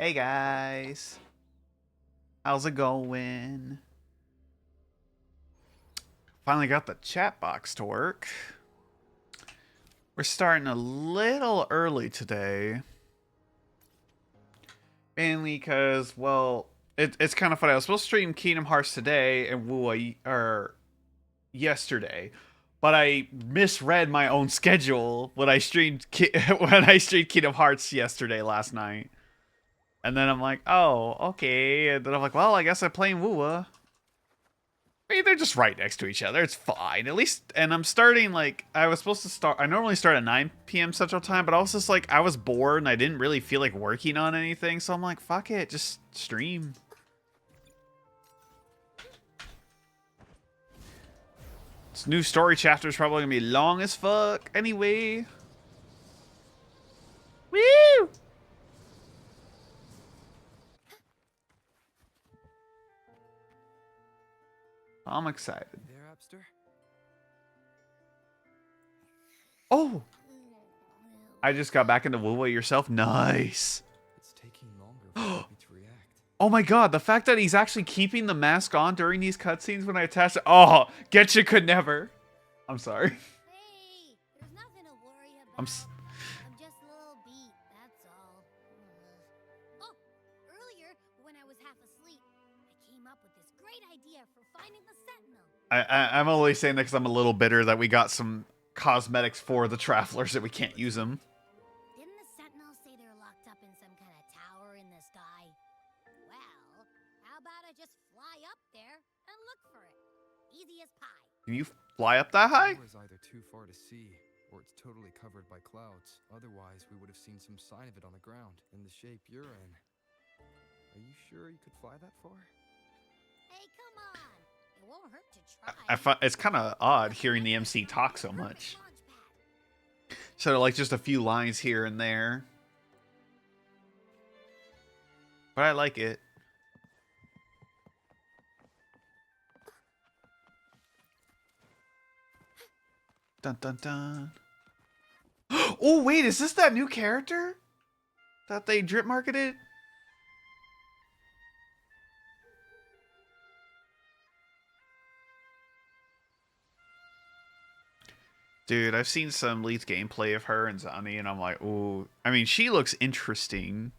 Hey guys, how's it going? Finally got the chat box to work. We're starting a little early today. Mainly because, well, it's kind of funny. I was supposed to stream Kingdom Hearts today and Wua or yesterday, but I misread my own schedule when I streamed when I streamed Kingdom Hearts yesterday last night. And then I'm like, oh, okay. And then I'm like, well, I guess I'm playing Wua. I mean, they're just right next to each other. It's fine. At least, and I'm starting, like, I was supposed to start, I normally start at 9 p.m. Central Time, but I was just like, I was bored and I didn't really feel like working on anything. So I'm like, fuck it, just stream. This new story chapter is probably going to be long as fuck anyway. Woo! I'm excited. There, Abster? Oh! I just got back into Wuwa yourself. Nice. It's taking longer for me to react. Oh my god, the fact that he's actually keeping the mask on during these cutscenes when I attach it. Oh, Getcha could never. I'm sorry. Hey, there's nothing to worry about. I'm just a little beat, that's all. Oh, earlier, when I was half asleep, I came up with this great idea for finding the Sentinel. I'm only saying that because I'm a little bitter that we got some cosmetics for the travelers that we can't use them. Didn't the Sentinel say they're locked up in some kind of tower in the sky? Well, how about I just fly up there and look for it? Easy as pie. Can you fly up that high? It was either too far to see, or it's totally covered by clouds. Otherwise, we would have seen some sign of it on the ground, in the shape you're in. Are you sure you could fly that far? Hey, come on. It won't hurt to try. It's kind of odd hearing the MC talk so much. Sort of like just a few lines here and there. But I like it. Dun dun dun. Oh wait, is this that new character that they drip marketed? Dude, I've seen some leaked gameplay of her and Zani, and I'm like, ooh. I mean, she looks interesting.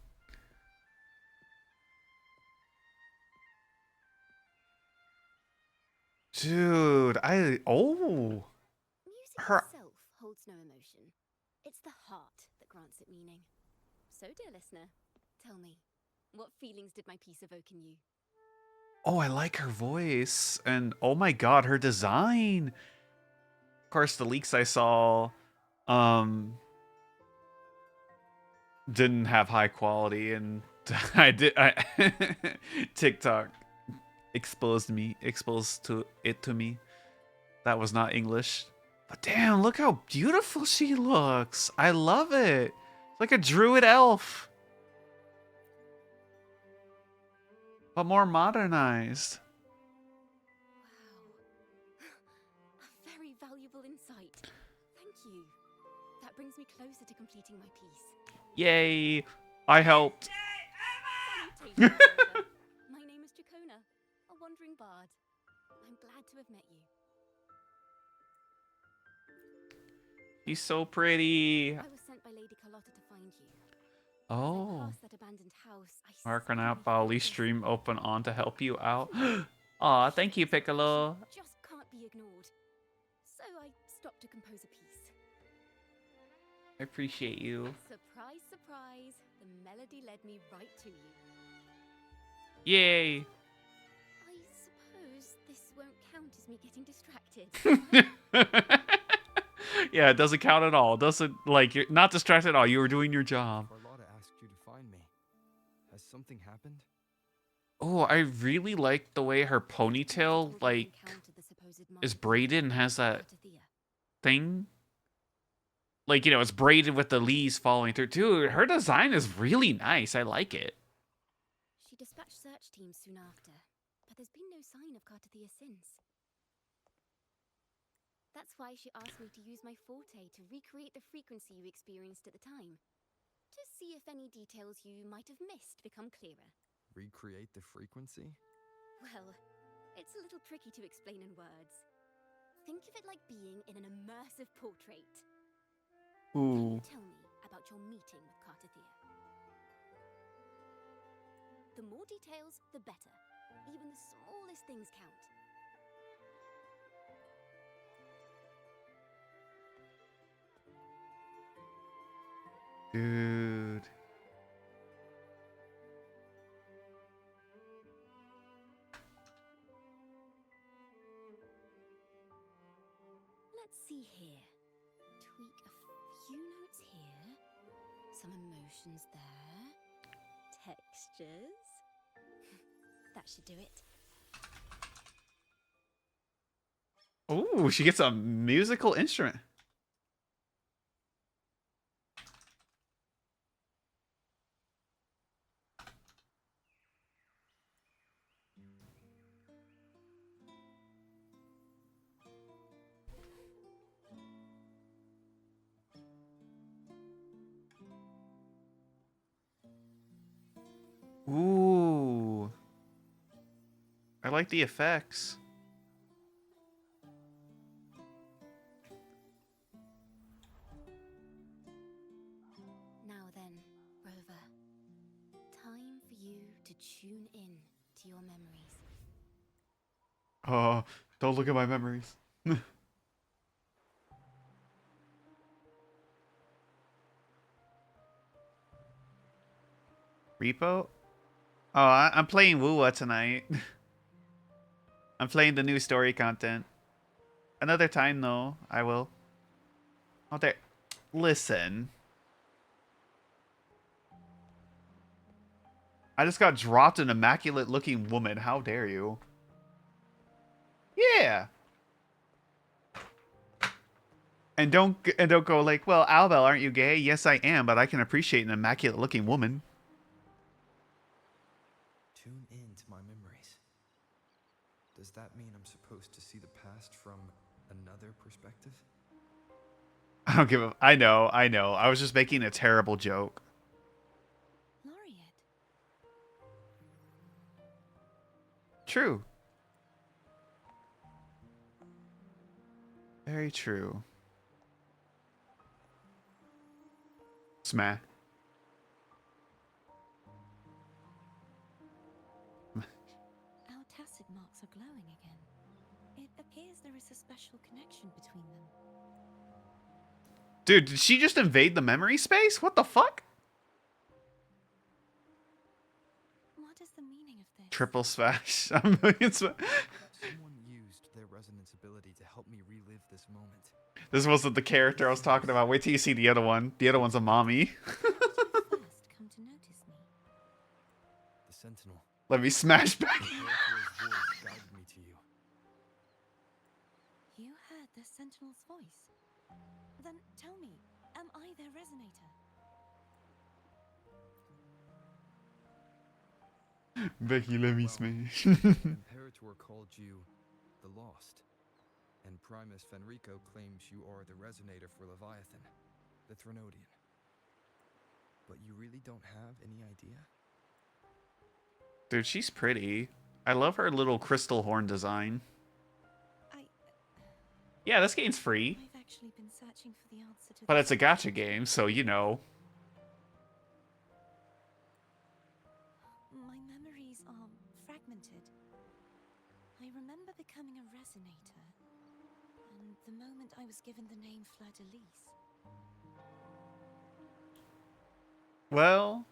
Dude, oh. Music Her. itself holds no emotion. It's the heart that grants it meaning. So, dear listener, tell me, what feelings did my piece evoke in you? Oh, I like her voice. And oh my god, her design. Of course, the leaks I saw didn't have high quality, and TikTok exposed to it to me. That was not English. But damn, look how beautiful she looks. I love it. It's like a druid elf. But more modernized. Wow. A very valuable insight. Thank you. That brings me closer to completing my piece. Yay. I helped. Salutations, Zelda. My name is Dracona, a wandering bard. I'm glad to have met you. He's so pretty. I was sent by Lady Carlotta to find you. Oh. Past that abandoned house, I Marking suddenly out felt Bali this stream open on to help you out. Aw, thank you, Piccolo. just can't be ignored. So I stopped to compose a piece. I appreciate you. Surprise, surprise, the melody led me right to you. Yay. I suppose this won't count as me getting distracted. Yeah, it doesn't count at all. It doesn't, like, you're not distracted at all. You were doing your job. Carlotta asked you to find me. Has something happened? Oh, I really like the way her ponytail, like, is braided and has that thing. Like, you know, it's braided with the leaves falling through. Dude, her design is really nice. I like it. She dispatched search teams soon after, but there's been no sign of Cartathea since. That's why she asked me to use my forte to recreate the frequency you experienced at the time. to see if any details you might have missed become clearer. Recreate the frequency? Well, it's a little tricky to explain in words. Think of it like being in an immersive portrait. Can you Ooh. tell me about your meeting with Cartathea? The more details, the better. Even the smallest things count. Dude. Let's see here. Tweak a few notes here. Some emotions there. Textures. That should do it. Ooh, she gets a musical instrument. Ooh. I like the effects. Now then, Rover. Time for you to tune in to your memories. Oh, don't look at my memories. Repo? Oh, I'm playing Wuwa tonight. I'm playing the new story content. Another time, though, I will. Oh, there. Listen. I just got dropped an immaculate-looking woman. How dare you? Yeah. And don't go like, well, Albel, aren't you gay? Yes, I am, but I can appreciate an immaculate-looking woman. Tune in to my memories. Does that mean I'm supposed to see the past from another perspective? I don't give a... I know. I was just making a terrible joke. Laureate. True. Very true. Smash. Our tacit marks are glowing again. It appears there is a special connection between them. Dude, did she just invade the memory space? What the fuck? What is the meaning of this? Triple smash. A million smash. Someone used their resonance ability to help me relive this moment. This wasn't the character I was talking about. Wait till you see the other one. The other one's a mommy. How did you first come to notice me? The Sentinel. Let me smash back. The Orator's voice guided me to you. You heard the Sentinel's voice. Then tell me, am I their resonator? Becky, let me smash. Imperator called you the Lost, and Primus Fenrico claims you are the resonator for Leviathan, the Threnodian. But you really don't have any idea? Dude, she's pretty. I love her little crystal horn design. Yeah, this game's free, I've actually been searching for the answer to but this it's a gacha game, so you know. My memories are fragmented. I remember becoming a resonator, and the moment I was given the name Fleur-de-Lis. Well,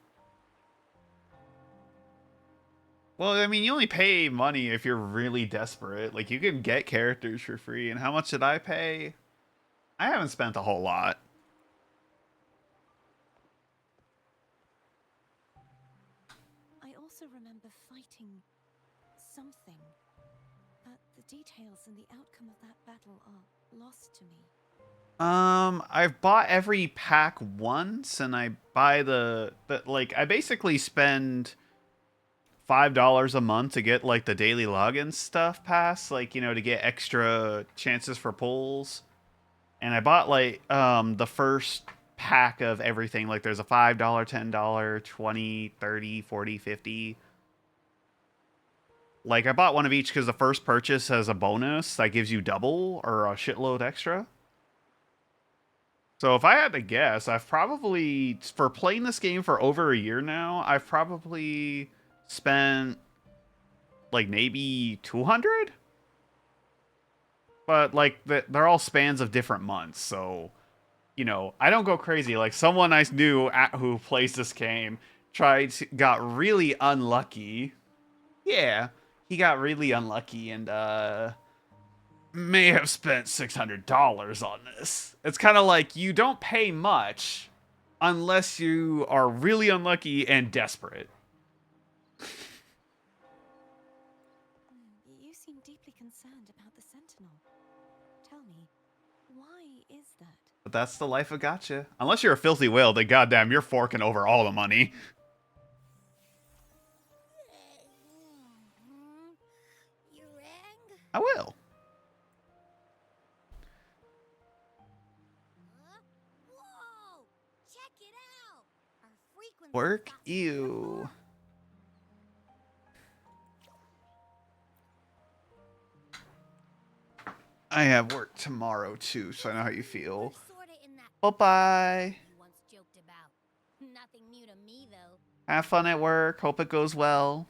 I mean, you only pay money if you're really desperate. Like, you can get characters for free. And how much did I pay? I haven't spent a whole lot. I also remember fighting something, but the details and the outcome of that battle are lost to me. I've bought every pack once, and I buy like, I basically spend $5 a month to get, like, the daily login stuff pass, like, you know, to get extra chances for pulls. And I bought, like, the first pack of everything. Like there's a $5, $10, 20, 30, 40, 50. Like I bought one of each because the first purchase has a bonus that gives you double or a shitload extra. So if I had to guess, I've probably, for playing this game for over a year now, I've probably spent like maybe 200. But like they're all spans of different months, so you know I don't go crazy. Like someone I knew who plays this game got really unlucky. Yeah, he got really unlucky and may have spent $600 on this. It's kind of like you don't pay much unless you are really unlucky and desperate. You seem deeply concerned about the Sentinel. Tell me, why is that? But that's the life of gotcha. Unless you're a filthy whale, then goddamn, you're forking over all the money. You rang? I will. Whoa! Check it out! Our frequency Work got you. I have work tomorrow too, so I know how you feel. We're sorta in that Bye-bye. you once joked about. Nothing new to me, though. Have fun at work. Hope it goes well.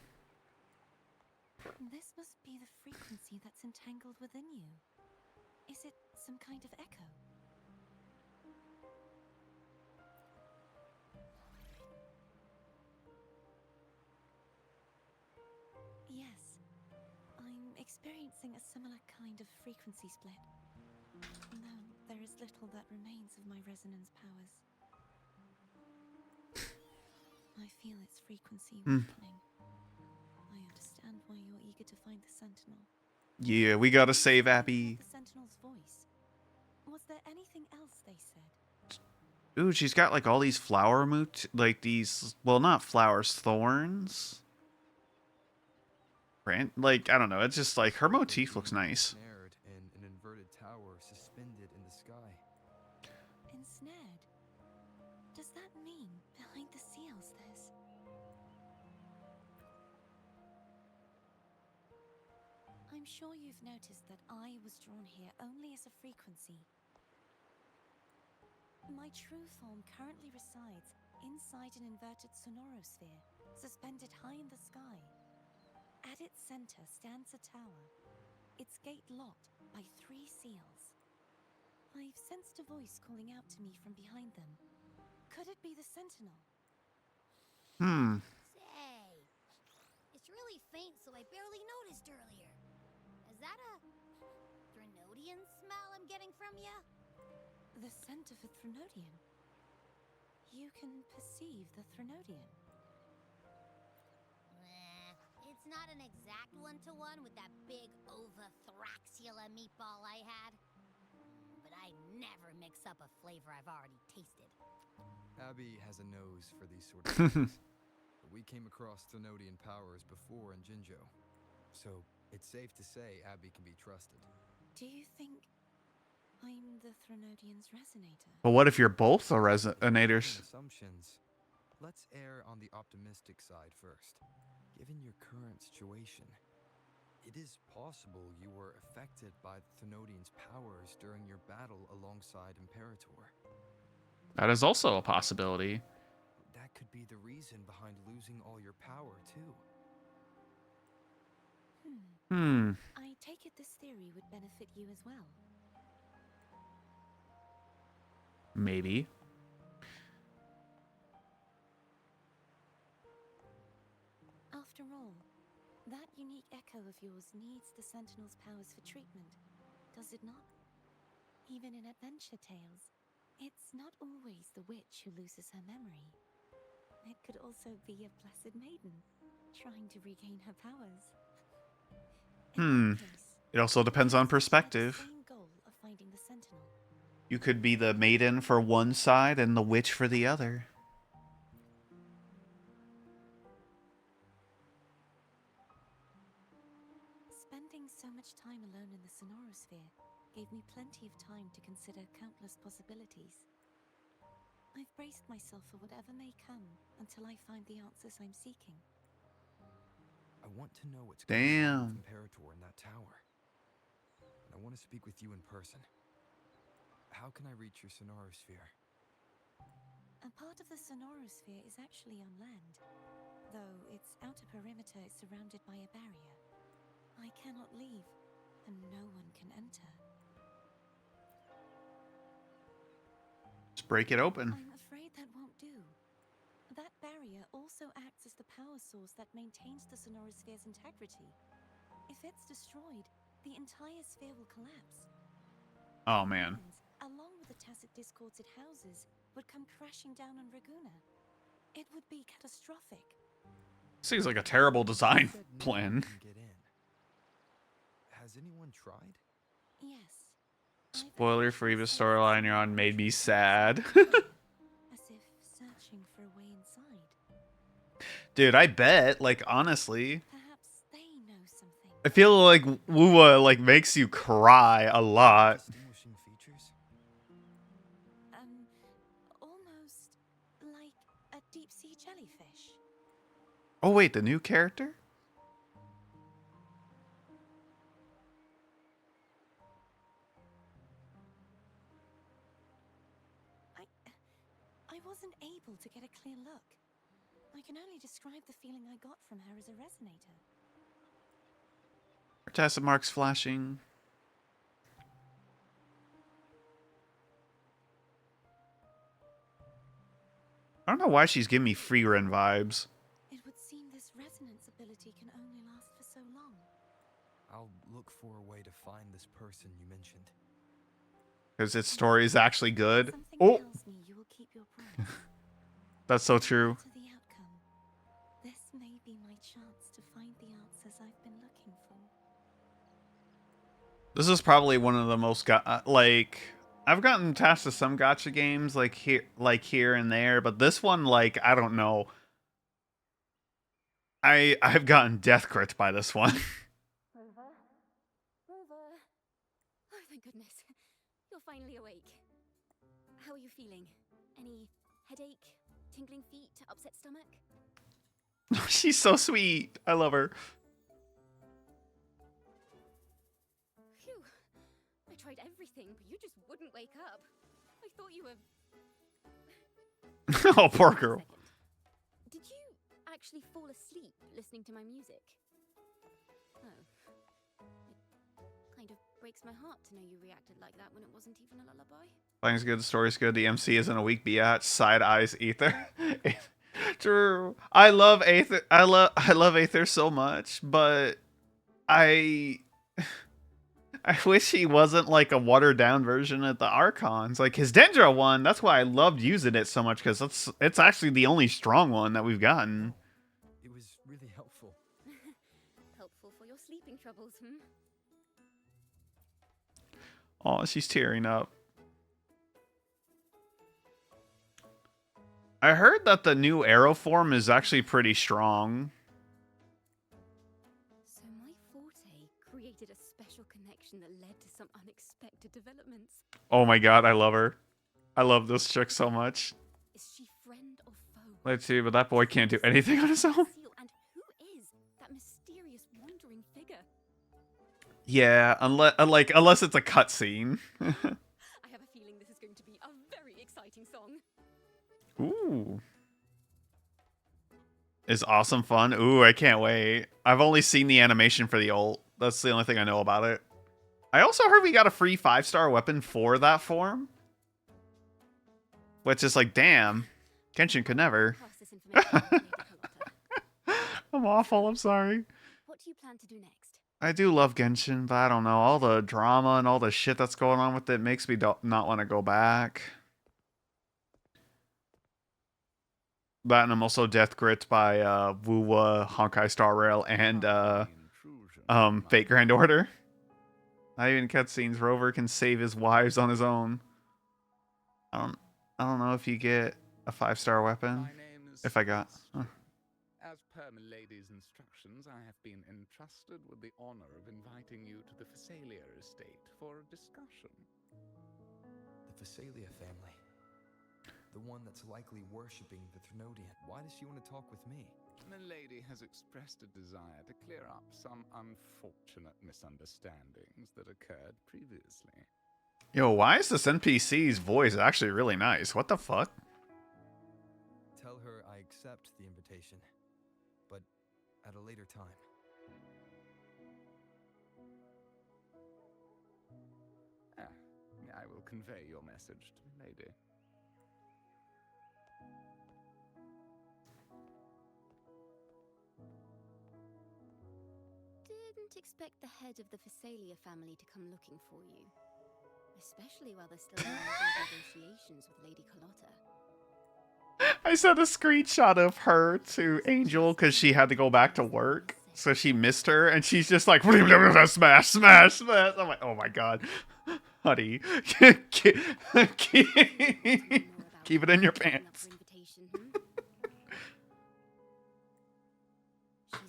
This must be the frequency that's entangled within you. Is it some kind of echo? Yes, I'm experiencing a similar kind of frequency split. Though there is little that remains of my resonance powers. I feel its frequency weakening. I understand why you're eager to find the Sentinel. Yeah, we gotta save Abby. The Sentinel's voice. Was there anything else they said? Ooh, she's got like all these flower like these, well, not flowers, thorns. Like, I don't know, it's just like her motif looks nice. Snared in an inverted tower suspended in the sky. Ensnared? Does that mean behind the seals there's... I'm sure you've noticed that I was drawn here only as a frequency. My true form currently resides inside an inverted sonorosphere, suspended high in the sky. At its center stands a tower, its gate locked by 3 seals. I've sensed a voice calling out to me from behind them. Could it be the Sentinel? Say, it's really faint, so I barely noticed earlier. Is that a Threnodian smell I'm getting from you? The scent of a Threnodian. You can perceive the Threnodian. It's not an exact one-to-one with that big Ovathraxula meatball I had. But I never mix up a flavor I've already tasted. Abby has a nose for these sort of things. But we came across Threnodian powers before in Jinjo. So it's safe to say Abby can be trusted. Do you think I'm the Threnodian's resonator? But what if you're both the Making resonators? assumptions. Let's err on the optimistic side first. Given your current situation, it is possible you were affected by the Threnodian's powers during your battle alongside Imperator. That is also a possibility. That could be the reason behind losing all your power, too. I take it this theory would benefit you as well. Maybe. After all, that unique echo of yours needs the Sentinel's powers for treatment, does it not? Even in adventure tales, it's not always the witch who loses her memory. It could also be a blessed maiden, trying to regain her powers. In that case, It also depends on we have the perspective. same goal of finding the Sentinel. You could be the maiden for one side and the witch for the other. Spending so much time alone in the sonorosphere gave me plenty of time to consider countless possibilities. I've braced myself for whatever may come until I find the answers I'm seeking. I want to know what's going on Damn. with Imperator in that tower. And I want to speak with you in person. How can I reach your sonorosphere? A part of the sonorosphere is actually on land, though its outer perimeter is surrounded by a barrier. I cannot leave, and no one can enter. Just break it open. I'm afraid that won't do. That barrier also acts as the power source that maintains the sonorosphere's integrity. If it's destroyed, the entire sphere will collapse. Oh man. And, along with the tacit discords it houses, would come crashing down on Raguna. It would be catastrophic. Seems like a terrible design You said no plan. one can get in. Has anyone tried? Yes. Spoiler free, the storyline you're on made me sad. As if searching for a way inside. Dude, I bet, like, honestly, Perhaps they know something. I feel like Wuwa, like, makes you cry a lot. Distinguishing features? Almost like a deep sea jellyfish. Oh wait, the new character? I wasn't able to get a clear look. I can only describe the feeling I got from her as a resonator. Tacit marks flashing. I don't know why she's giving me free run vibes. It would seem this resonance ability can only last for so long. I'll look for a way to find this person you mentioned. Because its story is actually good. Something Oh, tells me you will keep your promise. that's so true. To the outcome, this may be my chance to find the answers I've been looking for. This is probably one of the most like I've gotten attached to some gacha games like here and there, but this one, like, I don't know. I've gotten death crit by this one. Rover? Rover? Oh, thank goodness. You're finally awake. How are you feeling? Any headache, tingling feet, upset stomach? She's so sweet. I love her. Phew. I tried everything, but you just wouldn't wake up. I thought you were... Oh, poor girl. Second. Did you actually fall asleep listening to my music? Oh. It kind of breaks my heart to know you reacted like that when it wasn't even a lullaby. Playing's good, the story's good, the MC isn't a weak biatch. Side eyes Aether. True. I love Aether. I love Aether so much, but I wish he wasn't like a watered down version of the Archons. Like his Dendra one, that's why I loved using it so much, because it's actually the only strong one that we've gotten. It was really helpful. Helpful for your sleeping troubles, Oh, she's tearing up. I heard that the new arrow form is actually pretty strong. So my forte created a special connection that led to some unexpected developments. Oh my god, I love her. I love this chick so much. Is she friend or foe? Let's see, but that boy can't do anything on his own. Seal, and who is that mysterious wandering figure? Yeah, unless it's a cutscene. I have a feeling this is going to be a very exciting song. Ooh. Is awesome fun. Ooh, I can't wait. I've only seen the animation for the ult. That's the only thing I know about it. I also heard we got a free 5-star weapon for that form. Which is like, damn. Genshin could never. Pass this information on to Lady Carlotta. I'm awful, I'm sorry. What do you plan to do next? I do love Genshin, but I don't know. All the drama and all the shit that's going on with it makes me not want to go back. That, and I'm also death grit by Wuwa, Honkai Star Rail, and Fate Grand Order. Not even cutscenes. Rover can save his wives on his own. I don't know if you get a 5-star weapon. If I got. Huh. As per my lady's instructions, I have been entrusted with the honor of inviting you to the Phasalia estate for a discussion. The Phasalia family. The one that's likely worshipping the Threnodian. Why does she want to talk with me? Milady has expressed a desire to clear up some unfortunate misunderstandings that occurred previously. Yo, why is this NPC's voice actually really nice? What the fuck? Tell her I accept the invitation, but at a later time. I will convey your message to Milady. Didn't expect the head of the Phasalia family to come looking for you. Especially while they're still in negotiations with Lady Carlotta. I sent a screenshot of her to Angel because she had to go back to work. So she missed her, and she's just like, smash, smash, smash. I'm like, oh my god. Honey, keep it in your pants. She's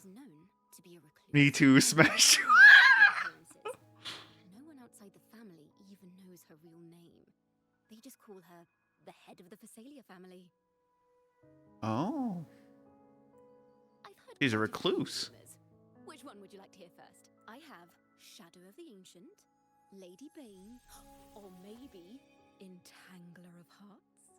known to be a recluse. Me too, smash. No one outside the family even knows her real name. They just call her the head of the Phasalia family. Oh. I've heard She's a quite few recluse. rumors. Which one would you like to hear first? I have Shadow of the Ancient, Lady Bane, or maybe Entangler of Hearts?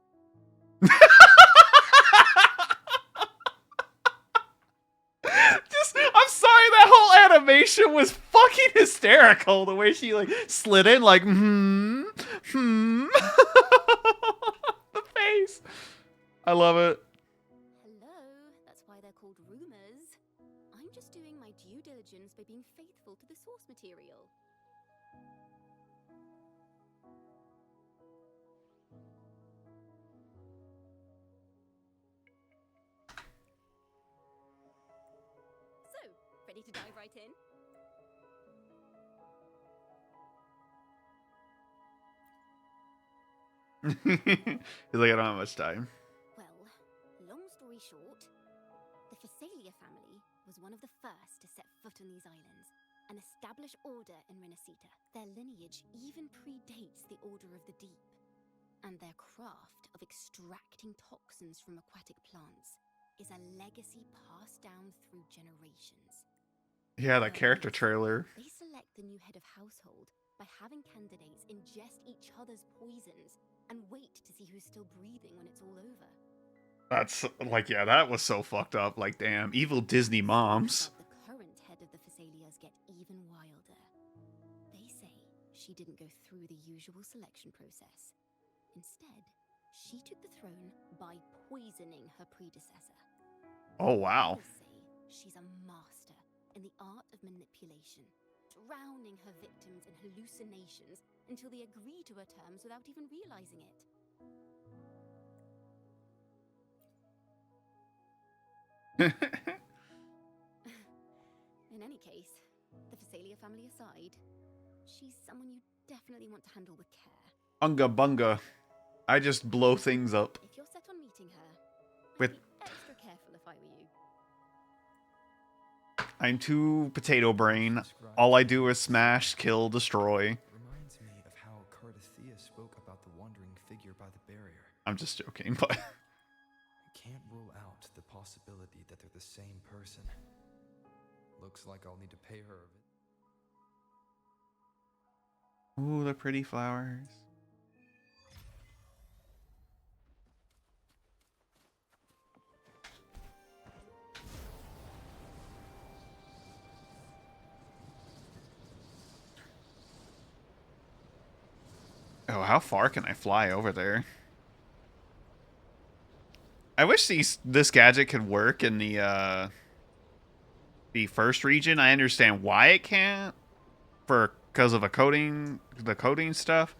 I'm sorry, that whole animation was fucking hysterical. The way she like slid in, like, the face. I love it. Hello, that's why they're called rumors. I'm just doing my due diligence by being faithful to the source material. So, ready to dive right in? He's like, I don't have much time. Well, long story short, the Phasalia family was one of the first to set foot on these islands and establish order in Renacita. Their lineage even predates the Order of the Deep, and their craft of extracting toxins from aquatic plants is a legacy passed down through generations. Yeah, that character trailer. They select the new head of household by having candidates ingest each other's poisons and wait to see who's still breathing when it's all over. That's like, yeah, that was so fucked up. Like, damn, evil Disney moms. But the current head of the Phasalias get even wilder. They say she didn't go through the usual selection process. Instead, she took the throne by poisoning her predecessor. Oh, wow. Others say she's a master in the art of manipulation, drowning her victims in hallucinations until they agree to her terms without even realizing it. In any case, the Phasalia family aside, she's someone you definitely want to handle with care. Unga bunga. I just blow things up. If you're set on meeting her, With- I'd be extra careful if I were you. I'm too potato brain. All I do is smash, kill, destroy. Reminds me of how Cardathea spoke about the wandering figure by the barrier. I'm just joking, but I can't rule out the possibility that they're the same person. Looks like I'll need to pay her a ooh, the pretty flowers. Oh, how far can I fly over there? I wish this gadget could work in the first region. I understand why it can't, because of the coding stuff.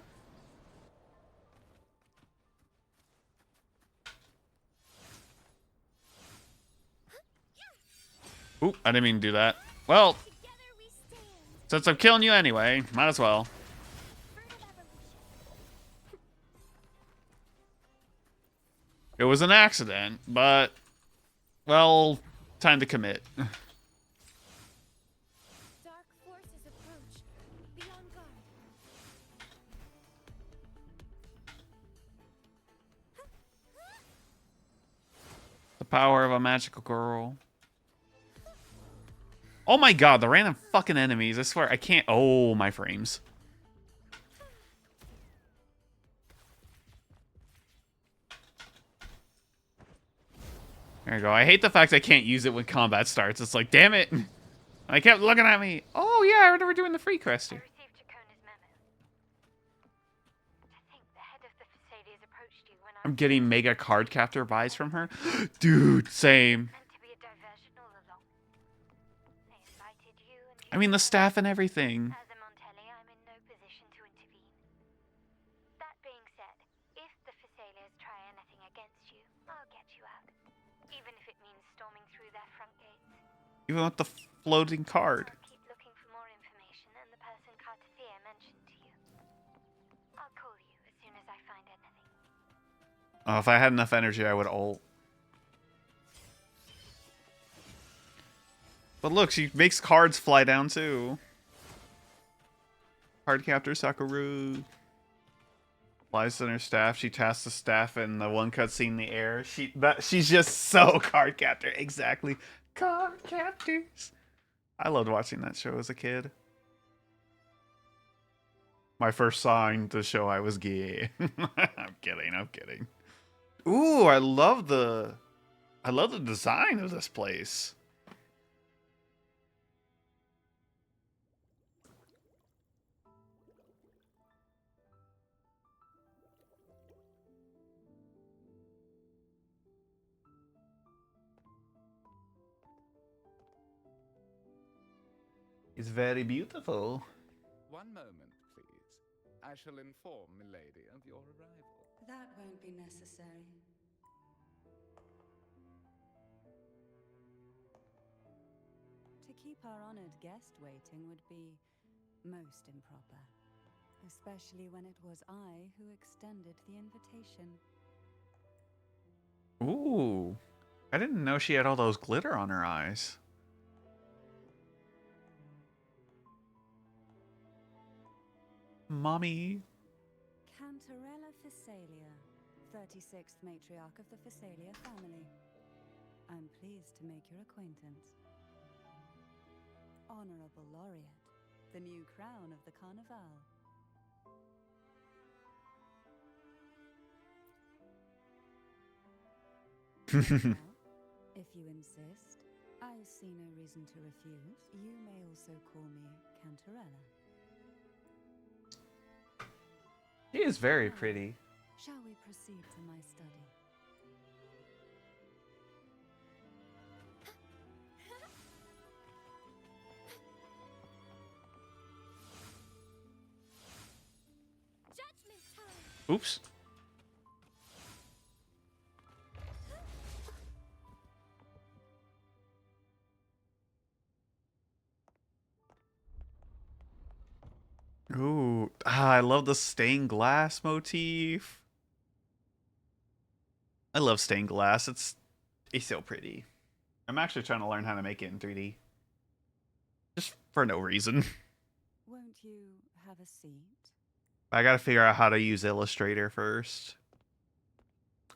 Oop, I didn't mean to do that. Well, since I'm killing you anyway, might as well. It was an accident, but, well, time to commit. Dark forces approach. Be on guard. Power of a magical girl. Oh my god, the random fucking enemies. I swear, I can't. Oh, my frames. There you go. I hate the fact I can't use it when combat starts. It's like, damn it. And I kept looking at me. Oh, yeah, I remember we're doing the free quest here. Received Chacona's memo. To think the head of the Thessalians approached you when I I'm getting mega card captor vibes from her. Dude, same. meant to be a diversion all along. They invited you and I mean, the staff and everything. As a Montelli, I'm in no position to intervene. That being said, if the Thessalians try anything against you, I'll get you out. Even if it means storming through their front gates. Even with the floating card. I'll keep looking for more information and the person Cartier mentioned to you. I'll call you as soon as I find anything. Oh, if I had enough energy, I would ult. But look, she makes cards fly down too. Card captor Sakura. Flies in her staff. She tasks the staff in the one cutscene in the air. She's just so card captor. Exactly. Card captors. I loved watching that show as a kid. My first sign to show I was gay. I'm kidding. Ooh, I love the design of this place. It's very beautiful. One moment, please. I shall inform Milady of your arrival. That won't be necessary. To keep our honored guest waiting would be most improper. Especially when it was I who extended the invitation. Ooh. I didn't know she had all those glitter on her eyes. Mommy. Cantarella Thessalia, 36th matriarch of the Thessalia family. I'm pleased to make your acquaintance. Honorable Laureate, the new crown of the Carnival. Well, if you insist, I see no reason to refuse. You may also call me Cantarella. She is very pretty. Shall we proceed to my study? Judgment time! Oops. Ooh, I love the stained glass motif. I love stained glass. It's so pretty. I'm actually trying to learn how to make it in 3D. Just for no reason. Won't you have a seat? I gotta figure out how to use Illustrator first.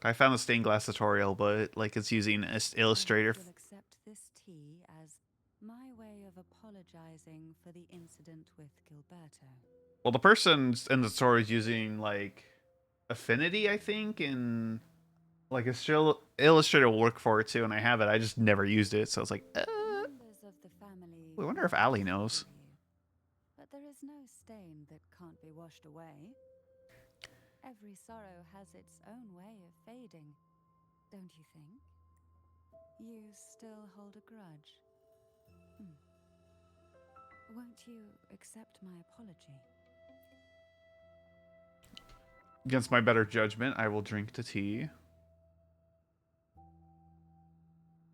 I found the stained glass tutorial, but like it's using Illustrator. I will accept this tea as my way of apologizing for the incident with Gilberto. Well, the person in the tutorial is using like Affinity, I think, and like it's still Illustrator will work for it too, and I have it. I just never used it, so I was like, Members of the family. I wonder if Allie knows. But there is no stain that can't be washed away. Every sorrow has its own way of fading, don't you think? You still hold a grudge. Won't you accept my apology? Against my better judgment, I will drink the tea.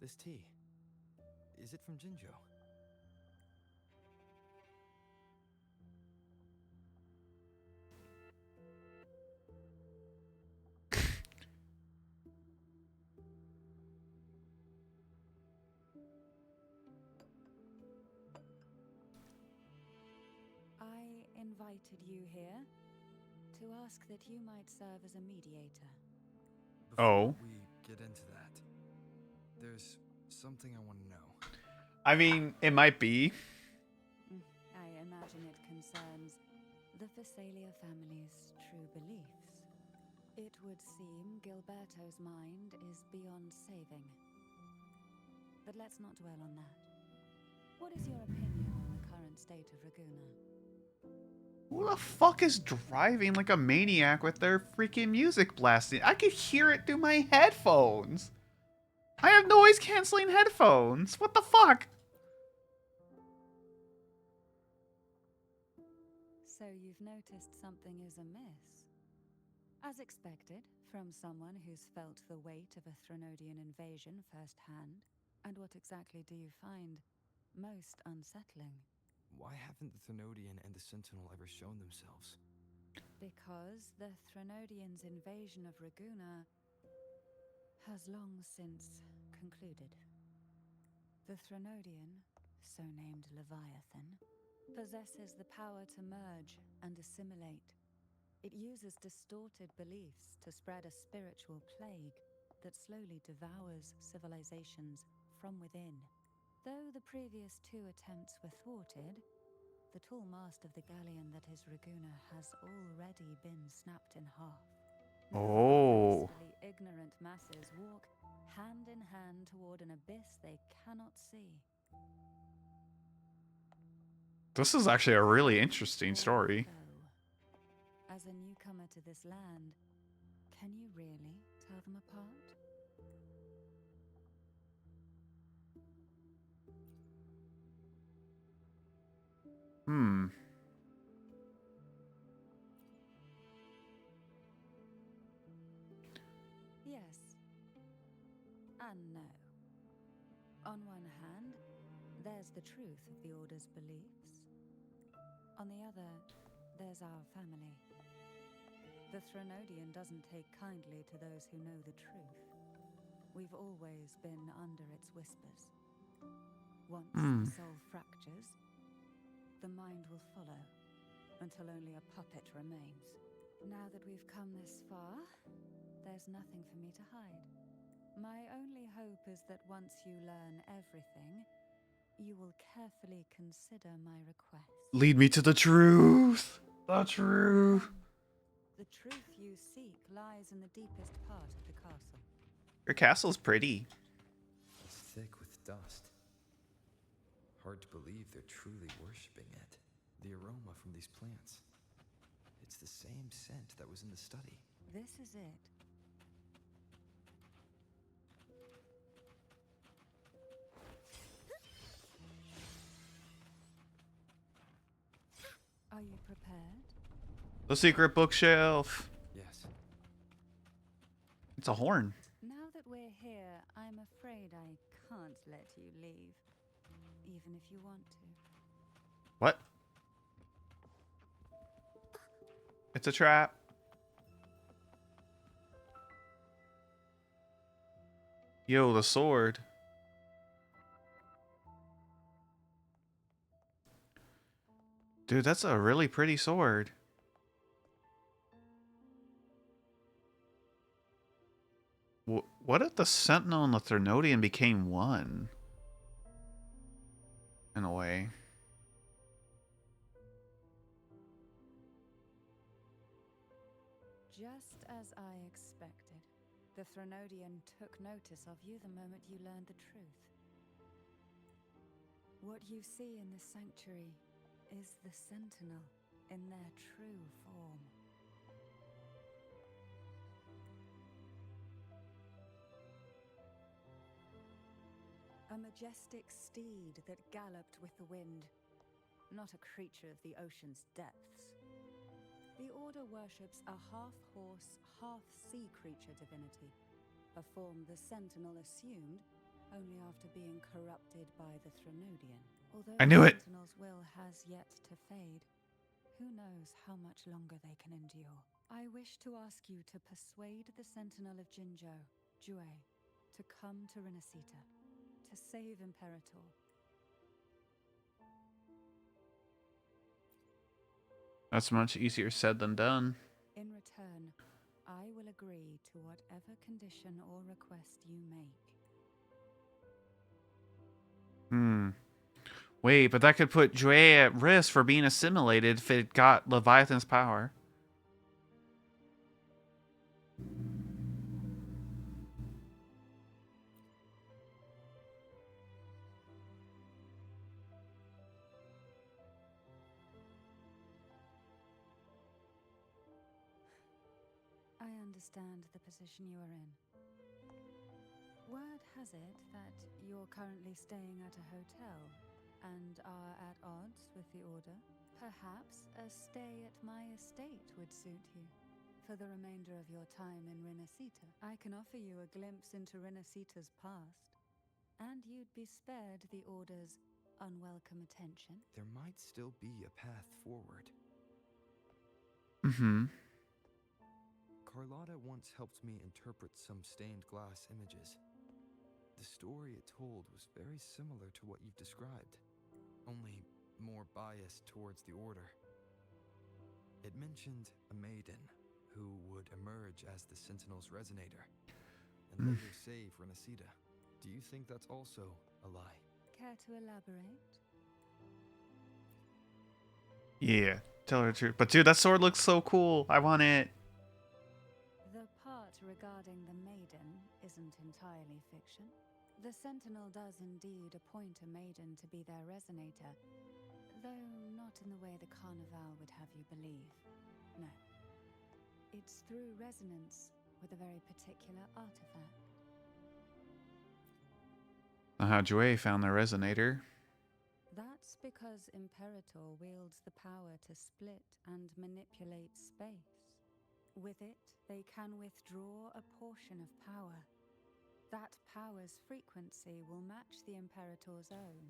This tea, is it from Jinjo? I invited you here to ask that you might serve as a mediator. Before Oh. we get into that, There's something I want to know. I mean, it might be. I imagine it concerns the Phasalia family's true beliefs. It would seem Gilberto's mind is beyond saving. But let's not dwell on that. What is your opinion on the current state of Raguna? Who the fuck is driving like a maniac with their freaking music blasting? I could hear it through my headphones. I have noise canceling headphones. What the fuck? So you've noticed something is amiss? As expected, from someone who's felt the weight of a Threnodian invasion firsthand. And what exactly do you find most unsettling? Why haven't the Threnodian and the Sentinel ever shown themselves? Because the Threnodians' invasion of Raguna has long since concluded. The Threnodian, so named Leviathan, possesses the power to merge and assimilate. It uses distorted beliefs to spread a spiritual plague that slowly devours civilizations from within. Though the previous 2 attempts were thwarted, the tall mast of the galleon that is Raguna has already been snapped in half. Oh. Blissfully ignorant masses walk hand in hand toward an abyss they cannot see. This is actually a really interesting story. So, as a newcomer to this land, can you really tell them apart? Yes. And no. On one hand, there's the truth of the Order's beliefs. On the other, there's our family. The Threnodian doesn't take kindly to those who know the truth. We've always been under its whispers. Once the soul fractures, the mind will follow, until only a puppet remains. Now that we've come this far, there's nothing for me to hide. My only hope is that once you learn everything, you will carefully consider my request. Lead me to the truth. The truth. The truth you seek lies in the deepest part of the castle. Your castle's pretty. It's thick with dust. Hard to believe they're truly worshipping it. The aroma from these plants. It's the same scent that was in the study. This is it. Are you prepared? The secret bookshelf. Yes. It's a horn. Now that we're here, I'm afraid I can't let you leave, even if you want to. What? It's a trap. Yo, the sword. Dude, that's a really pretty sword. What if the Sentinel and the Threnodian became one? In a way. Just as I expected, the Threnodian took notice of you the moment you learned the truth. What you see in the sanctuary is the Sentinel in their true form. A majestic steed that galloped with the wind, not a creature of the ocean's depths. The Order worships a half-horse, half-sea creature divinity, a form the Sentinel assumed only after being corrupted by the Threnodian. Although I knew the it. Sentinel's will has yet to fade, who knows how much longer they can endure. I wish to ask you to persuade the Sentinel of Jinzhou, Jue, to come to Renacita, to save Imperator. That's much easier said than done. In return, I will agree to whatever condition or request you make. Hmm. Wait, but that could put Jue at risk for being assimilated if it got Leviathan's power. I understand the position you are in. Word has it that you're currently staying at a hotel and are at odds with the Order. Perhaps a stay at my estate would suit you. For the remainder of your time in Renacita, I can offer you a glimpse into Renacita's past, and you'd be spared the Order's unwelcome attention. There might still be a path forward. Mm-hmm. Carlotta once helped me interpret some stained glass images. The story it told was very similar to what you've described, only more biased towards the Order. It mentioned a maiden who would emerge as the Sentinel's resonator and later save Renacita. Do you think that's also a lie? Care to elaborate? Yeah, tell her the truth. But dude, that sword looks so cool. I want it. The part regarding the maiden isn't entirely fiction. The Sentinel does indeed appoint a maiden to be their resonator, though not in the way the Carnival would have you believe. No. It's through resonance with a very particular artifact. Jue found the resonator. That's because Imperator wields the power to split and manipulate space. With it, they can withdraw a portion of power. That power's frequency will match the Imperator's own.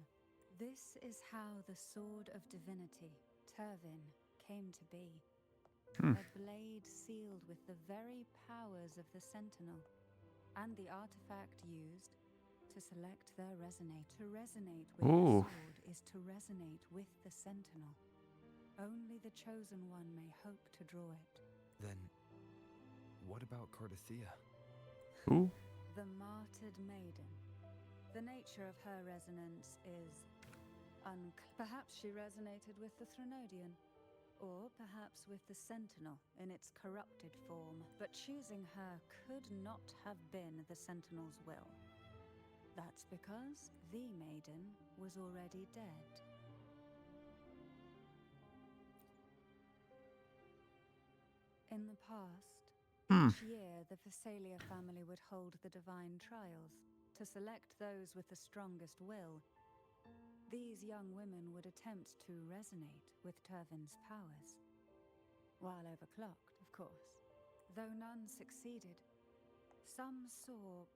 This is how the Sword of Divinity, Turvin, came to be. A blade sealed with the very powers of the Sentinel, and the artifact used to select their resonate. To resonate with the sword is to resonate with the Sentinel. Only the Chosen One may hope to draw it. Then, what about Cardothea? Ooh. The martyred maiden. The nature of her resonance is perhaps she resonated with the Threnodian, or perhaps with the Sentinel in its corrupted form. But choosing her could not have been the Sentinel's will. That's because the maiden was already dead. In the past, each year the Phasalia family would hold the divine trials to select those with the strongest will. These young women would attempt to resonate with Turvin's powers. While overclocked, of course. Though none succeeded, some saw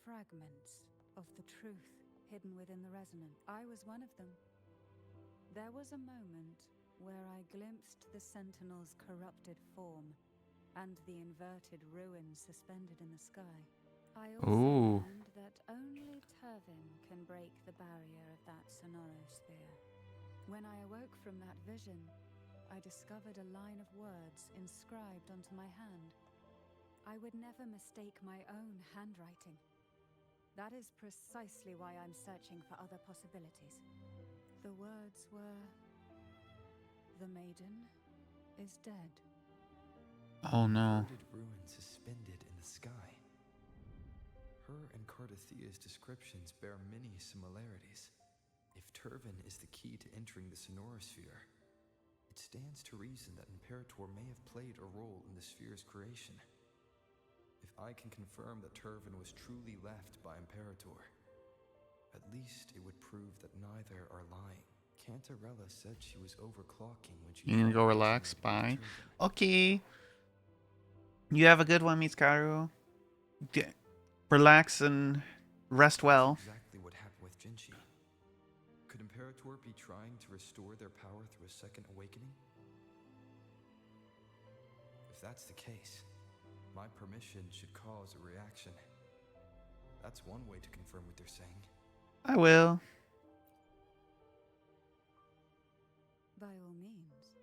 fragments of the truth hidden within the resonance. I was one of them. There was a moment where I glimpsed the Sentinel's corrupted form and the inverted ruins suspended in the sky. I also learned that only Turvin can break the barrier of that sonorosphere. When I awoke from that vision, I discovered a line of words inscribed onto my hand. I would never mistake my own handwriting. That is precisely why I'm searching for other possibilities. The words were, "The maiden is dead." Oh no. Inverted ruin suspended in the sky. Her and Cardothea's descriptions bear many similarities. If Turvin is the key to entering the sonorosphere, it stands to reason that Imperator may have played a role in the sphere's creation. If I can confirm that Turvin was truly left by Imperator, at least it would prove that neither are lying. Cantarella said she was overclocking when she... You need to go relax. Bye. Okay. You have a good one, Mitsukaru. Relax and rest well. That's exactly what happened with Jinchi. Could Imperator be trying to restore their power through a second awakening? If that's the case, my permission should cause a reaction. That's one way to confirm what they're saying. I will. By all means.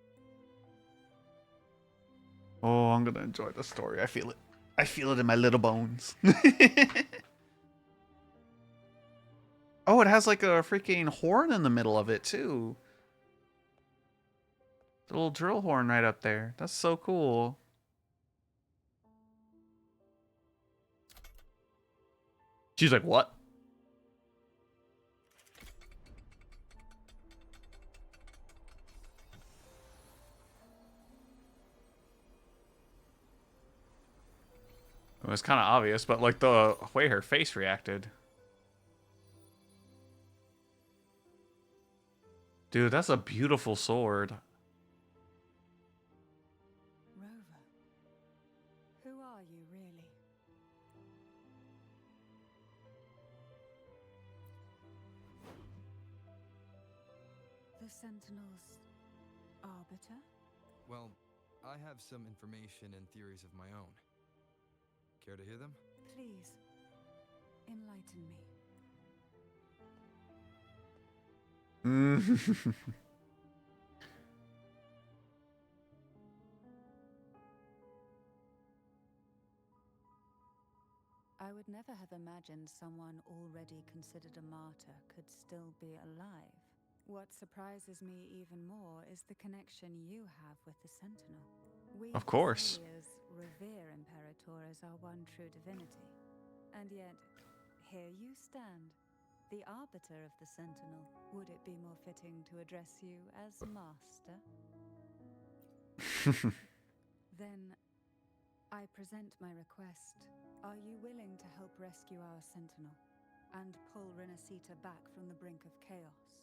Oh, I'm gonna enjoy the story. I feel it. I feel it in my little bones. Oh, it has like a freaking horn in the middle of it too. The little drill horn right up there. That's so cool. She's like, what? It was kind of obvious, but like the way her face reacted. Dude, that's a beautiful sword. Rover, who are you really? The Sentinel's arbiter? Well, I have some information and theories of my own. Care to hear them? Please, enlighten me. I would never have imagined someone already considered a martyr could still be alive. What surprises me even more is the connection you have with the Sentinel. We Of course. Thessalians revere Imperator as our one true divinity. And yet, here you stand, the arbiter of the Sentinel. Would it be more fitting to address you as Master? Then, I present my request. Are you willing to help rescue our Sentinel and pull Renacita back from the brink of chaos?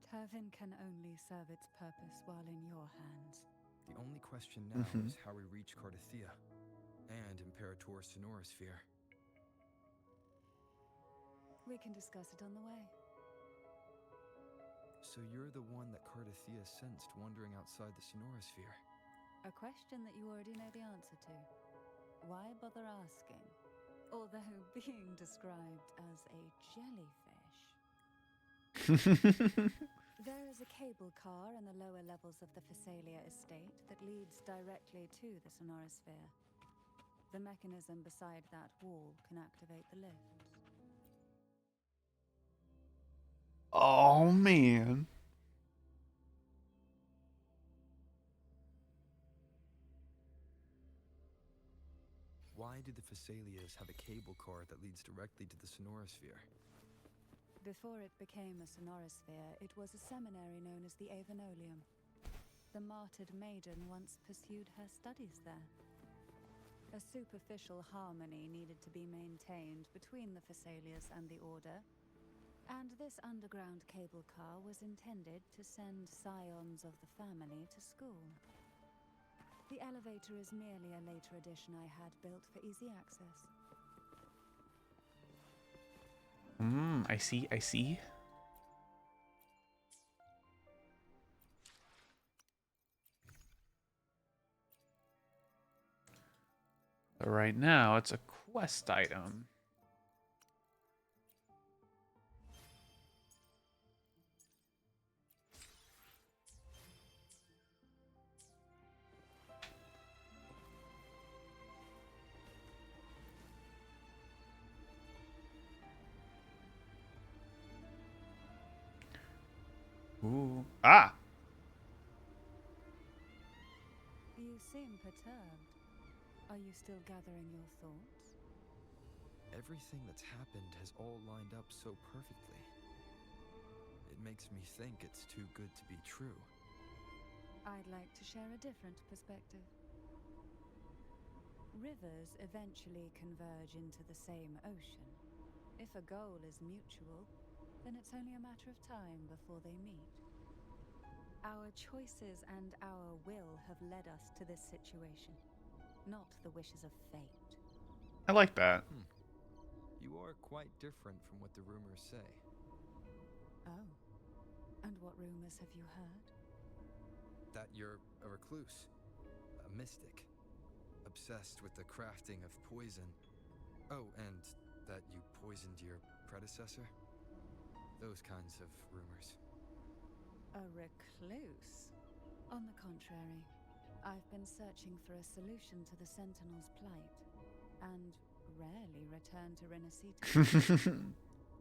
Turvin can only serve its purpose while in your hands. The only question now is how we reach Cardathia and Imperator Sonorosphere. We can discuss it on the way. So you're the one that Cardathia sensed wandering outside the Sonorosphere? A question that you already know the answer to. Why bother asking? Although being described as a jellyfish. There is a cable car in the lower levels of the Phasalia estate that leads directly to the Sonorosphere. The mechanism beside that wall can activate the lifts. Oh man. Why do the Phasalias have a cable car that leads directly to the Sonorosphere? Before it became a Sonorosphere, it was a seminary known as the Avenolium. The martyred maiden once pursued her studies there. A superficial harmony needed to be maintained between the Phasalias and the Order, and this underground cable car was intended to send scions of the family to school. The elevator is merely a later addition I had built for easy access. I see, I see. But right now, it's a quest item. Ooh. Ah! You seem perturbed. Are you still gathering your thoughts? Everything that's happened has all lined up so perfectly. It makes me think it's too good to be true. I'd like to share a different perspective. Rivers eventually converge into the same ocean. If a goal is mutual, then it's only a matter of time before they meet. Our choices and our will have led us to this situation, not the wishes of fate. I like that. You are quite different from what the rumors say. Oh, and what rumors have you heard? That you're a recluse, a mystic, obsessed with the crafting of poison. Oh, and that you poisoned your predecessor? Those kinds of rumors. A recluse? On the contrary, I've been searching for a solution to the Sentinel's plight, and rarely return to Renacita.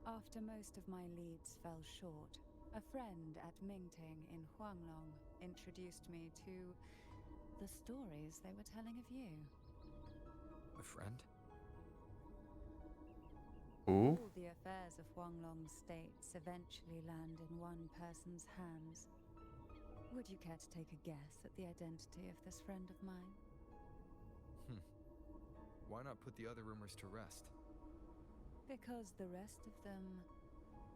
After most of my leads fell short, a friend at Mingting in Huanglong introduced me to the stories they were telling of you. A friend? Ooh. All the affairs of Huanglong states eventually land in one person's hands. Would you care to take a guess at the identity of this friend of mine? Why not put the other rumors to rest? Because the rest of them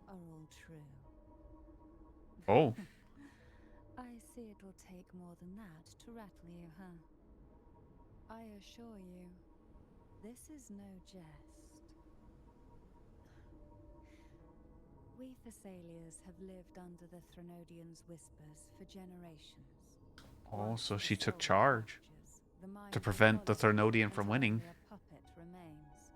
are all true. Oh. I see it will take more than that to rattle you, huh? I assure you, this is no jest. We Thessalians have lived under the Threnodians' whispers for generations. Oh, Once so the she took soul charge fractures, the mind to will prevent the follow, Threnodian from until winning. only a puppet remains.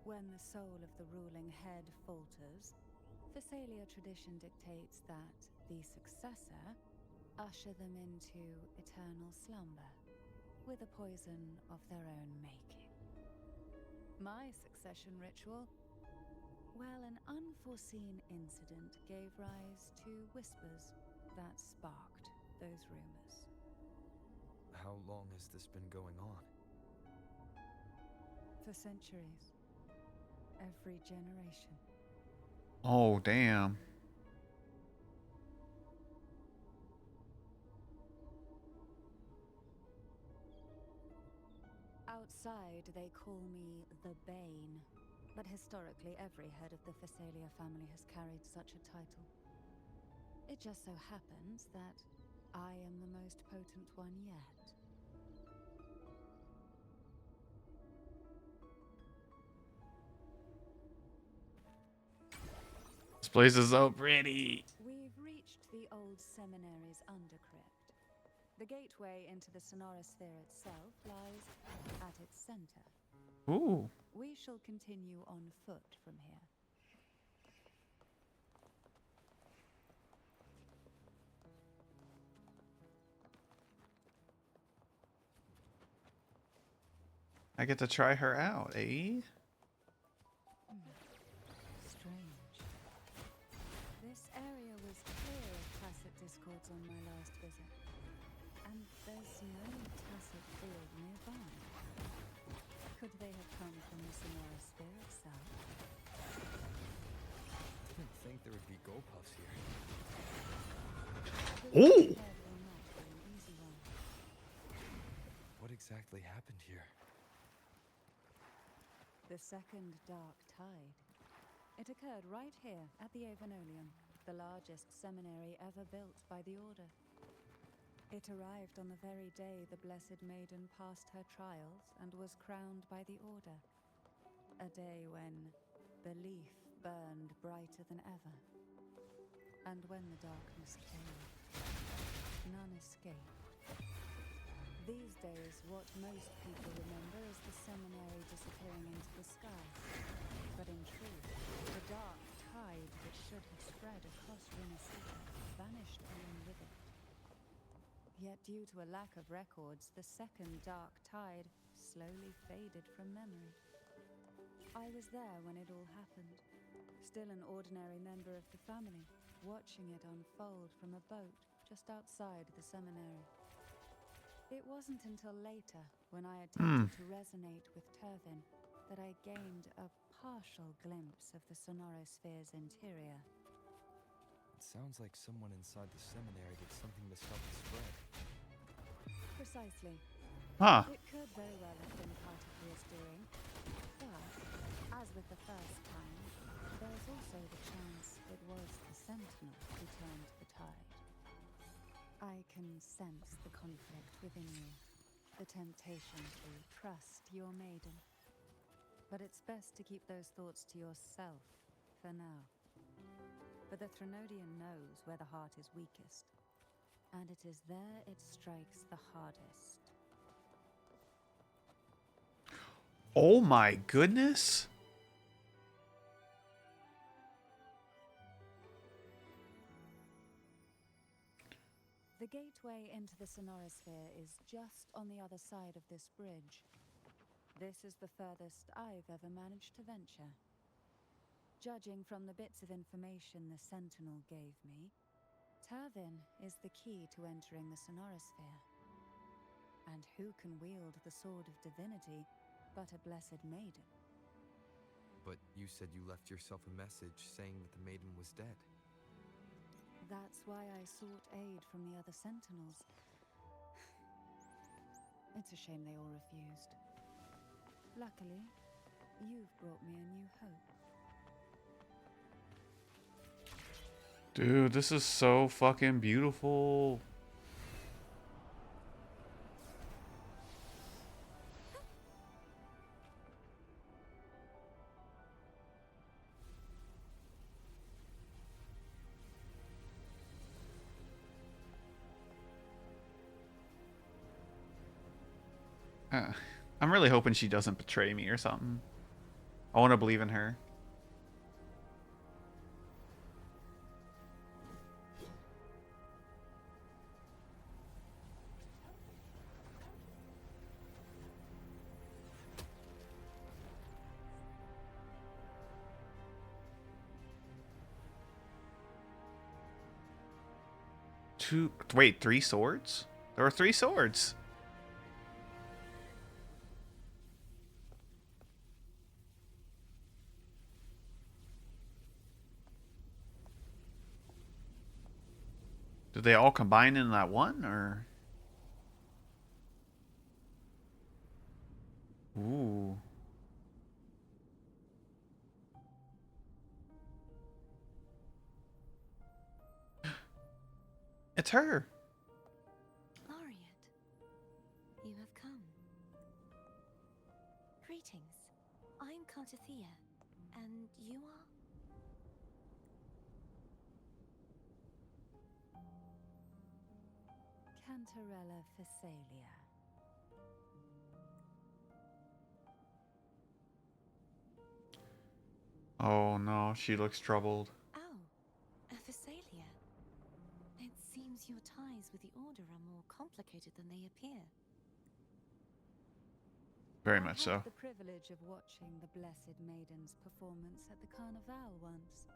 When the soul of the ruling head falters, Thessalia tradition dictates that the successor usher them into eternal slumber, with a poison of their own making. My succession ritual? Well, an unforeseen incident gave rise to whispers that sparked those rumors. How long has this been going on? For centuries. Every generation. Oh, damn. Outside, they call me the Bane, but historically every head of the Thessalia family has carried such a title. It just so happens that I am the most potent one yet. This place is so pretty. We've reached the old seminary's undercrypt. The gateway into the Sonorosphere itself lies at its center. Ooh. We shall continue on foot from here. I get to try her out, eh? Strange. This area was clear of tacit discords on my last visit. And there's no tacit field nearby. Could they have come from the Sonorosphere itself? Didn't think there would be go puffs here. The road Ooh. ahead will not be an easy one. What exactly happened here? The second dark tide. It occurred right here at the Avenolium, the largest seminary ever built by the Order. It arrived on the very day the Blessed Maiden passed her trials and was crowned by the Order. A day when belief burned brighter than ever. And when the darkness came, none escaped. These days, what most people remember is the seminary disappearing into the sky. But in truth, the dark tide that should have spread across Renacita vanished along with it. Yet due to a lack of records, the second dark tide slowly faded from memory. I was there when it all happened, still an ordinary member of the family, watching it unfold from a boat just outside the seminary. It wasn't until later, when I attempted to resonate with Turvin, that I gained a partial glimpse of the Sonorosphere's interior. It sounds like someone inside the seminary did something to stop the spread. Precisely. Huh. It could very well have been part of his doing, but, as with the first time, there is also the chance it was the Sentinel who turned the tide. I can sense the conflict within you, the temptation to trust your maiden. But it's best to keep those thoughts to yourself for now. But the Threnodian knows where the heart is weakest, and it is there it strikes the hardest. Oh my goodness. The pathway into the Sonorosphere is just on the other side of this bridge. This is the furthest I've ever managed to venture. Judging from the bits of information the Sentinel gave me, Turvin is the key to entering the Sonorosphere. And who can wield the Sword of Divinity but a blessed maiden? But you said you left yourself a message saying that the maiden was dead. That's why I sought aid from the other Sentinels. It's a shame they all refused. Luckily, you've brought me a new hope. Dude, this is so fucking beautiful. I'm really hoping she doesn't betray me or something. I want to believe in her. Wait, 3 swords? There were 3 swords. Did they all combine in that one, or? Ooh. It's her. Laureate, you have come. Greetings. I'm Cartathea, and you are? Cantarella Phasalia. Oh no, she looks troubled. Oh, a Phasalia. It seems your ties with the Order are more complicated than they appear. Very I much had so. the privilege of watching the Blessed Maiden's performance at the Carnival once.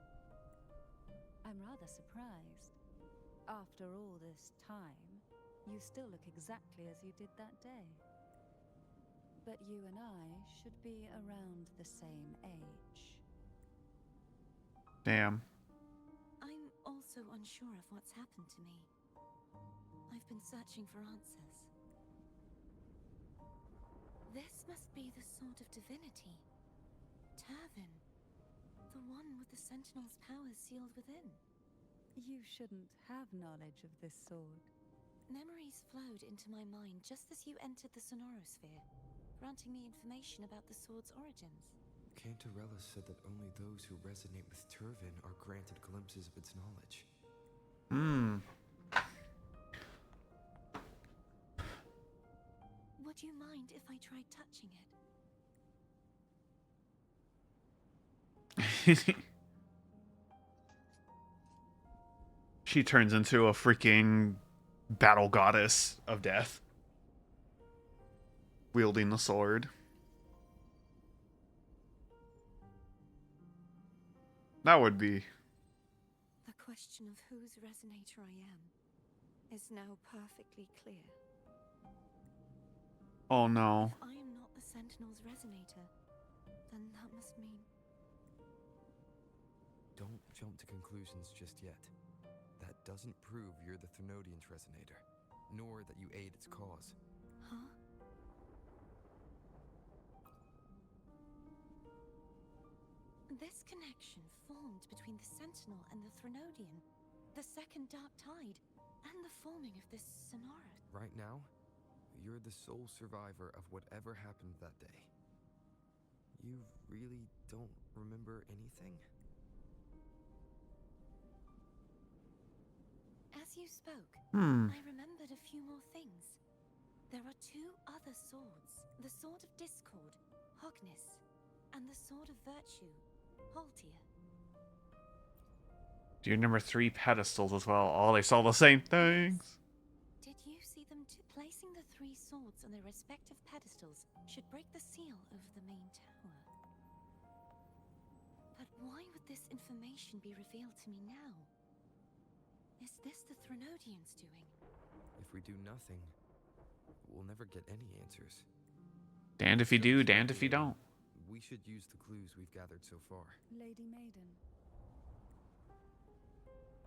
I'm rather surprised. After all this time, you still look exactly as you did that day. But you and I should be around the same age. Damn. I'm also unsure of what's happened to me. I've been searching for answers. This must be the Sword of Divinity. Turvin. The one with the Sentinel's powers sealed within. You shouldn't have knowledge of this sword. Memories flowed into my mind just as you entered the Sonorosphere, granting me information about the sword's origins. Cantarella said that only those who resonate with Turvin are granted glimpses of its knowledge. Would you mind if I tried touching it? She turns into a freaking battle goddess of death, wielding the sword. That would be. The question of whose resonator I am is now perfectly clear. Oh no. If I am not the Sentinel's resonator, then that must mean... Don't jump to conclusions just yet. That doesn't prove you're the Threnodian's resonator, nor that you aid its cause. Huh? This connection formed between the Sentinel and the Threnodian, the second Dark Tide, and the forming of this Sonora. Right now, you're the sole survivor of whatever happened that day. You really don't remember anything? As you spoke, I remembered a few more things. There are 2 other swords. The Sword of Discord, Hogness, and the Sword of Virtue, Haltia. Do you remember 3 pedestals as well? Oh, they saw the same things. Did you see them placing the 3 swords on their respective pedestals should break the seal over the main tower. But why would this information be revealed to me now? Is this the Threnodians' doing? If we do nothing, we'll never get any answers. Damned if you do, damned if you don't. We should use the clues we've gathered so far. Lady Maiden.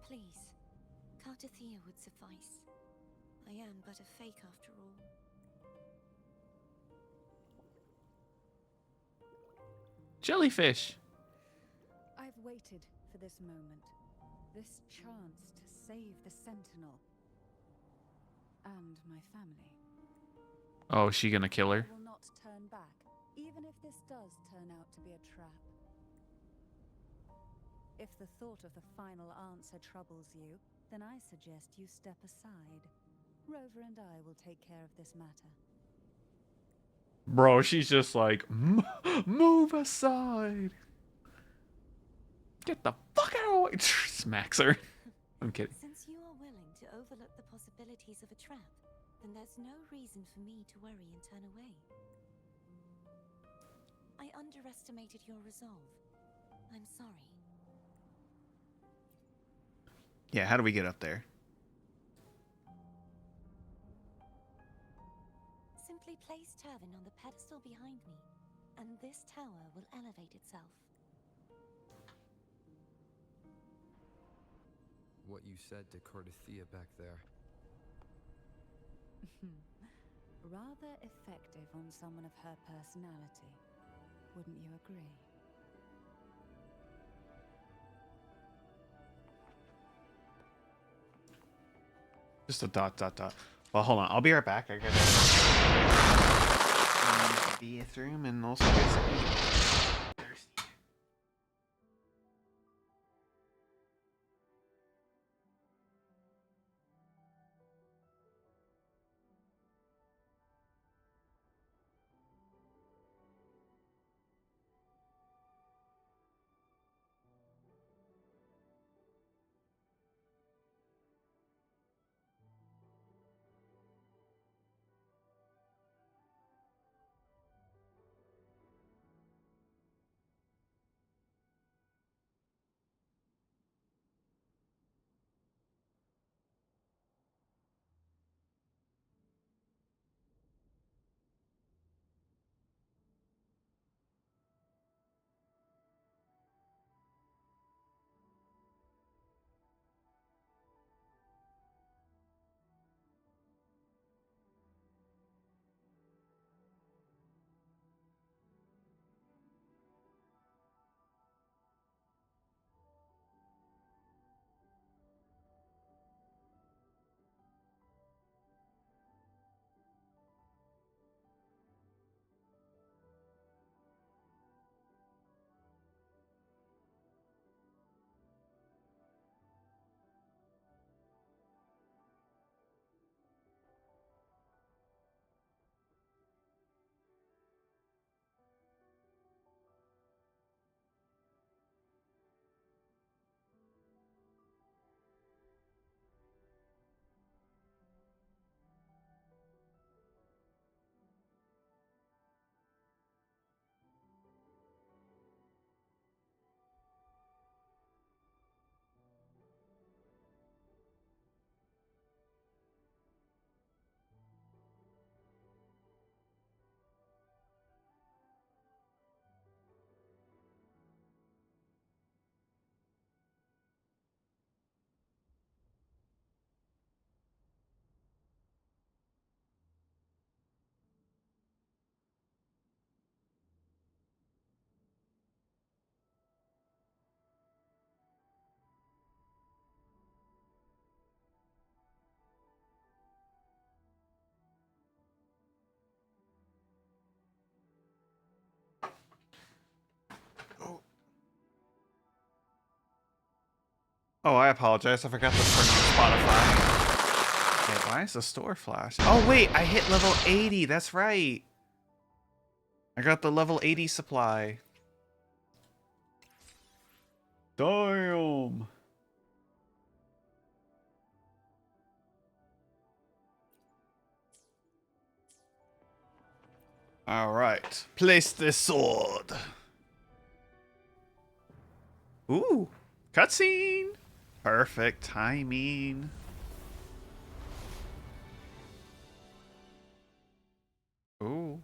Please, Cartathea would suffice. I am but a fake after all. Jellyfish. I've waited for this moment. This chance to save the Sentinel. And my family. Oh, is she gonna kill her? I will not turn back, even if this does turn out to be a trap. If the thought of the final answer troubles you, then I suggest you step aside. Rover and I will take care of this matter. Bro, she's just like, move aside. Get the fuck out of the way. Smacks her. I'm kidding. Since you are willing to overlook the possibilities of a trap, then there's no reason for me to worry and turn away. I underestimated your resolve. I'm sorry. Yeah, how do we get up there? Simply place Turvin on the pedestal behind me, and this tower will elevate itself. What you said to Cartathea back there. Rather effective on someone of her personality. Wouldn't you agree? Just a dot, dot, dot. Well, hold on. I'll be right back. I gotta use the bathroom and also get something thirsty. Oh, I apologize. I forgot to turn on Spotify. Wait, why is the store flash? Oh, wait. I hit level 80. That's right. I got the level 80 supply. Damn. All right. Place this sword. Ooh. Cutscene. Perfect timing. Ooh.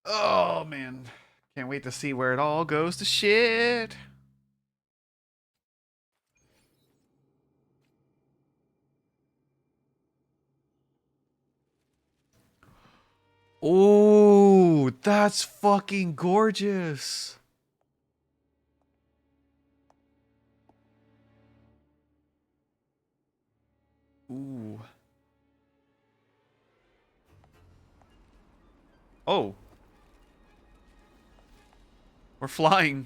Oh, man. Can't wait to see where it all goes to shit. Ooh, that's fucking gorgeous. Ooh. Oh. We're flying.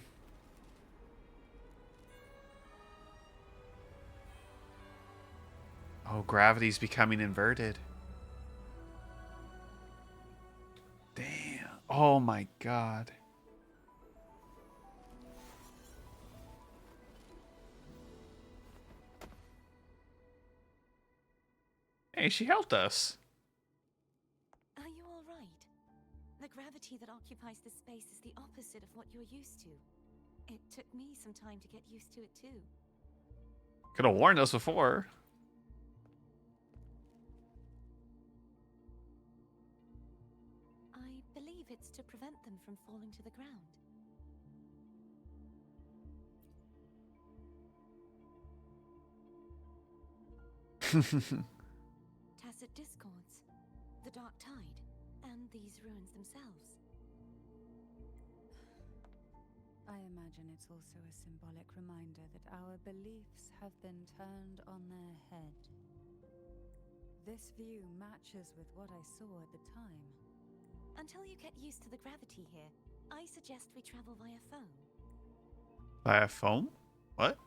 Oh, gravity's becoming inverted. Damn. Oh my god. Hey, she helped us. Are you all right? The gravity that occupies this space is the opposite of what you're used to. It took me some time to get used to it too. Could have warned us before. I believe it's to prevent them from falling to the ground. Tacit discords, the dark tide, and these ruins themselves. I imagine it's also a symbolic reminder that our beliefs have been turned on their head. This view matches with what I saw at the time. Until you get used to the gravity here, I suggest we travel via foam. Via foam? What?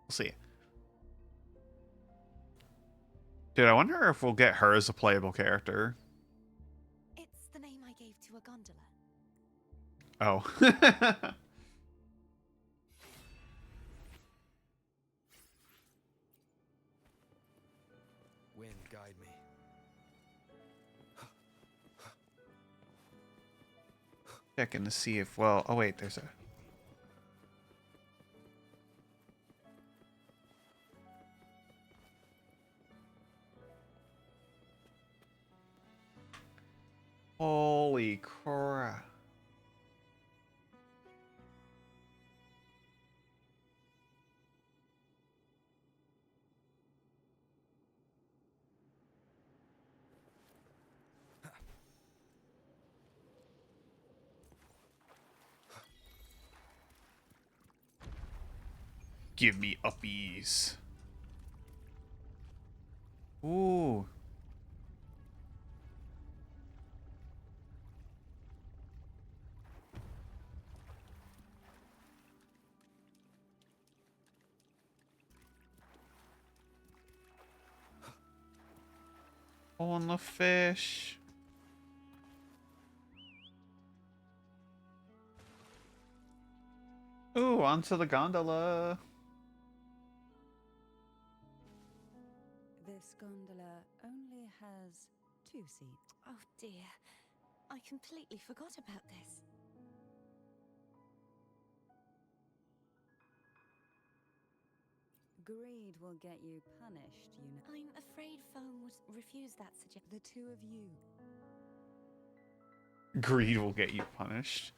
We'll see. Dude, I wonder if we'll get her as a playable character. It's the name I gave to a gondola. Oh. Wind, guide me. Checking to see if, well, oh wait, there's a... Holy crap. Give me uppies. Ooh. On the fish. Ooh, onto the gondola. This gondola only has 2 seats. Oh dear, I completely forgot about this. Greed will get you punished, you know. I'm afraid foam would refuse that suggestion. The 2 of you. Greed will get you punished.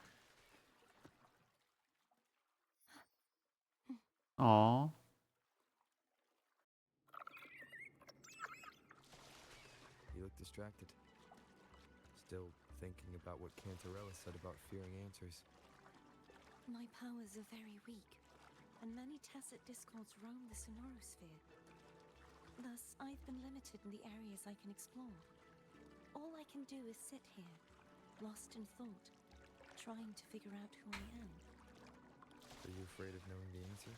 Aw. You look distracted. Still thinking about what Cantarella said about fearing answers. My powers are very weak, and many tacit discords roam the sonorosphere. Thus, I've been limited in the areas I can explore. All I can do is sit here, lost in thought, trying to figure out who I am. Are you afraid of knowing the answer?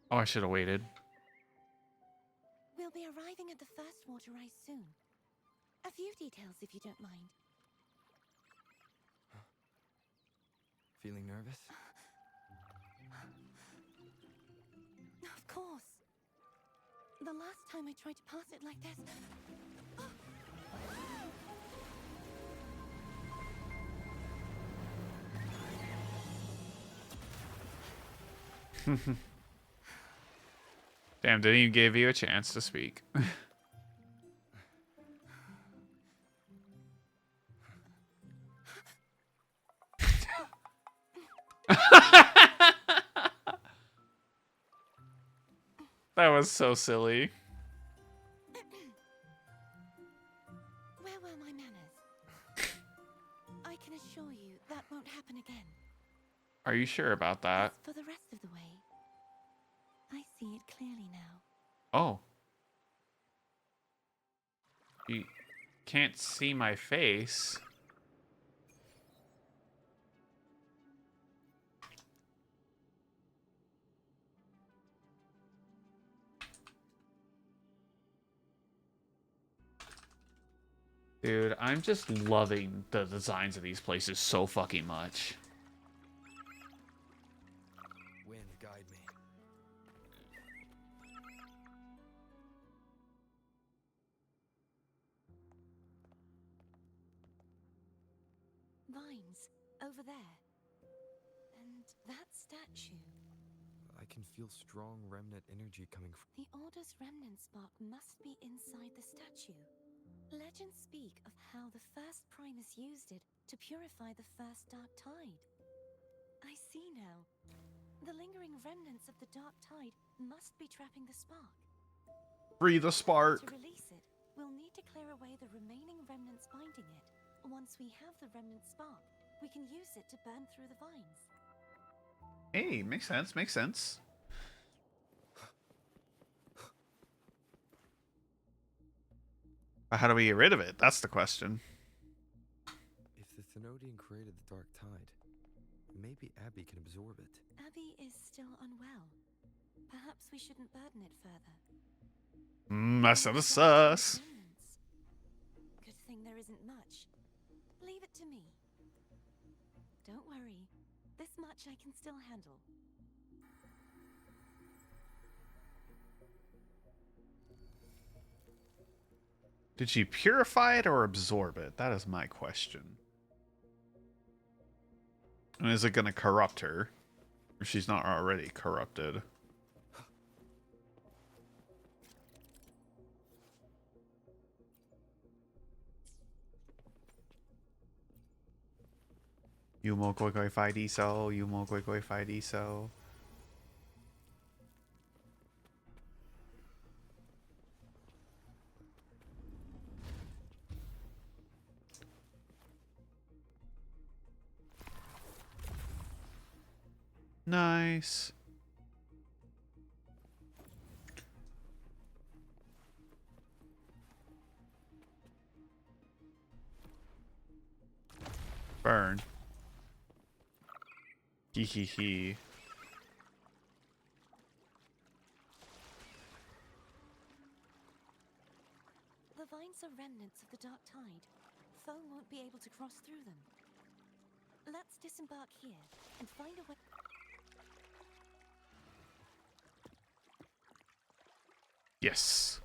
Oh, I should have waited. We'll be arriving at the first water rise soon. A few details, if you don't mind. Feeling nervous? Of course. The last time I tried to pass it like this... Damn, didn't even give you a chance to speak. That was so silly. Where were my manners? I can assure you that won't happen again. Are you sure about As that? for the rest of the way, I see it clearly now. Oh. You can't see my face. Dude, I'm just loving the designs of these places so fucking much. Wind, guide me. Vines, over there. And that statue. I can feel strong remnant energy coming from... The Order's remnant spark must be inside the statue. Legends speak of how the first Primus used it to purify the first Dark Tide. I see now. The lingering remnants of the Dark Tide must be trapping the spark. Free the spark. To release it, we'll need to clear away the remaining remnants binding it. Once we have the remnant spark, we can use it to burn through the vines. Hey, makes sense, makes sense. But how do we get rid of it? That's the question. If the Thenodian created the Dark Tide, maybe Abby can absorb it. Abby is still unwell. Perhaps we shouldn't burden it further. That sounds sus. Remnants. Good thing there isn't much. Leave it to me. Don't worry. This much I can still handle. Did she purify it or absorb it? That is my question. And is it going to corrupt her? If she's not already corrupted. Yumo koi koi fai di so. Yumo koi koi fai di so. Nice. Burn. Hee hee hee. The vines are remnants of the Dark Tide. Foe won't be able to cross through them. Let's disembark here and find a way. Yes.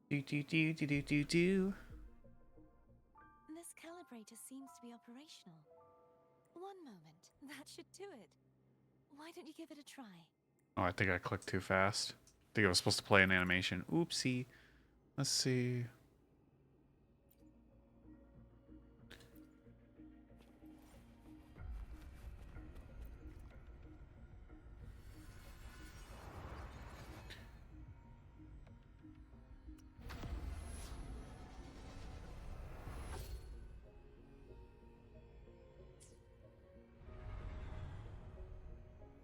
Do do do do do do do. This calibrator seems to be operational. One moment. That should do it. Why don't you give it a try? Oh, I think I clicked too fast. I think I was supposed to play an animation. Oopsie. Let's see.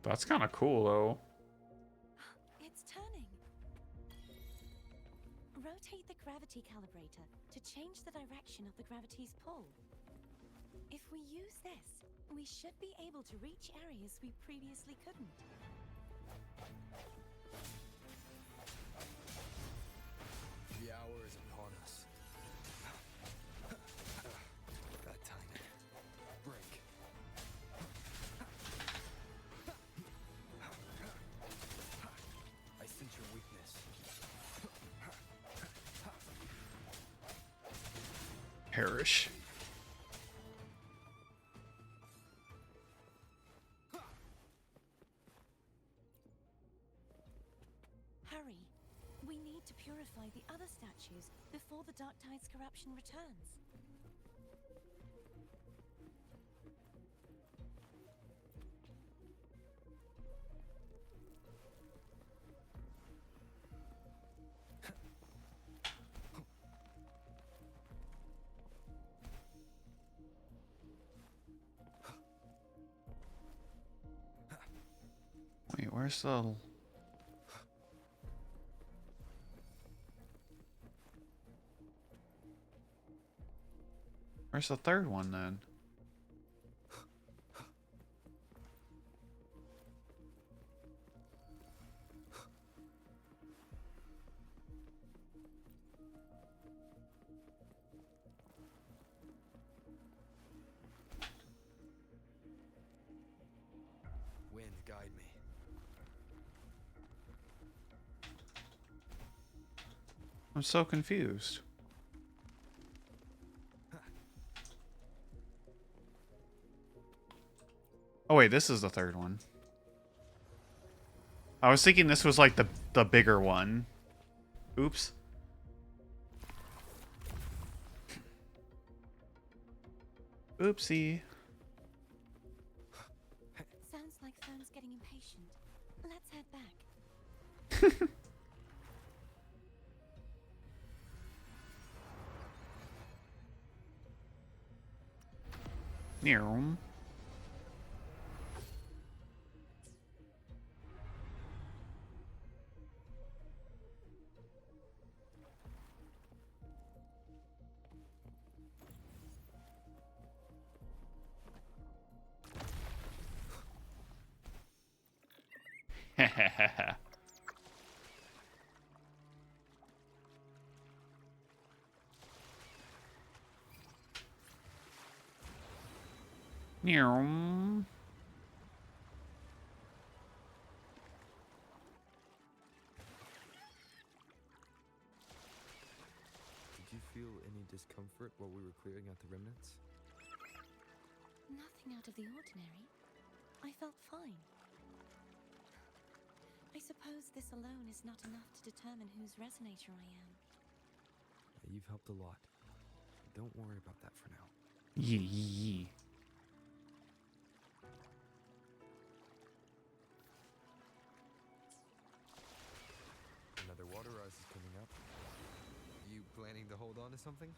That's kind of cool, though. It's turning. Rotate the gravity calibrator to change the direction of the gravity's pull. If we use this, we should be able to reach areas we previously couldn't. The hour is Perish. Hurry. We need to purify the other statues before the Dark Tide's corruption returns. Wait, where's the... Where's the third one then? Wind, guide me. I'm so confused. Oh wait, this is the third one. I was thinking this was like the bigger one. Oops. Oopsie. Sounds like Fern's getting impatient. Let's head back. Near. Near. Did you feel any discomfort while we were clearing out the remnants? Nothing out of the ordinary. I felt fine. I suppose this alone is not enough to determine whose resonator I am. You've helped a lot. Don't worry about that for now. Yee. Another water rise is coming up. You planning to hold on to something?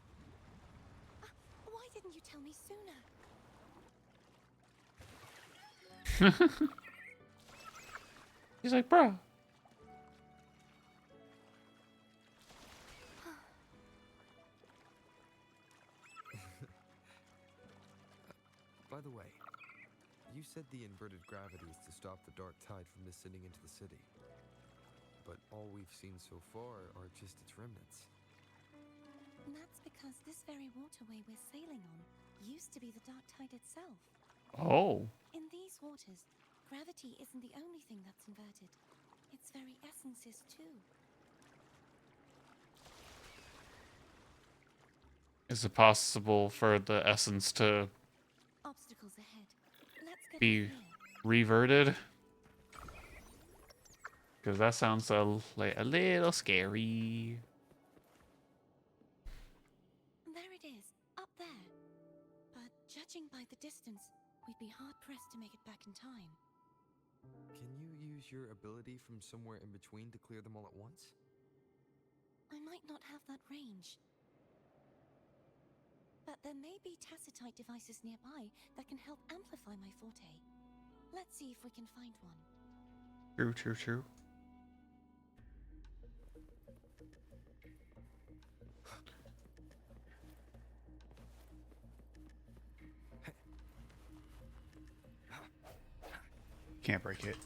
Why didn't you tell me sooner? He's like, bro. By the way, you said the inverted gravity is to stop the dark tide from descending into the city. But all we've seen so far are just its remnants. And that's because this very waterway we're sailing on used to be the Dark Tide itself. Oh. In these waters, gravity isn't the only thing that's inverted. Its very essence is too. Is it possible for the essence to Obstacles ahead. Let's get be in here. reverted? Because that sounds like a little scary. There it is, up there. But judging by the distance, we'd be hard-pressed to make it back in time. Can you use your ability from somewhere in between to clear them all at once? I might not have that range. But there may be tacitite devices nearby that can help amplify my forte. Let's see if we can find one. True. Can't break it.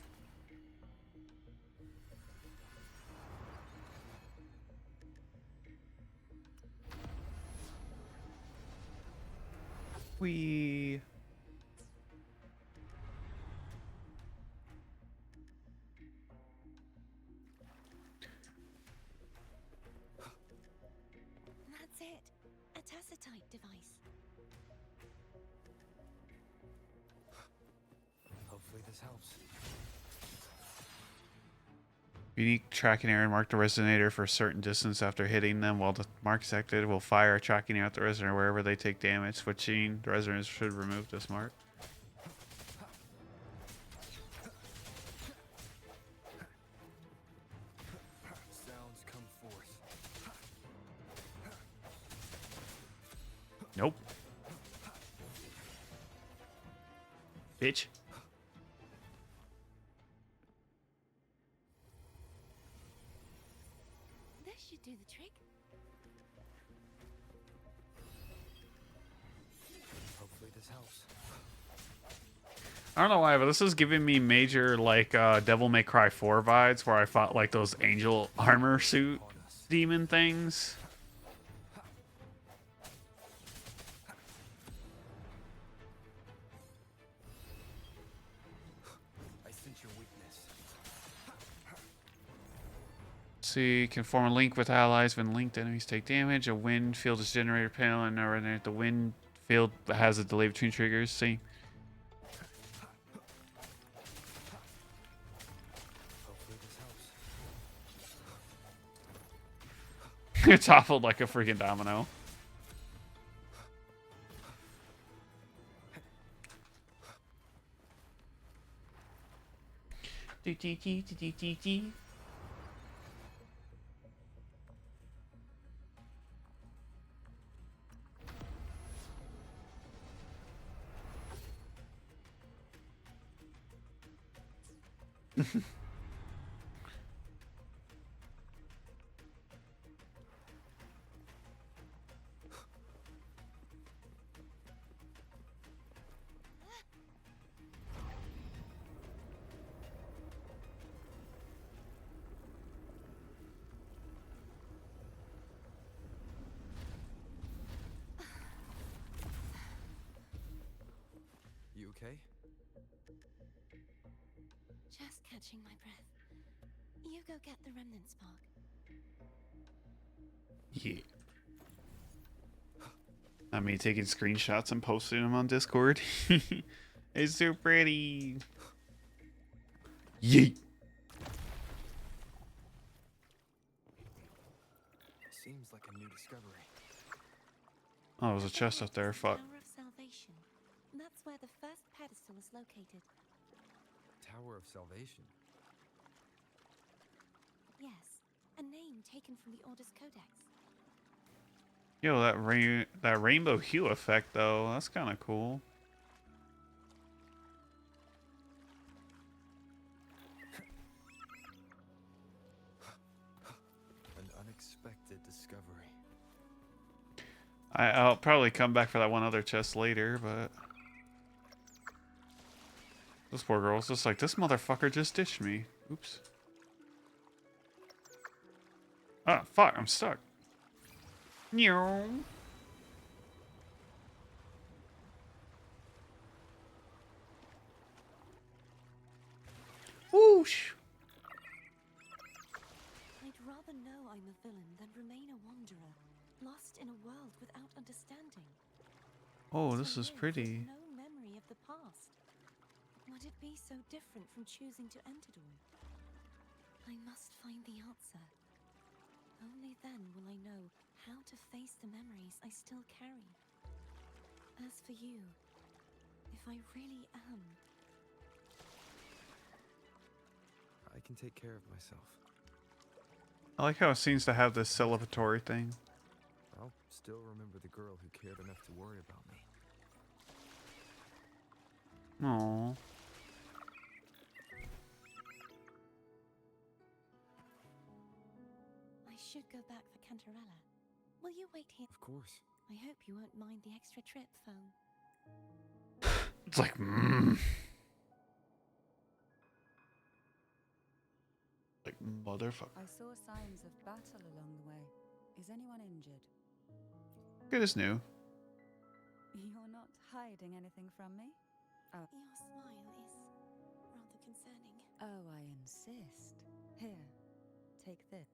We. That's it. A prototype device. Hopefully this helps. Unique tracking area mark the resonator for a certain distance after hitting them. While the mark is activated, will fire a tracking arrow at the resonator wherever they take damage. Switching the resonator should remove this mark. Sounds come forth. Nope. Bitch. This should do the trick. Hopefully this helps. I don't know why, but this is giving me major, like, Devil May Cry 4 vibes, where I fought, like, those angel armor suit Upon us. demon things. I sense your weakness. See, can form a link with allies when linked enemies take damage. A wind field is generated panel, and the wind field has a delay between triggers. See, Hopefully this helps. it toppled like a freaking domino. You okay? Just catching my breath. You go get the remnant spark. Yeah. I mean, taking screenshots and posting them on Discord. It's so pretty. Yeet. Seems like a new discovery. Oh, there's a chest up there. Fuck. Tower of Salvation. That's where the first pedestal is located. Tower of Salvation. Yes, a name taken from the Order's Codex. Yo, that rainbow hue effect though, that's kind of cool. An unexpected discovery. I'll probably come back for that one other chest later, but this poor girl's just like, this motherfucker just ditched me. Oops. Ah, fuck, I'm stuck. Meow. Whoosh. I'd rather know I'm a villain than remain a wanderer, lost in a world without understanding. Oh, To this is live with pretty. no memory of the past. Would it be so different from choosing to enter all? I must find the answer. Only then will I know how to face the memories I still carry. As for you, if I really am... I can take care of myself. I like how it seems to have this celebratory thing. I'll still remember the girl who cared enough to worry about me. Aww. I should go back for Cantarella. Will you wait here? Of course. I hope you won't mind the extra trip, phone. It's like, Like, motherfucker. I saw signs of battle along the way. Is anyone injured? Good as new. You're not hiding anything from me? Your smile is rather concerning. Oh, I insist. Here, take this.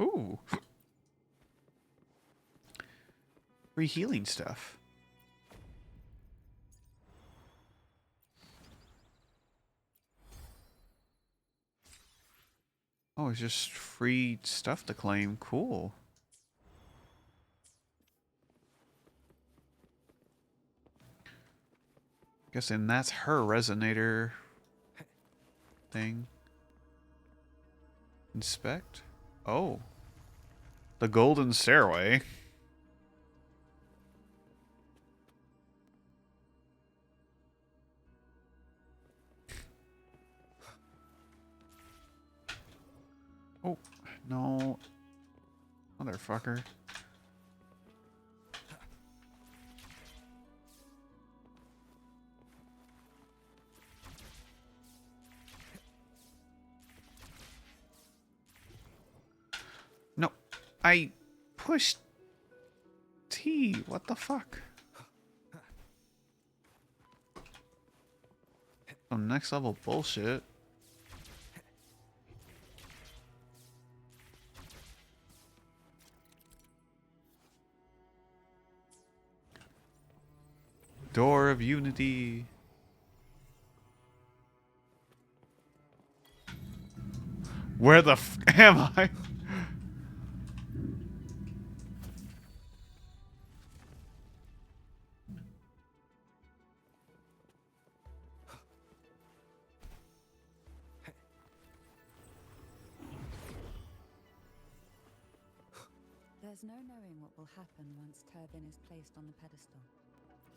Ooh. Free healing stuff. Oh, it's just free stuff to claim. Cool. Guessing that's her resonator thing. Inspect? Oh. The golden stairway. Oh, no. Motherfucker. No, I pushed T. What the fuck? Some next level bullshit. Door of Unity. Where the f am I? There's no knowing what will happen once Turbin is placed on the pedestal.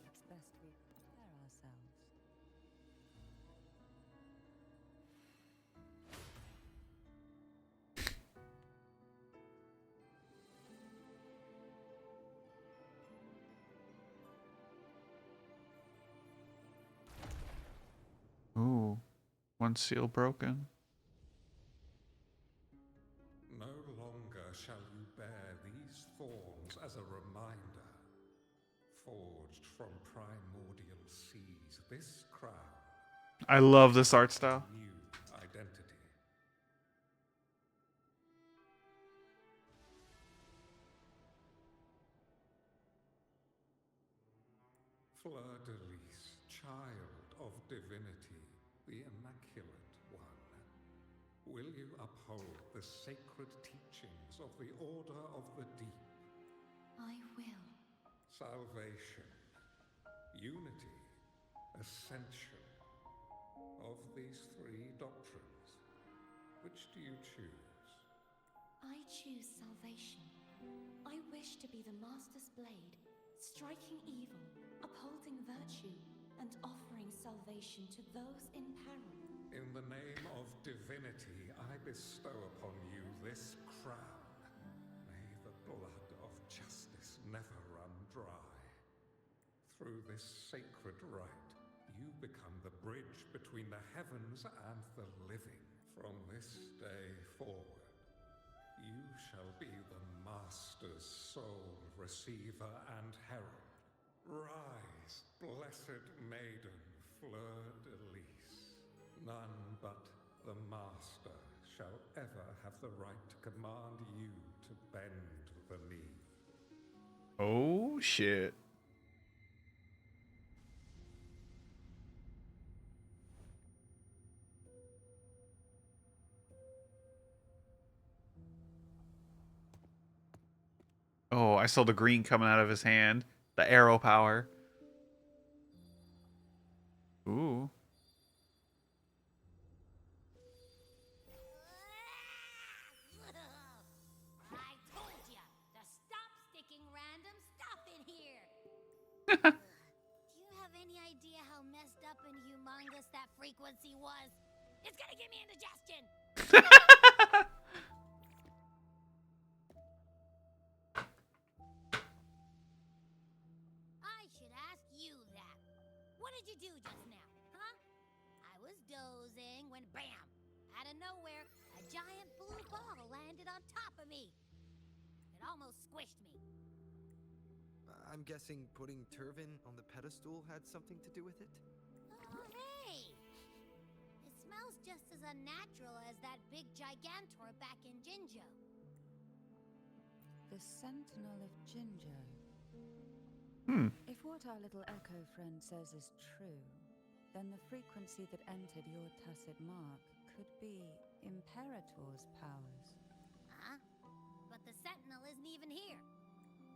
It's best we prepare ourselves. Ooh, one seal broken. No longer shall you bear these thorns as a reminder. Forged from primordial seas, this crown. I love this art style. New identity. Fleur-de-Lis, child of divinity, the Immaculate One. Will you uphold the sacred teachings of the Order of the Deep? I will. Salvation, unity, ascension. Of these three doctrines, which do you choose? I choose salvation. I wish to be the Master's blade, striking evil, upholding virtue, and offering salvation to those in peril. In the name of divinity, I bestow upon you this crown. May the blood of justice never run dry. Through this sacred rite, you become the bridge between the heavens and the living. From this day forward, you shall be the Master's sole receiver and herald. Rise, blessed maiden Fleur-de-Lis. None but the Master shall ever have the right to command you to bend the knee. Oh, shit. Oh, I saw the green coming out of his hand. The arrow power. Ooh. I told ya to stop sticking random stuff in here. Do you have any idea how messed up and humongous that frequency was? It's gonna give me indigestion. I should ask you that. What did you do just now, huh? I was dozing when bam! Out of nowhere, a giant blue ball landed on top of me. It almost squished me. I'm guessing putting Turvin on the pedestal had something to do with it? Oh, hey! It smells just as unnatural as that big gigantor back in Jinjo. The Sentinel of Jinjo. If what our little echo friend says is true, then the frequency that entered your tacit mark could be Imperator's powers. Huh? But the Sentinel isn't even here.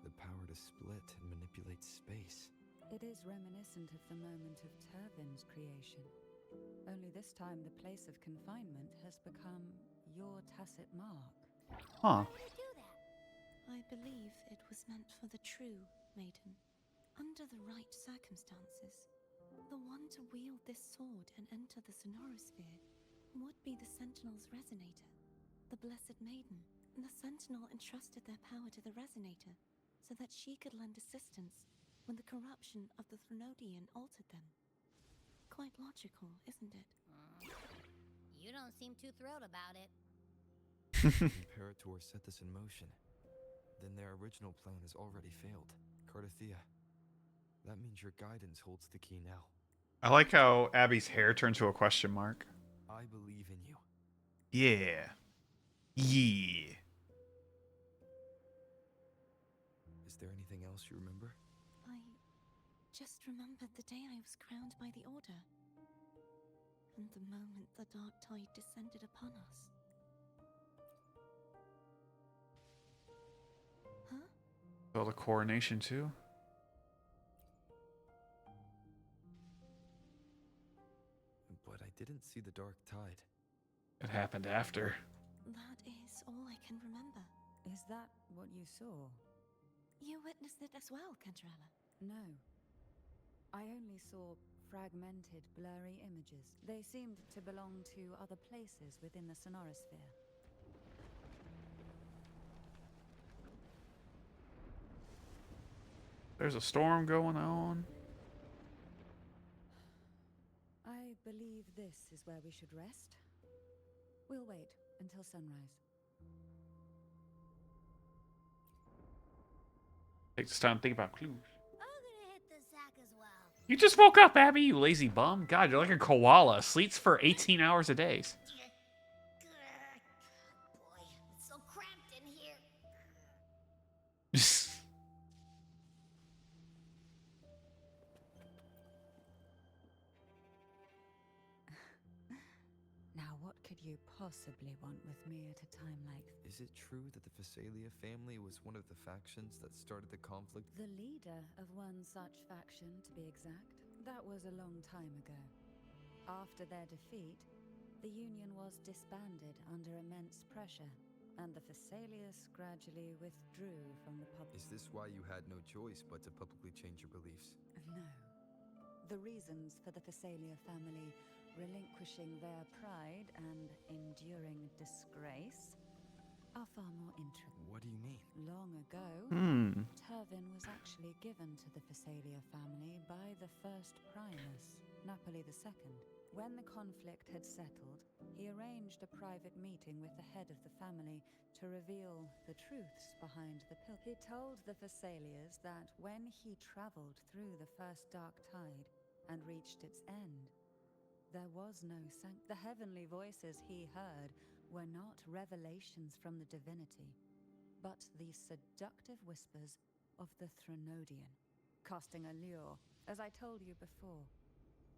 The power to split and manipulate space. It is reminiscent of the moment of Turvin's creation. Only this time the place of confinement has become your tacit mark. Huh. Why would it do that? I believe it was meant for the true, Maiden. Under the right circumstances, the one to wield this sword and enter the Sonorosphere would be the Sentinel's Resonator, the Blessed Maiden. The Sentinel entrusted their power to the Resonator so that she could lend assistance when the corruption of the Threnodian altered them. Quite logical, isn't it? You don't seem too thrilled about it. Imperator set this in motion. Then their original plan has already failed. Cardathea, that means your guidance holds the key now. I like how Abby's hair turned to a question mark. I believe in you. Yeah. Yeah. Is there anything else you remember? I just remembered the day I was crowned by the Order. And the moment the dark tide descended upon us. Huh? So the coronation too? But I didn't see the dark tide. It happened after. That is all I can remember. Is that what you saw? You witnessed it as well, Cantarella. No. I only saw fragmented, blurry images. They seemed to belong to other places within the Sonorosphere. There's a storm going on. I believe this is where we should rest. We'll wait until sunrise. Take this time to think about clues. I'm gonna hit the sack as well. You just woke up, Abby, you lazy bum. God, you're like a koala. Sleeps for 18 hours a day. Boy, it's so cramped in here. Now, what could you possibly want with me at a time like this? Is it true that the Phasalia family was one of the factions that started the conflict? The leader of one such faction, to be exact. That was a long time ago. After their defeat, the Union was disbanded under immense pressure, and the Phasalius gradually withdrew from the public. Is this why you had no choice but to publicly change your beliefs? No. The reasons for the Phasalia family relinquishing their pride and enduring disgrace are far more intricate. What do you mean? Long ago, Turvin was actually given to the Phasalia family by the first Primus, Napoli II. When the conflict had settled, he arranged a private meeting with the head of the family to reveal the truths behind the pill. He told the Phasalias that when he traveled through the first dark tide and reached its end, there was no the heavenly voices he heard were not revelations from the divinity, but the seductive whispers of the Threnodian, casting a lure. As I told you before,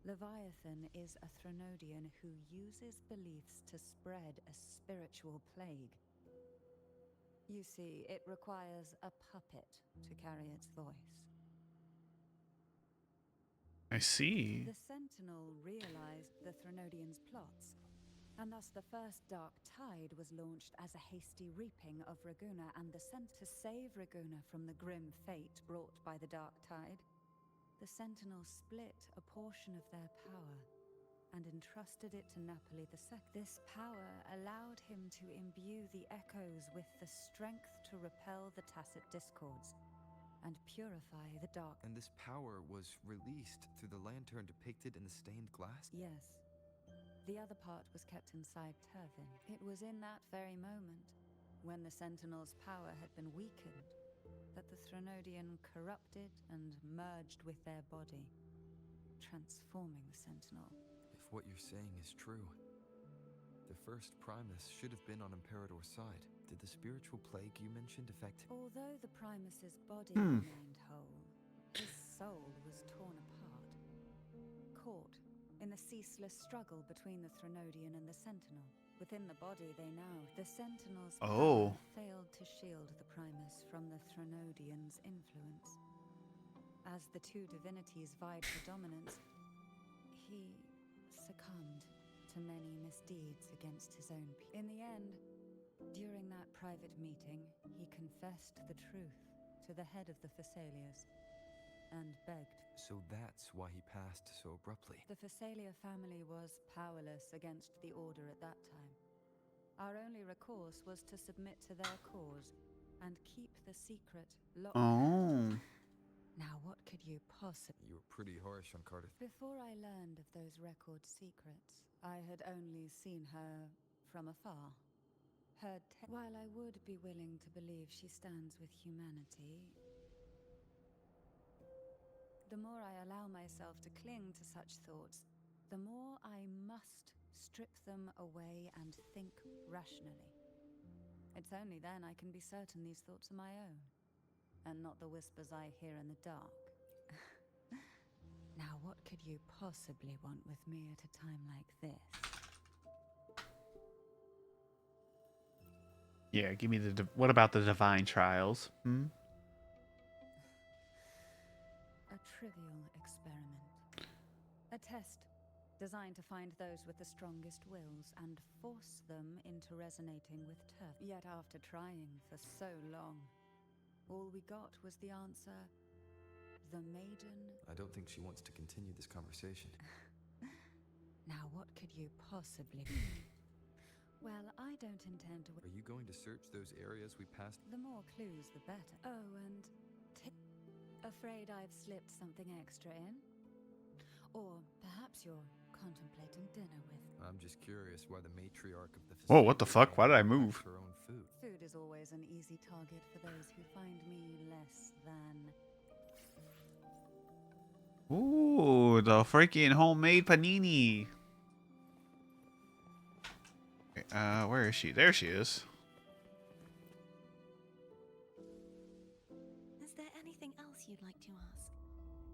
Leviathan is a Threnodian who uses beliefs to spread a spiritual plague. You see, it requires a puppet to carry its voice. I see. The Sentinel realized the Threnodian's plots, and thus the first Dark Tide was launched as a hasty reaping of Raguna and the to save Raguna from the grim fate brought by the Dark Tide. The Sentinel split a portion of their power and entrusted it to Napoli II. This power allowed him to imbue the echoes with the strength to repel the tacit discords and purify the dark. And this power was released through the lantern depicted in the stained glass? Yes. The other part was kept inside Turvin. It was in that very moment, when the Sentinel's power had been weakened, that the Threnodian corrupted and merged with their body, transforming the Sentinel. If what you're saying is true, the first Primus should have been on Imperator's side. Did the spiritual plague you mentioned affect... Although the Primus's body remained whole, his soul was torn apart. Caught in the ceaseless struggle between the Threnodian and the Sentinel. Within the body they now, the Sentinel's power failed to shield the Primus from the Threnodian's influence. As the two divinities vied for dominance, he succumbed to many misdeeds against his own people. In the end, during that private meeting, he confessed the truth to the head of the Phassalias and begged. So that's why he passed so abruptly. The Phasalia family was powerless against the Order at that time. Our only recourse was to submit to their cause and keep the secret locked. Oh. Now what could you possibly... You were pretty harsh on Carter. Before I learned of those record secrets, I had only seen her from afar. While I would be willing to believe she stands with humanity, the more I allow myself to cling to such thoughts, the more I must strip them away and think rationally. It's only then I can be certain these thoughts are my own, and not the whispers I hear in the dark. Now what could you possibly want with me at a time like this? Yeah, give me the... What about the divine trials? Hmm? A trivial experiment. A test designed to find those with the strongest wills and force them into resonating with turf. Yet after trying for so long, all we got was the answer, the maiden... I don't think she wants to continue this conversation. Now what could you possibly... Well, I don't intend to... Are you going to search those areas we passed? The more clues, the better. Oh, and... Afraid I've slipped something extra in? Or perhaps you're contemplating dinner with... I'm just curious why the matriarch of the... Whoa, what the fuck? Why did I move? Her own food. Food is always an easy target for those who find me less than... Ooh, the freaking homemade panini. Where is she? There she is. Is there anything else you'd like to ask?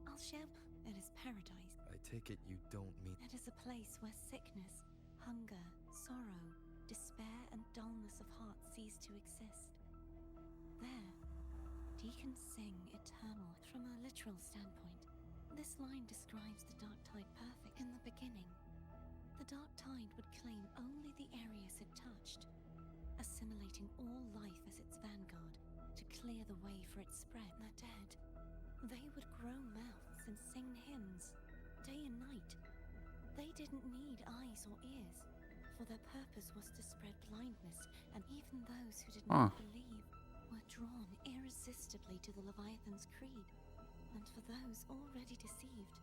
I'll share. It is paradise. I take it you don't mean... It is a place where sickness, hunger, sorrow, despair, and dullness of heart cease to exist. There, deacons sing eternal. From a literal standpoint, this line describes the dark tide perfect. In the beginning, the dark tide would claim only the areas it touched, assimilating all life as its vanguard to clear the way for its spread. The dead, they would grow mouths and sing hymns, day and night. They didn't need eyes or ears, for their purpose was to spread blindness, and even those who did not believe were drawn irresistibly to the Leviathan's creed. And for those already deceived,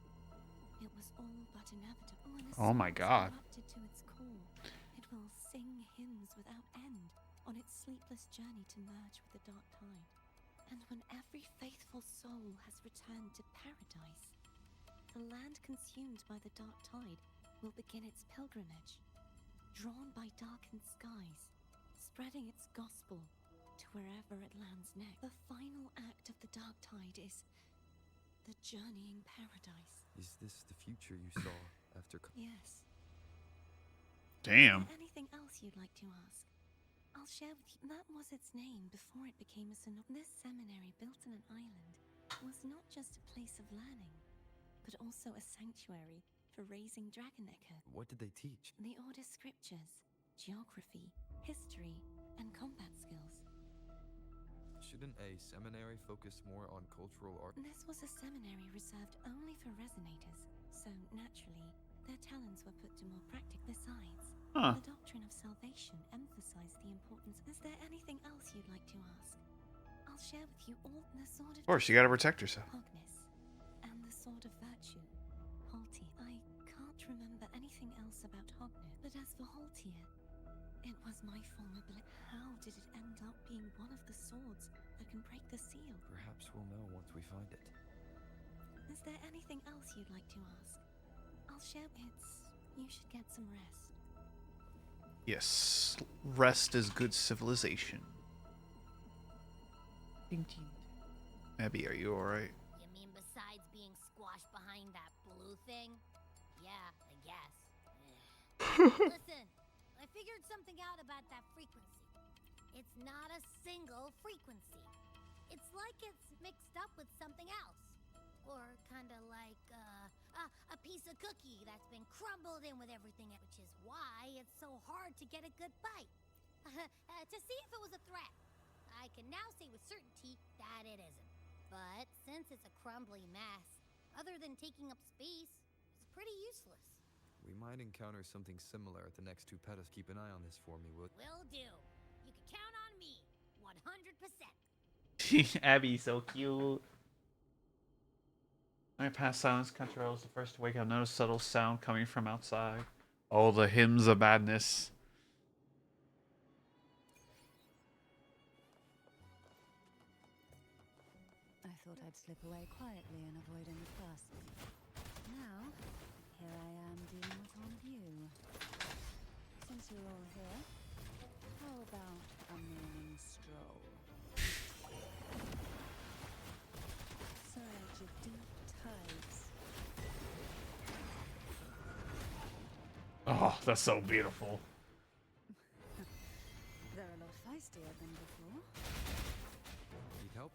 it was all but inevitable. When a Oh my soul is God. corrupted to its core, it will sing hymns without end on its sleepless journey to merge with the dark tide. And when every faithful soul has returned to paradise, the land consumed by the dark tide will begin its pilgrimage, drawn by darkened skies, spreading its gospel to wherever it lands next. The final act of the dark tide is the journeying paradise. Is this the future you saw after... Yes. Damn. Is there anything else you'd like to ask? I'll share with you. That was its name before it became a This seminary built on an island was not just a place of learning, but also a sanctuary for raising dragon echo. What did they teach? The Order's scriptures, geography, history, and combat skills. Shouldn't a seminary focus more on cultural art? This was a seminary reserved only for resonators, so naturally, their talents were put to more practical. Besides, the doctrine of salvation emphasized the importance. Is there anything else you'd like to ask? I'll share with you all the sword of... Of course, you gotta protect yourself. Hogness, and the sword of virtue, Haltier. I can't remember anything else about Hogness, but as for Haltier, it was my former How did it end up being one of the swords that can break the seal? Perhaps we'll know once we find it. Is there anything else you'd like to ask? I'll share. You should get some rest. Yes, rest is good civilization. Abby, are you alright? You mean besides thing? Yeah, I guess. Listen, I figured something out about that frequency. It's not a single frequency. It's like it's mixed up with something else. Or kind of like a piece of cookie that's been crumbled in with everything, which is why it's so hard to get a good bite. To see if it was a threat. I can now say with certainty that it isn't. But since it's a crumbly mess, other than taking up space, it's pretty useless. We might encounter something similar at the next two pedals. Keep an eye on this for me, Will. Will do. You can count on me. 100%. Abby's so cute. I passed silence country. I was the first to wake up. Noticed subtle sound coming from outside. Oh, the hymns of madness. I thought I'd slip away quietly and avoid any fuss. Now, here I am dealing with all of you. Since you're all here, how about a morning stroll? Surge of deep tides. Oh, that's so beautiful. They're a lot feistier than before. Need help?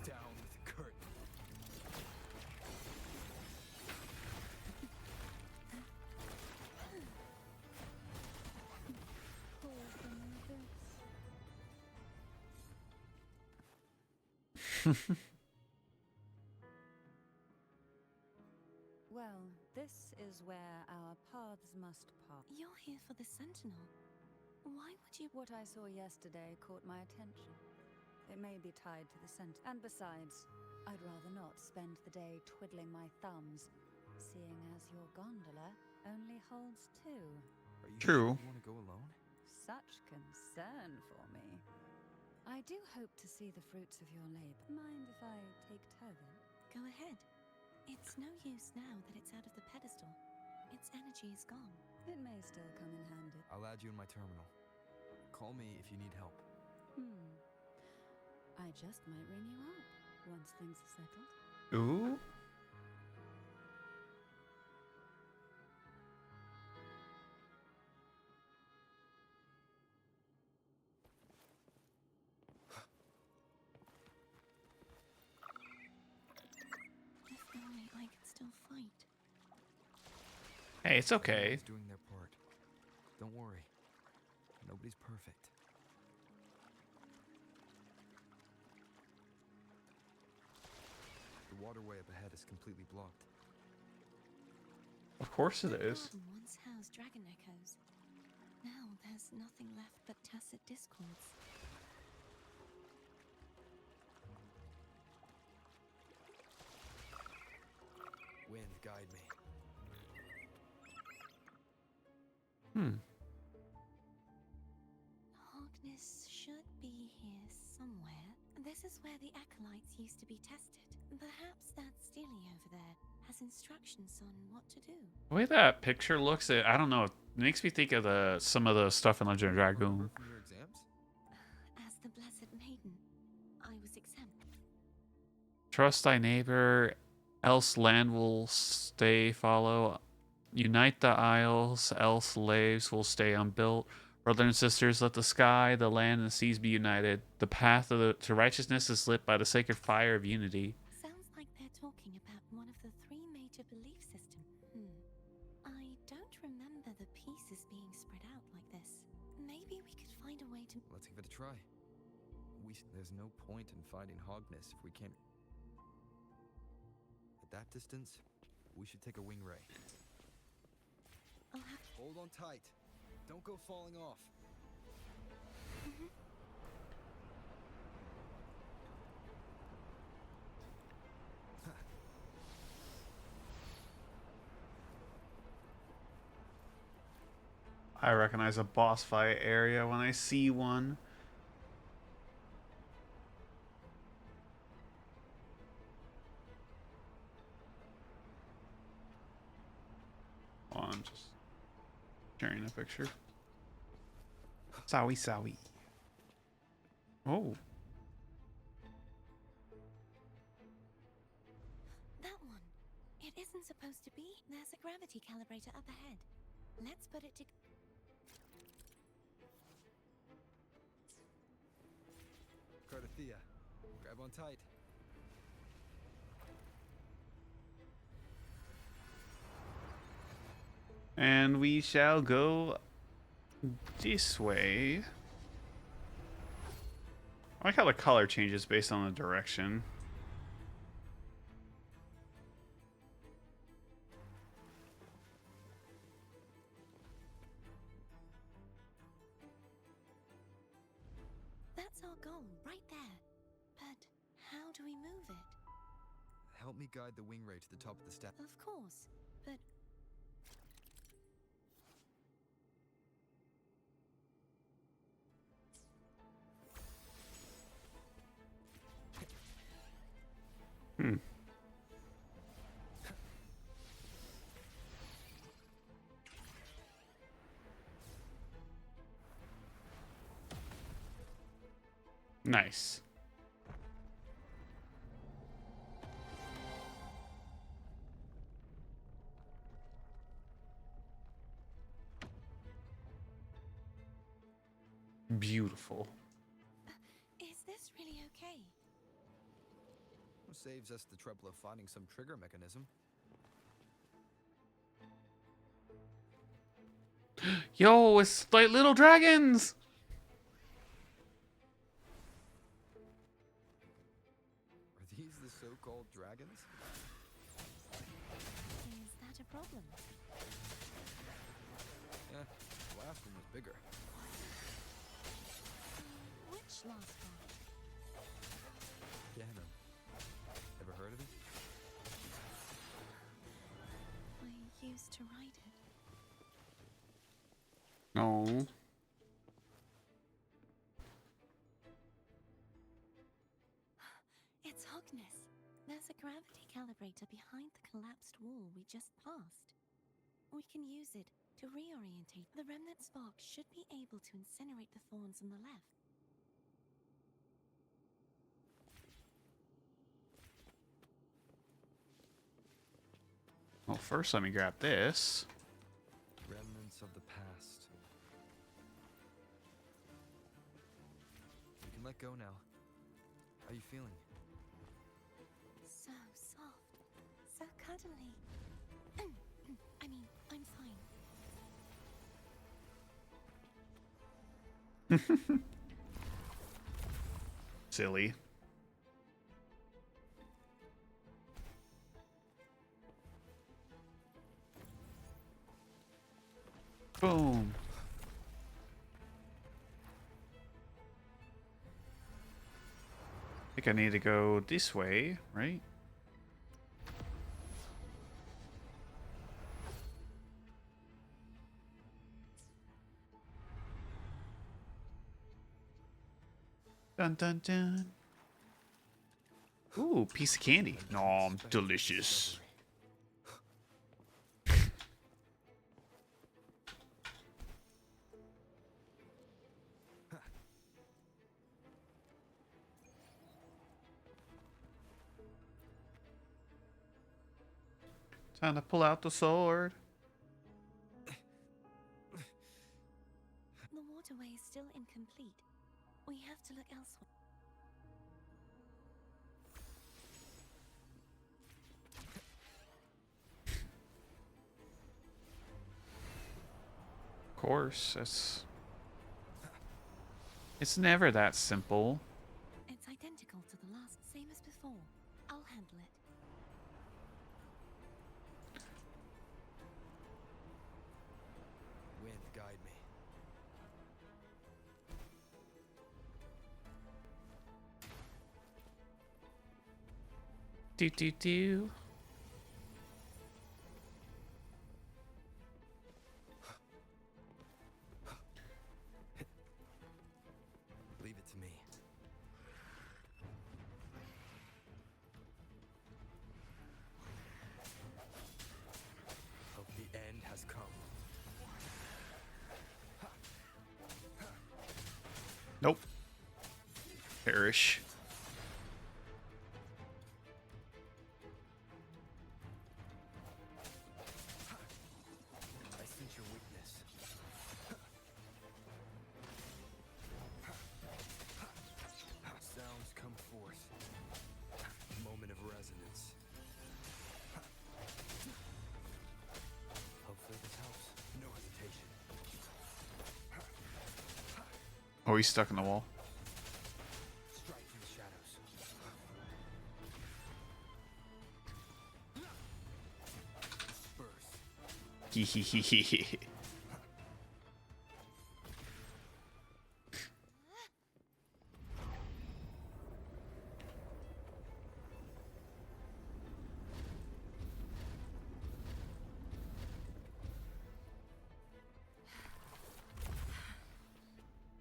Down with the curtain. Pour from this. Well, this is where our paths must part. You're here for the Sentinel. Why would you? What I saw yesterday caught my attention. It may be tied to the scent. And besides, I'd rather not spend the day twiddling my thumbs, seeing as your gondola only holds two. Are you True. sure you want to go alone? Such concern for me. I do hope to see the fruits of your labor. Mind if I take Tobin? Go ahead. It's no use now that it's out of the pedestal. Its energy is gone. It may still come in handy. I'll add you in my terminal. Call me if you need help. I just might ring you up once things are settled. Ooh. If only I could still fight. Hey, it's okay. Everyone's doing their part. Don't worry. Nobody's perfect. The waterway up ahead is completely blocked. Of course it That is. garden once housed dragon echoes. Now there's nothing left but tacit discords. Wind, guide me. Harkness should be here somewhere. This is where the acolytes used to be tested. Perhaps that Steely over there has instructions on what to do. The way that picture looks, I don't know. It makes me think of some of the stuff in Legend of Dragoon. Remember from your exams? As the Blessed Maiden, I was exempt. Trust thy neighbor, else land will stay follow. Unite the isles, else slaves will stay unbuilt. Brothers and sisters, let the sky, the land, and the seas be united. The path to righteousness is lit by the sacred fire of unity. Sounds like they're talking about one of the three major belief systems. I don't remember the pieces being spread out like this. Maybe we could find a way to... Let's give it a try. There's no point in fighting Hogness if we can't... At that distance, we should take a wing ray. I'll have... Hold on tight. Don't go falling off. I recognize a boss fight area when I see one. Oh, I'm just sharing a picture. Sowie, sowie. Oh. That supposed to be? There's a gravity calibrator up ahead. Let's put it to... Cardothea, grab on tight. And we shall go this way. I like how the color changes based on the direction. That's our goal, right there. But how do we move it? Help me guide the wing ray to the top of the step. Of course, but... Hmm. Nice. Beautiful. Is this really okay? Saves us the trouble of finding some trigger mechanism. Yo, it's like little dragons. Are these the so-called dragons? Is that a problem? Yeah, the last one was bigger. Which last one? Ganon. Ever heard of it? I used to ride it. No. It's Hogness. There's a gravity calibrator behind the collapsed wall we just passed. We can use it to reorientate. The remnant spark should be able to incinerate the thorns on the left. Well, first let me grab this. Remnants of the past. You can let go now. How are you feeling? So soft. So cuddly. I mean, I'm fine. Silly. Boom. I think I need to go this way, right? Dun dun dun. Ooh, piece of candy. Nom, delicious. Time to pull out the sword. The waterway is still incomplete. We have to look elsewhere. Of course, it's never that simple. It's identical to the last, same as before. I'll handle it. Wind, guide me. Do do do. Leave it to me. Hope the end has come. Nope. Perish. Oh, he's stuck in the wall. Strike from the shadows. Disperse. Hehehehe.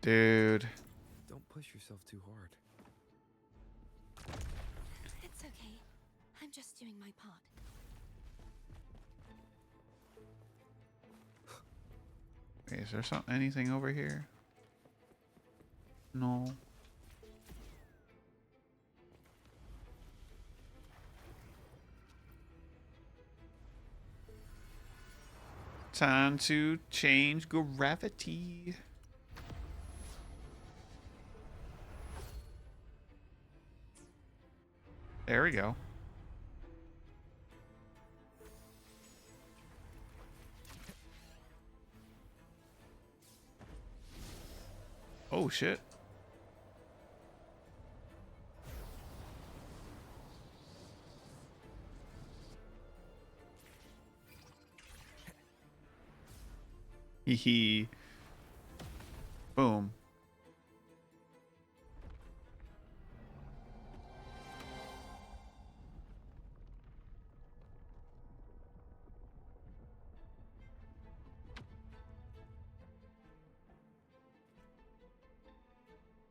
Dude. Don't push yourself too hard. It's okay. I'm just doing my part. Okay, is there anything over here? No. Time to change gravity. There we go. Oh shit. Hee hee. Boom.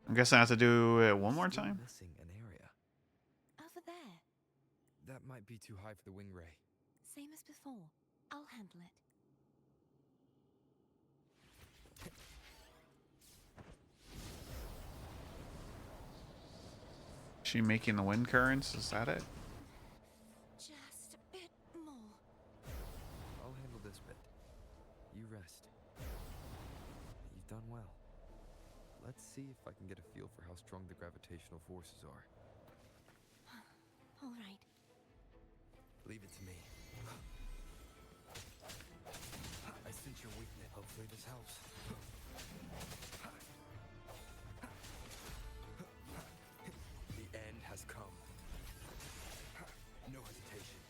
I'm guessing I have to do it one more Still time. Missing an area. Over there. That might be too high for the wing ray. Same as before. I'll handle it. Is she making the wind currents? Is that it? Just a bit more. I'll handle this bit. You rest. You've done well. Let's see if I can get a feel for how strong the gravitational forces are. All right. Leave it to me. I sense your weakness. Hopefully this helps. The end has come. No hesitation.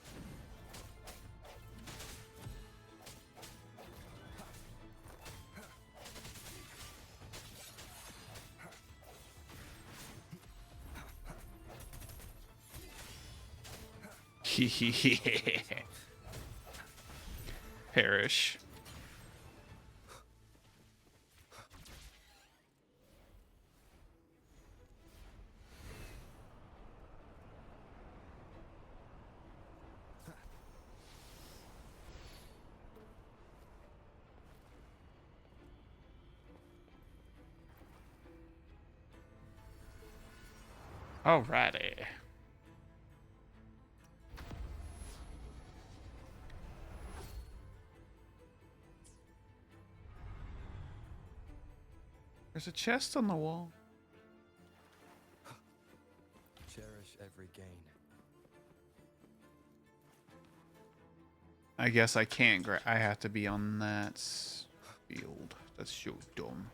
Perish. Alrighty. There's a chest on the wall. Cherish every gain. I guess I can't I have to be on that field. That's so dumb.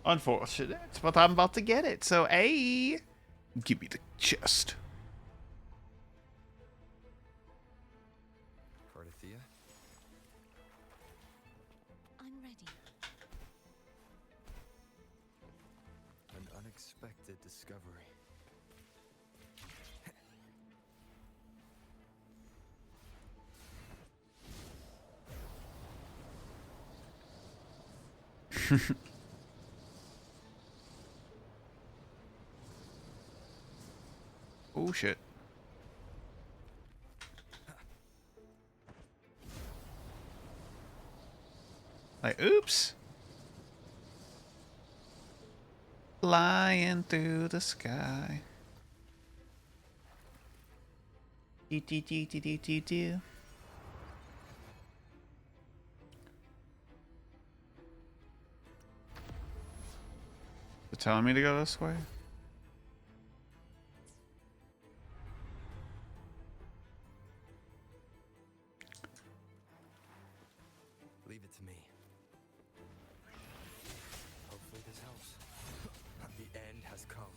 Unfortunate, but I'm about to get it. So, hey, give me the chest. Cardathea? I'm ready. An unexpected discovery. Oh shit. Like, oops. Flying through the sky. Do, do, do, do, do, do, do. They're telling me to go this way? Leave it to me. Hopefully this helps. The end has come.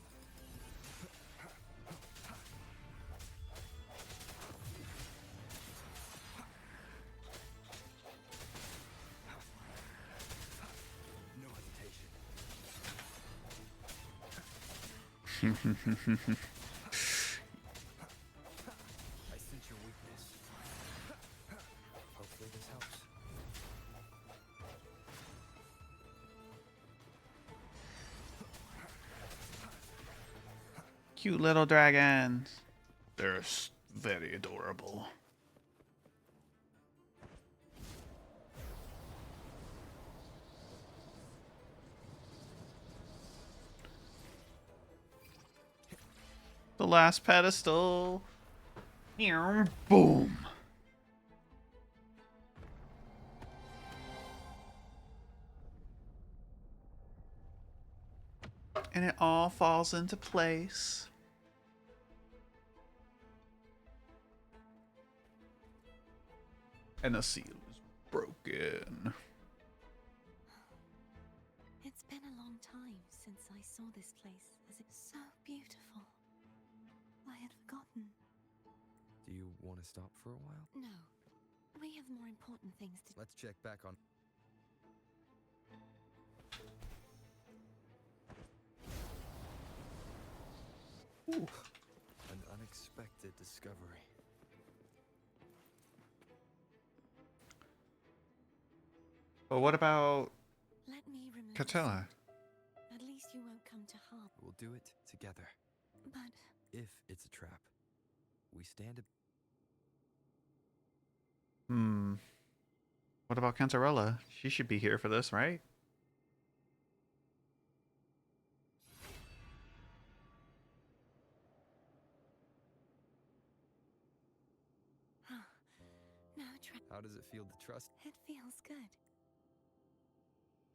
No hesitation. I sense your weakness. Hopefully this helps. Cute little dragons. They're very adorable. The last pedestal. Boom. And it all falls into place. And the seal is broken. It's been a long time since I saw this place as it's so beautiful. I had forgotten. Do you want to stop for a while? No. We have more important things to do. Let's check back on... Ooh. An unexpected discovery. But what about Let me remove Catella? At least you won't come to harm. We'll do it together. But If it's a trap, we stand a... What about Cantarella? She should be here for this, right? no trap. How does it feel to trust? It feels good.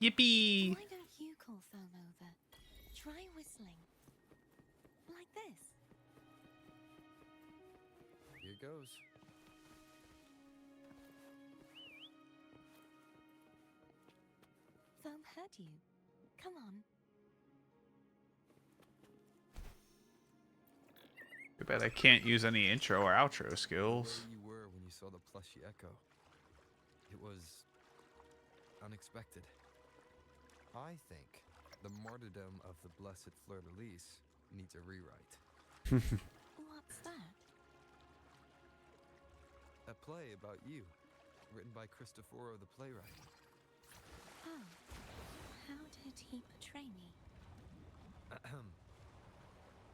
Yippee! Why don't you call Foam over? Try whistling. Like this. Here goes. Foam heard you. Come on. Too bad I can't use any intro or outro skills. Where you were when you saw the plushy echo. It was... unexpected. I think the martyrdom of the blessed fleur-de-lis needs a rewrite. What's that? A play about you, written by Cristoforo the playwright. Oh. How did he portray me?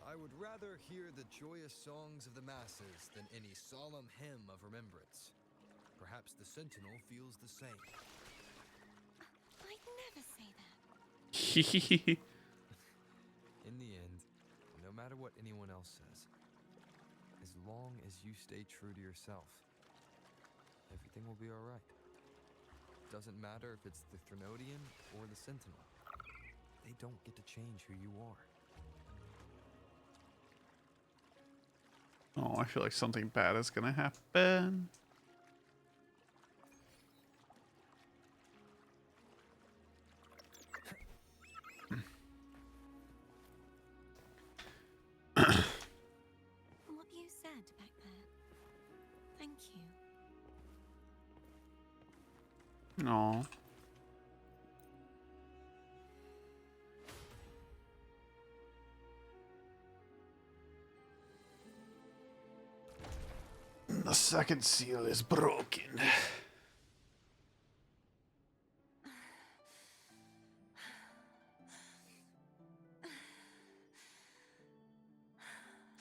I would rather hear the joyous songs of the masses than any solemn hymn of remembrance. Perhaps the Sentinel feels the same. I'd never say that. In the end, no matter what anyone else says, as long as you stay true to yourself, everything will be alright. Doesn't matter if it's the Threnodian or the Sentinel. They don't get to change who you are. Oh, I feel like something bad is gonna happen. What you said back there. Thank you. No. The second seal is broken.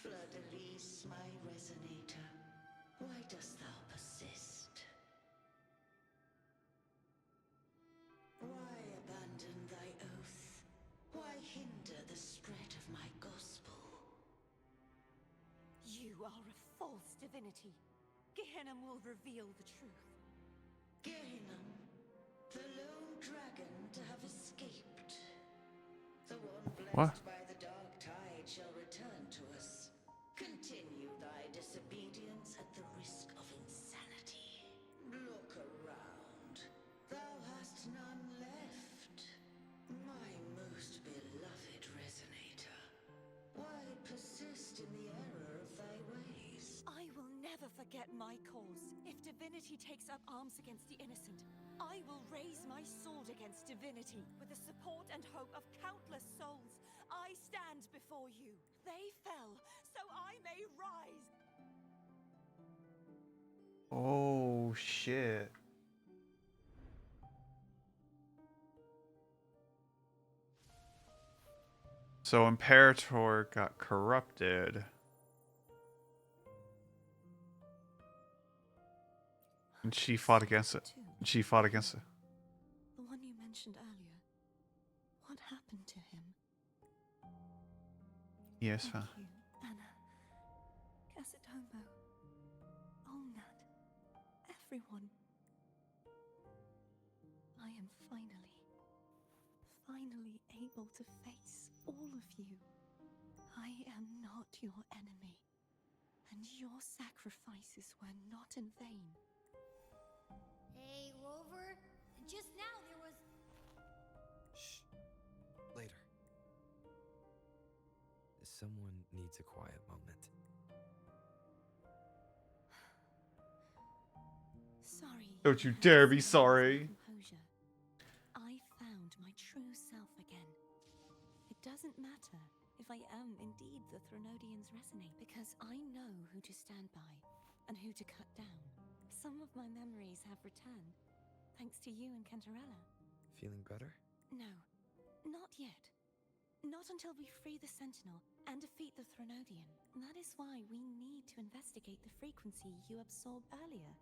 Fleur-de-lis, my resonator, why dost thou persist? Why abandon thy oath? Why hinder the spread of my gospel? You are a false divinity. Gehenna will reveal the truth. Gehenna, the lone dragon to have escaped. The one blessed What? by the dark tide shall return to us. Continue thy disobedience at the risk of insanity. Look around. Thou forget my cause. If divinity takes up arms against the innocent, I will raise my sword against divinity. With the support and hope of countless souls, I stand before you. They fell, so I may rise. Oh, shit. So Imperator got corrupted. And she fought against it. And she fought against it. The one you mentioned earlier. What happened to him? Yes, Thank you, Anna. Casatomo. Olnat. Everyone. I am finally able to face all of you. I am not your enemy, and your sacrifices were not in vain. Hey, Rover. Just now there was... Shh. Later. Someone needs a quiet moment. Sorry. Don't you have dare be to sorry. lose my composure. I found my true self again. It doesn't matter if I am indeed the Threnodian's resonate, because I know who to stand by and who to cut down. Some of my memories have returned, thanks to you and Cantarella. Feeling better? No, not yet. Not until we free the Sentinel and defeat the Threnodian. That is why we need to investigate the frequency you absorbed earlier.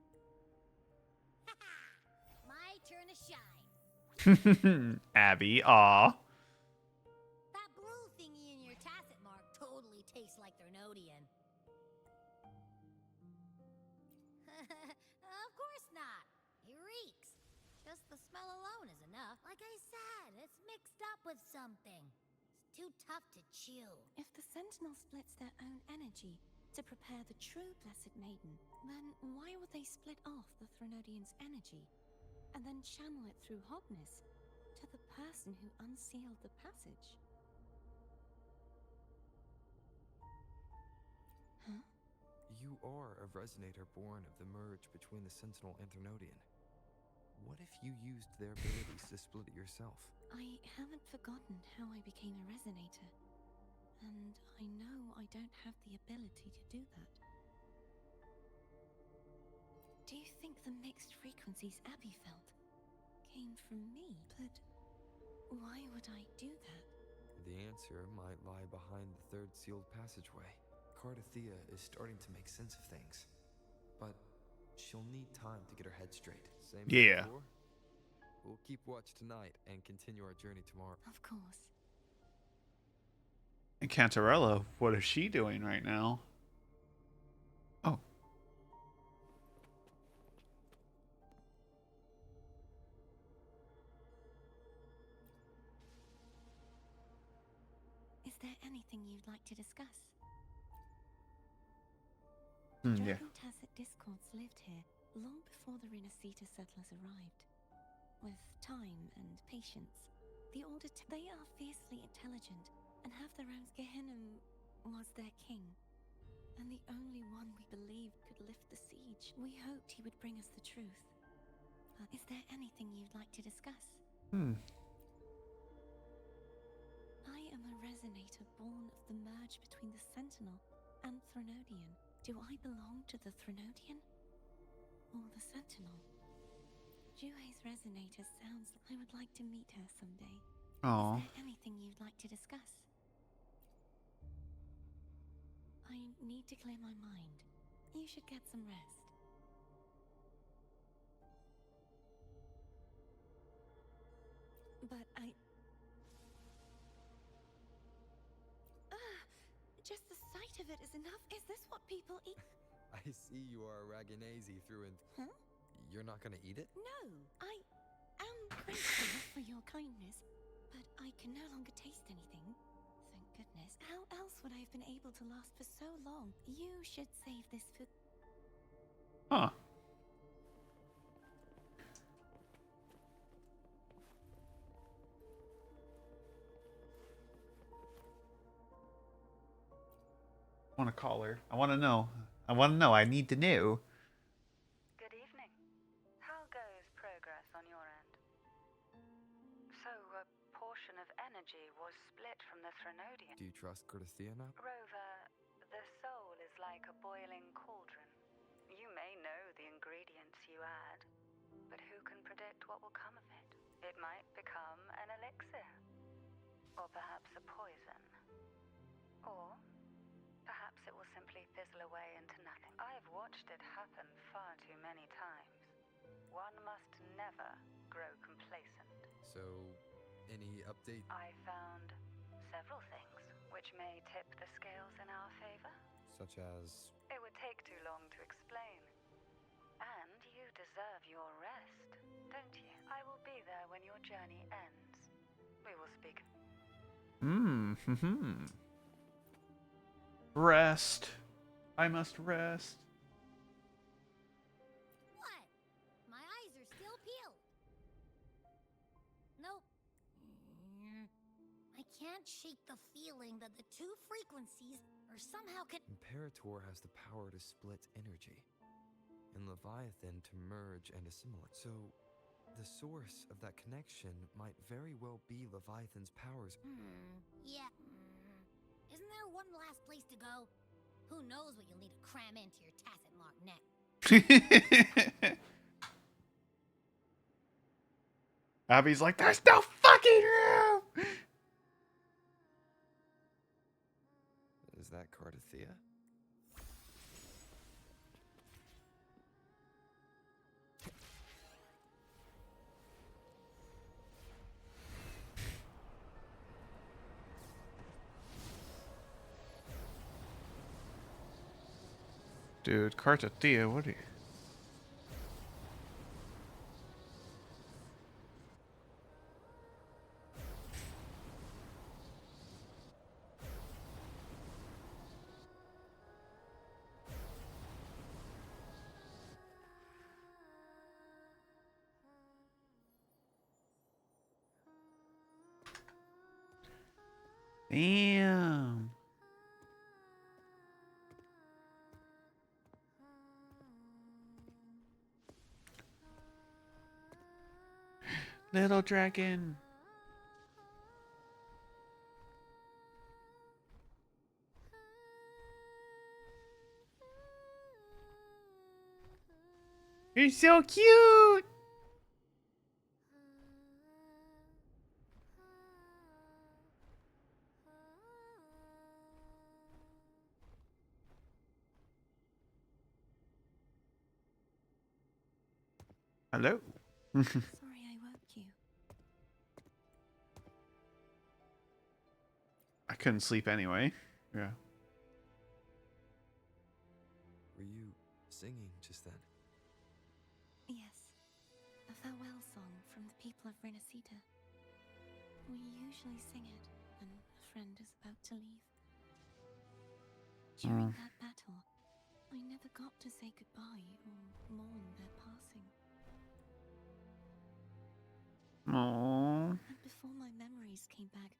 My turn to shine. Abby, aw. That blue thingy in your tacit mark totally tastes like Threnodian. Of course not. It reeks. Just the smell alone is enough. Like I said, it's mixed up with something. It's too tough to chew. If the Sentinel splits their own energy to prepare the true Blessed Maiden, then why would they split off the Threnodian's energy and then channel it through Hobness to the person who unsealed the passage? Huh? You are a resonator born of the merge between the Sentinel and Threnodian. What if you used their abilities to split it yourself? I haven't forgotten how I became a resonator, and I know I don't have the ability to do that. Do you think the mixed frequencies Abby felt came from me? But why would I do that? The answer might lie behind the third sealed passageway. Cardathea is starting to make sense of things, but she'll need time to get her head straight. Same as Yeah. before? We'll keep watch tonight and continue our journey tomorrow. Of course. And Cantarella, what is she doing right now? Oh. Is there anything you'd like to discuss? Yeah. Dragon Tacet Discords lived here long before the Renacita settlers arrived. With time and patience, the Order they are fiercely intelligent and have their own... Gehinnom was their king, and the only one we believed could lift the siege. We hoped he would bring us the truth. But is there anything you'd like to discuss? I am a resonator born of the merge between the Sentinel and Threnodian. Do I belong to the Threnodian? Or the Sentinel? Juhe's resonator sounds like I would like to meet her someday. Aw. Is there anything you'd like to discuss? I need to clear my mind. You should get some rest. But just the sight of it is enough. Is this what people eat? I see you are a Raganese through and... Huh? You're not gonna eat it? No, I am grateful for your kindness, but I can no longer taste anything. Thank goodness. How else would I have been able to last for so long? You should save this for... Huh. I want to call her. I want to know. I want to know. I need to know. Good evening. How goes progress on your end? So, a portion of energy was split from the Threnodian. Do you trust Cordesia now? Rover, the soul is like a boiling cauldron. You may know the ingredients you add, but who can predict what will come of it? It might become an elixir, or perhaps a poison, or perhaps it will simply fizzle away into nothing. I've watched it happen far too many times. One must never grow complacent. So, any update? I found several things which may tip the scales in our favor. Such as... It would take too long to explain. And you deserve your rest, don't you? I will be there when your journey ends. We will speak. Rest. I must rest. What? My eyes are still peeled. Nope. I can't shake the feeling that the two frequencies are somehow Imperator has the power to split energy, and Leviathan to merge and assimilate. So, the source of that connection might very well be Leviathan's powers. Yeah. Isn't there one last place to go? Who knows what you'll need to cram into your tacit mark neck? Abby's like, there's no fucking room! Is that Cardathea? Dude, Cartathea, what are you? Damn. Little dragon. You're so cute. Hello. Sorry I woke you. I couldn't sleep anyway. Yeah. Were you singing just then? Yes, a farewell song from the people of Renacita. We usually sing it when a friend is about to leave. During that battle, I never got to say goodbye or mourn their passing. Aww. And before my memories came back,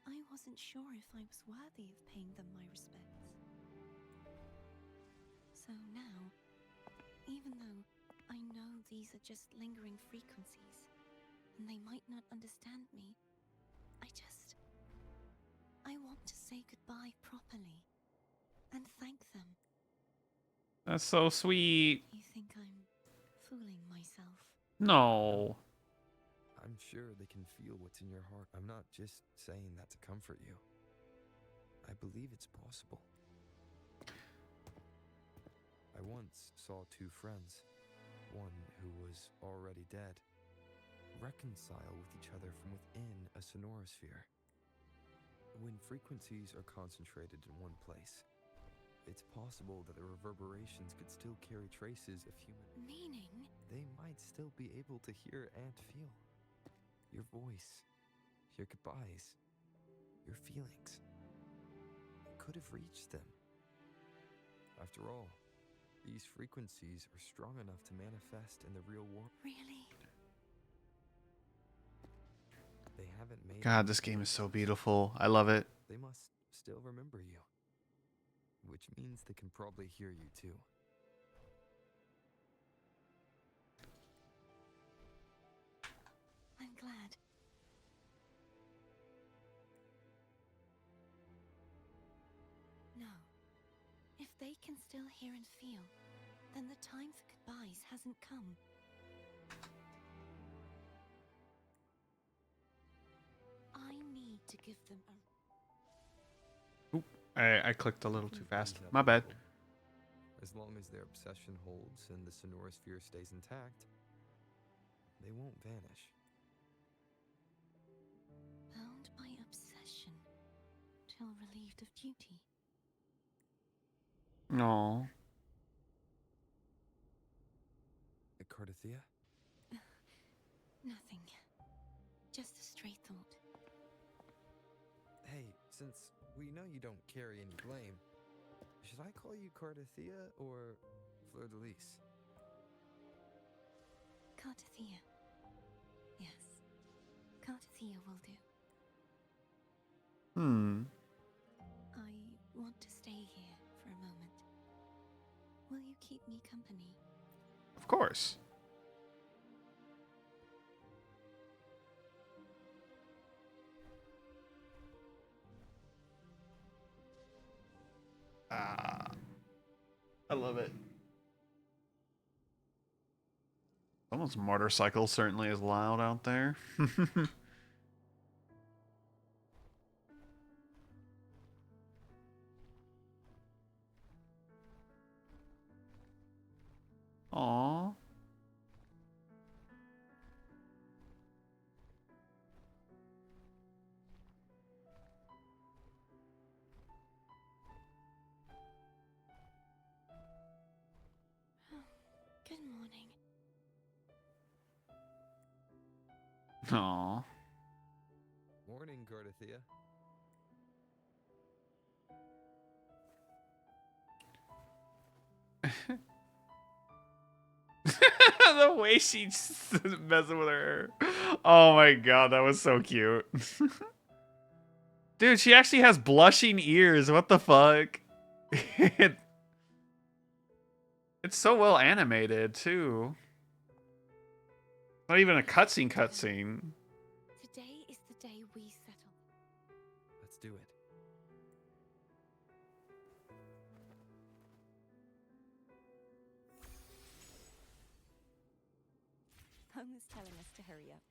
I wasn't sure if I was worthy of paying them my respects. So now, even though I know these are just lingering frequencies, and they might not understand me, I want to say goodbye properly, and thank them. That's so sweet. You think I'm fooling myself? No. I'm sure they can feel what's in your heart. I'm not just saying that to comfort you. I believe it's possible. I once saw two friends, one who was already dead, reconcile with each other from within a sonorosphere. When frequencies are concentrated in one place, it's possible that the reverberations could still carry traces of human... Meaning? They might still be able to hear and feel. Your voice, your goodbyes, your feelings. It could have reached them. After all, these frequencies are strong enough to manifest in the real world. Really? They haven't made... God, this game is so beautiful. I love it. They must still remember you. which means they can probably hear you too. I'm glad. No. If they can still hear and feel, then the time for goodbyes hasn't come. I need to give them a... Oop, I clicked a little too fast. My bad. As long as their obsession holds and the Sonorosphere stays intact, they won't vanish. Bound by obsession, till relieved of duty. No. Cardathea? Nothing. Just a stray thought. Hey, since we know you don't carry any blame, should I call you Cardathea or Fleur de Lis? Cardathea. Yes. Cardathea will do. I want to stay here for a moment. Will you keep me company? Of course. I love it. Someone's motorcycle certainly is loud out there. Aww. Good morning. Aww. Morning, Cardathea. The way she just messing with her hair. Oh my god, that was so cute. Dude, she actually has blushing ears. What the fuck? It's so well animated, too. Not even a cutscene. Today is the day we settle. Let's do it. Home is telling us to hurry up.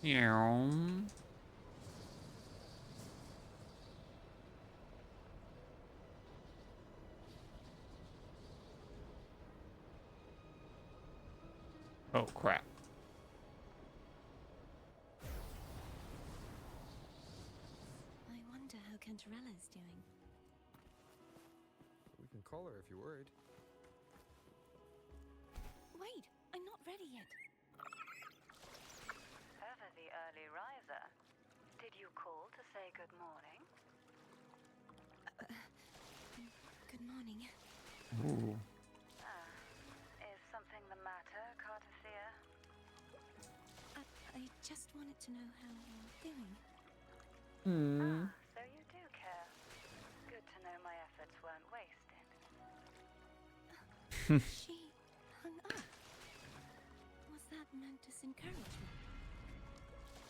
Yeah. Oh crap. I wonder how Cantarella's doing. We can call her if you're worried. Wait, I'm not ready yet. Ever the early riser. Did you call to say good morning? Good morning. Ooh. Is something the matter, Cardathea? I just wanted to know how you're doing. So you do care. Good to know my efforts weren't wasted. She hung up. Was that meant as encouragement?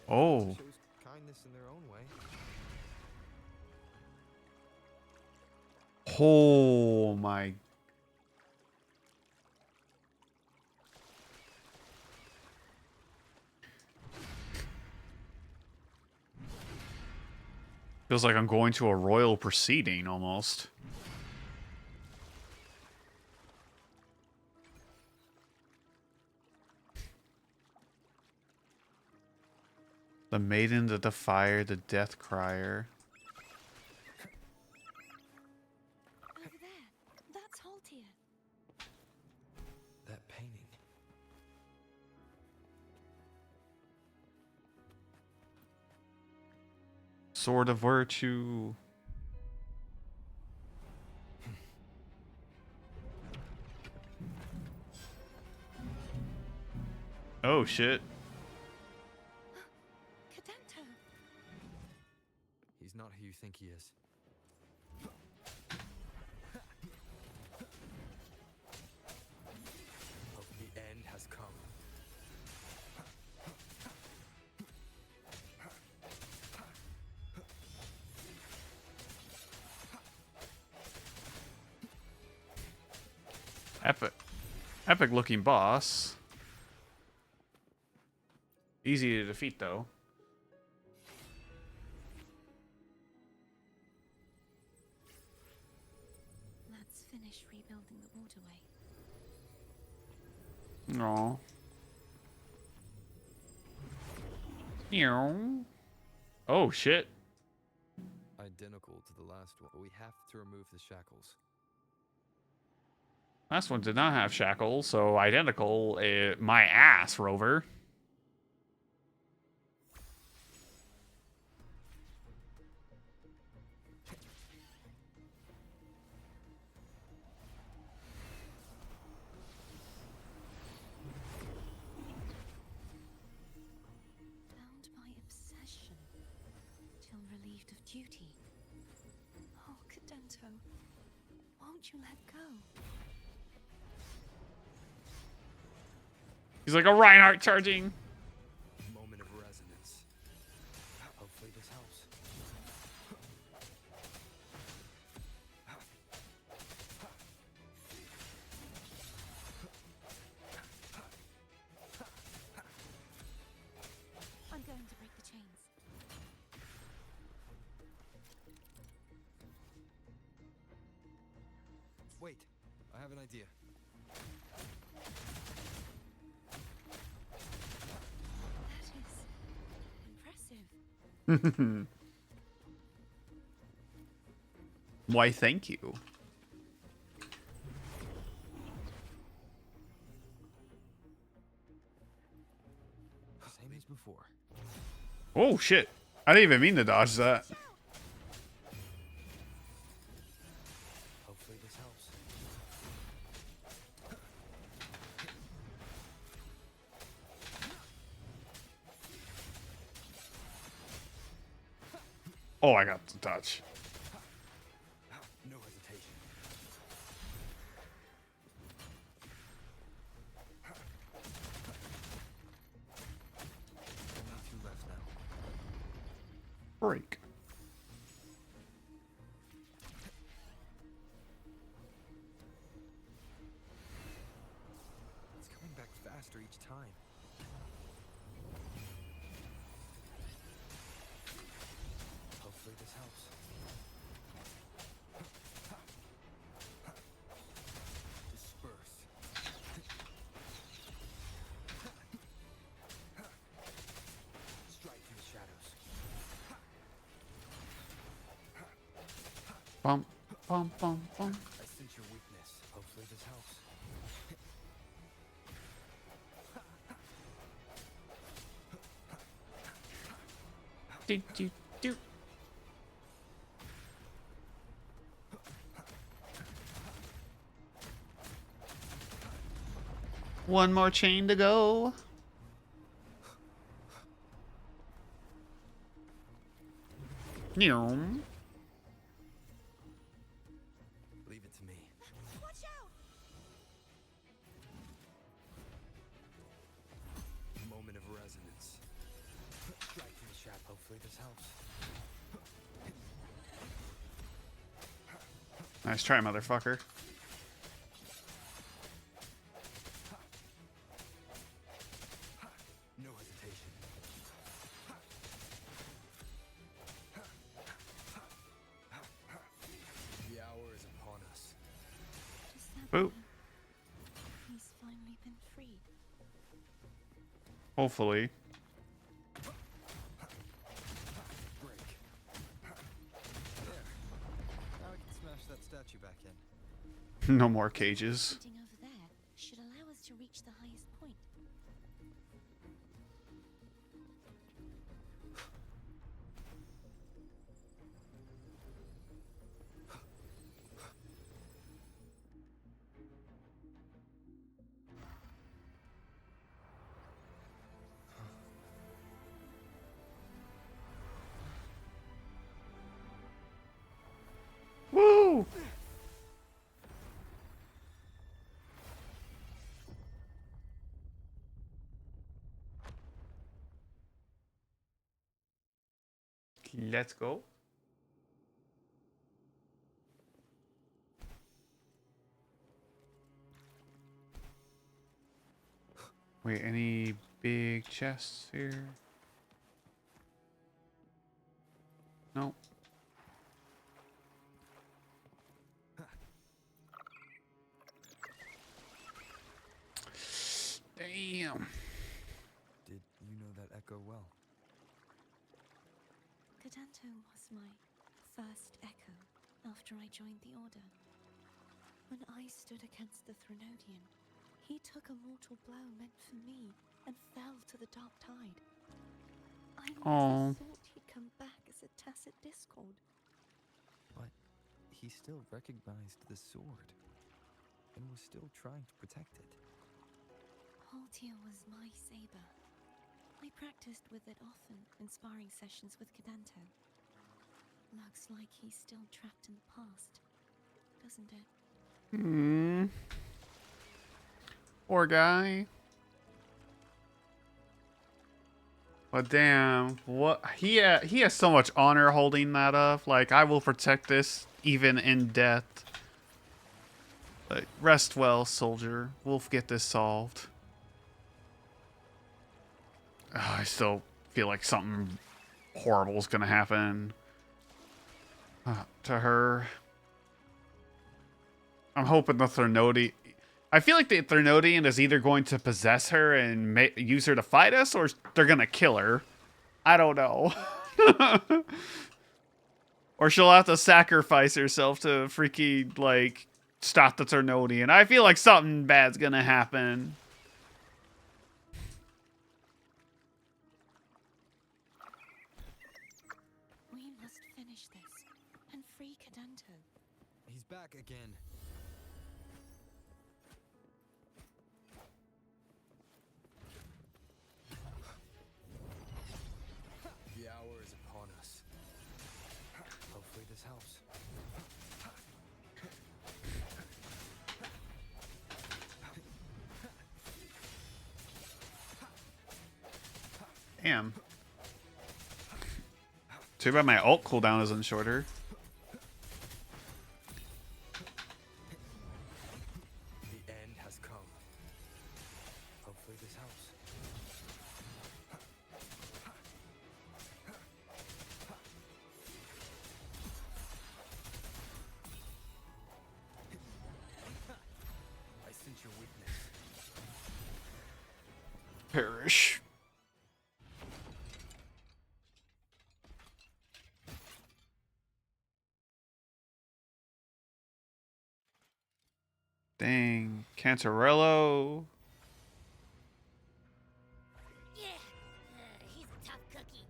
Oh. Shows kindness in their own way. Oh my. Feels like I'm going to a royal proceeding almost. The maiden, the defier, the death crier. Over there. That's Haltia. That painting. Sword of virtue. Oh shit. Cadento! He's not who you think he is. Hope the end has come. Epic looking boss. Easy to defeat though. Let's finish rebuilding the waterway. Aw. Meow. Oh shit. Identical to the last one. We have to remove the shackles. Last one did not have shackles, so identical. My ass, Rover. Bound by obsession, till relieved of duty. Oh, Cadento, won't you let go? He's like a Reinhardt charging. Moment of resonance. Hopefully this helps. I'm going to break the chains. Wait, I have an idea. That is impressive. Why, thank you. Same as before. Oh shit. I didn't even mean to dodge that. Hopefully this helps. Oh, I got the touch. No hesitation. Only two left now. Break. It's coming back faster each time. Hopefully this helps. Disperse. Strike from the shadows. Bump, bump, bump, bump. I sense your weakness. Hopefully this helps. Do, do, do. One more chain to go. Meow. Leave it to me. Watch out! Moment of resonance. Strike from the shadow. Hopefully this helps. Nice try, motherfucker. No hesitation. The hour is upon us. Does that Boop. mean he's finally been freed? Hopefully. Break. There. Now I can smash that statue back in. No more cages. Sitting over there should allow us to reach the highest point. Let's go. Wait, any big chests here? Nope. Damn. Did you know that echo well? Cadento was my first echo after I joined the Order. When I stood against the Threnodian, he took a mortal blow meant for me and fell to the dark tide. I never thought he'd come back as a tacit discord. But he still recognized the sword and was still trying to protect it. Haltia was my saber. I practiced with it often in sparring sessions with Cadento. Looks like he's still trapped in the past, doesn't it? Poor guy. But damn, what he has so much honor holding that up. Like, I will protect this even in death. Like, rest well, soldier. We'll get this solved. I still feel like something horrible is gonna happen to her. I'm hoping the Threnodian... I feel like the Threnodian is either going to possess her and use her to fight us, or they're going to kill her. I don't know. Or she'll have to sacrifice herself to freaking, like, stop the Threnodian. I feel like something bad's going to happen. We must finish this and free Cadento. He's back again. The hour is upon us. Hopefully this helps. Damn. Too bad my ult cooldown isn't shorter. The end has come. Hopefully this helps. I sense your weakness. Perish. Dang. Cantarello. Yeah, he's a tough cookie.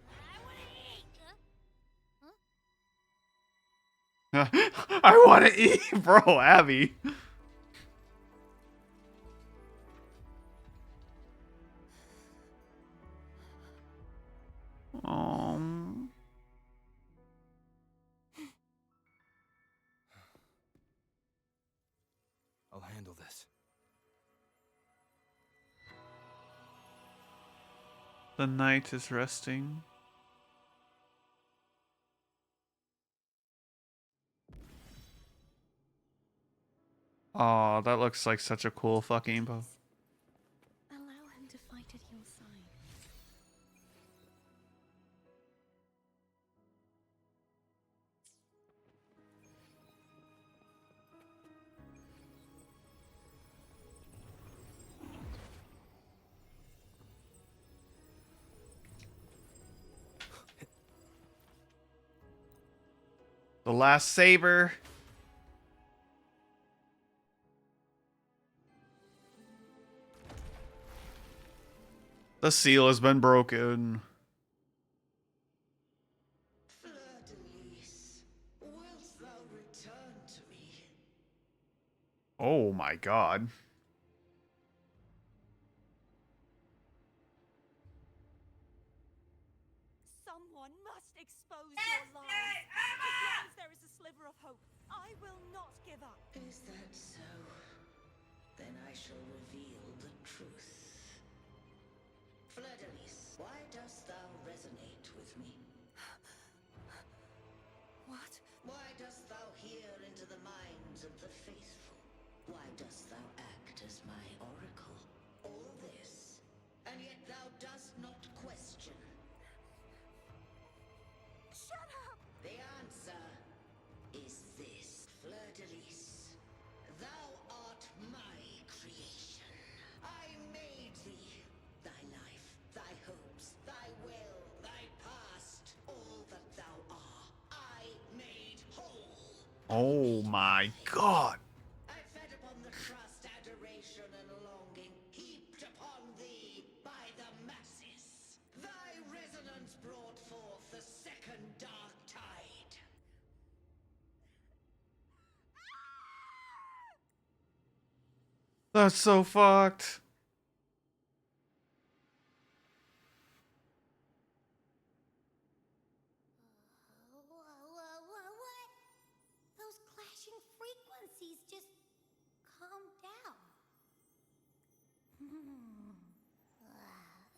I wanna eat. Huh? I want to eat, bro, Abby. I'll handle this. The night is resting. Oh, that looks like such a cool fucking bow. Allow him to fight at your side. The last saber. The seal has been broken. Fleur-de-lis, wilt thou return to me? Oh my god. Someone must expose your lies. As long as there is a sliver of hope, I will not give up. Is that so? Then I shall reveal the truth. Fleur-de-lis, why dost thou resonate dost thou act as my oracle? All this, and yet thou dost not question. Shut up! The answer is this, Fleur-de-Lis. Thou art my creation. I made thee. Thy life, thy hopes, thy will, thy past, all that thou art, I made whole. Oh my god. I fed upon the trust, adoration, and longing heaped upon thee by the masses. Thy resonance brought forth the second dark tide. That's so fucked. What? Those clashing frequencies just calm down.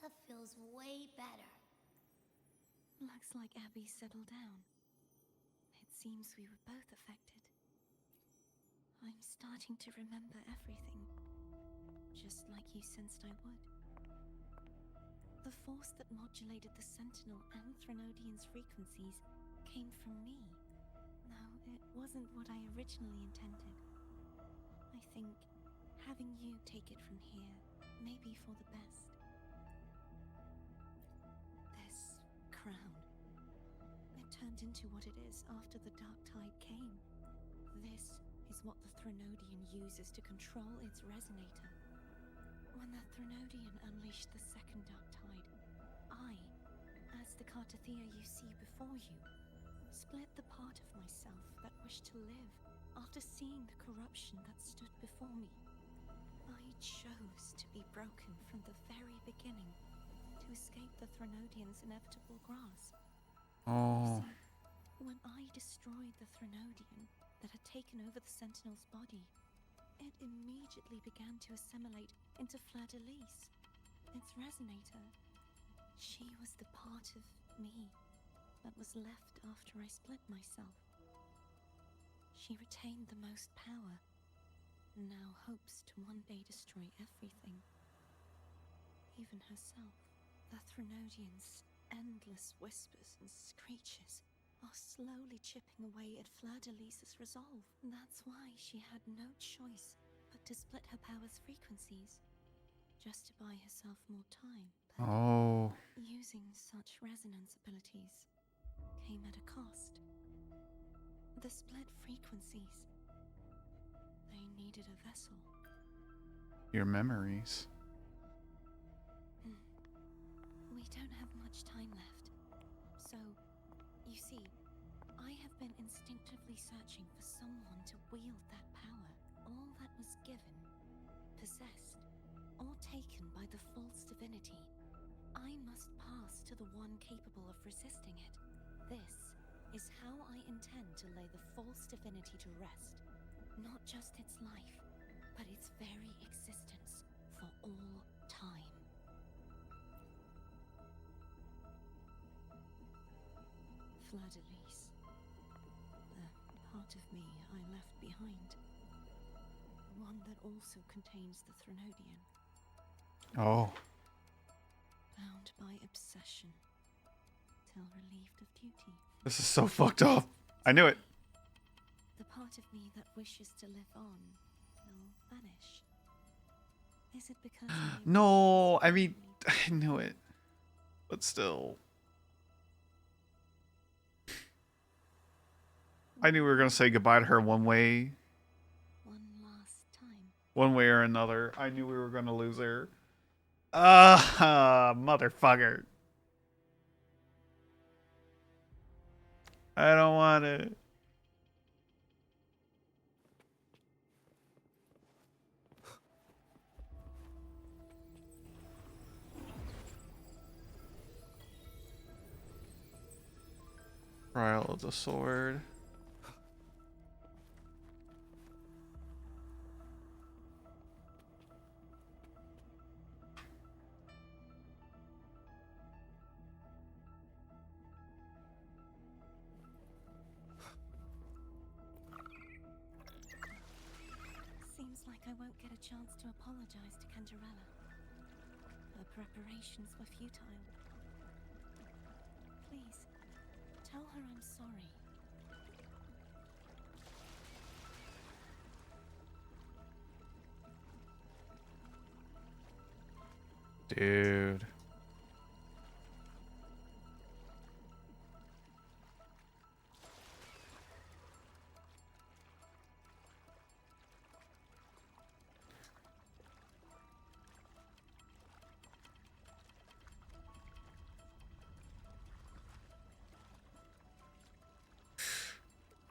That feels way better. Looks like Abby settled down. It seems we were both affected. I'm starting to remember everything, just like you sensed I would. The force that modulated the Sentinel and Threnodian's frequencies came from me. No, it wasn't what I originally intended. I think having you take it from here may be for the best. This crown, it turned into what it is after the Dark Tide came. This is what the Threnodian uses to control its resonator. When the Threnodian unleashed the second Dark Tide, I, as the Cartathea you see before you, split the part of myself that wished to live after seeing the corruption that stood before me. I chose to be broken from the very beginning to escape the Threnodian's inevitable grasp. Oh. You see, when I destroyed the Threnodian that had taken over the Sentinel's body, it immediately began to assimilate into Fleur-de-Lis, its resonator. She was the part of me that was left after I split myself. She retained the most power, and now hopes to one day destroy everything, even herself. The Threnodian's endless whispers and screeches are slowly chipping away at Fleur-de-Lis's resolve. That's why she had no choice but to split her power's frequencies, just to buy herself more time. But Oh. using such resonance abilities came at a cost. The split frequencies, they needed a vessel. Your memories. We don't have much time left. So, you see, I have been instinctively searching for someone to wield that power. All that was given, possessed, or taken by the false divinity, I must pass to the one capable of resisting it. This is how I intend to lay the false divinity to rest. Not just its life, but its very existence for all time. Fleur-de-Lis, the part of me I left behind. One that also contains the Threnodian. Oh. Bound by obsession, till relieved of duty. This is so fucked up. I knew it. The part of me that wishes to live on will vanish. Is it because No, I mean, I knew it. But still. I knew we were going to say goodbye to her one way. One last time. One way or another. I knew we were going to lose her. Motherfucker. I don't want it. Trial of the Sword. Seems like like I won't get a chance to apologize to Cantarella. Her preparations were futile. Please, tell her I'm sorry. Dude.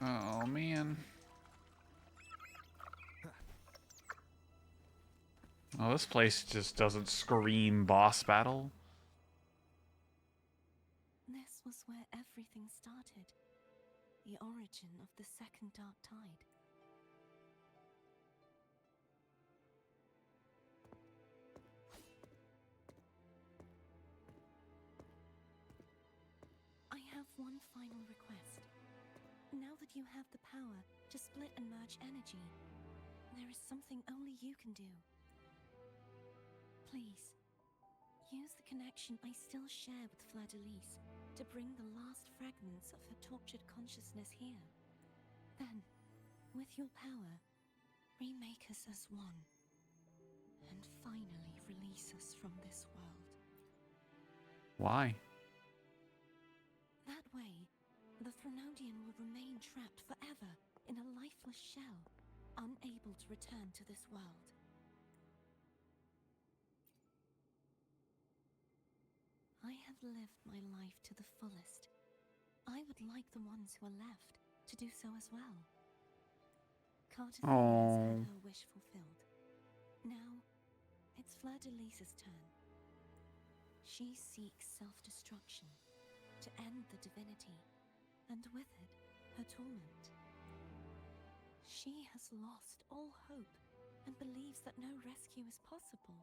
Oh, man. Oh, this place just doesn't scream boss battle. This was where everything started. The origin of the second Dark Tide. I have one final request. Now that you have the power to split and merge energy, there is something only you can do. Please, use the connection I still share with Fleur-de-Lis to bring the last fragments of her tortured consciousness here. Then, with your power, remake us as one, and finally release us from this world. Why? That way, the Threnodian will remain trapped forever in a lifeless shell, unable to return to this world. I have lived my life to the fullest. I would like the ones who are left to do so as well. Carter has had her wish fulfilled. Now, it's Fleur-de-Lis's turn. She seeks self-destruction to end the divinity, and with it, her torment. She has lost all hope and believes that no rescue is possible.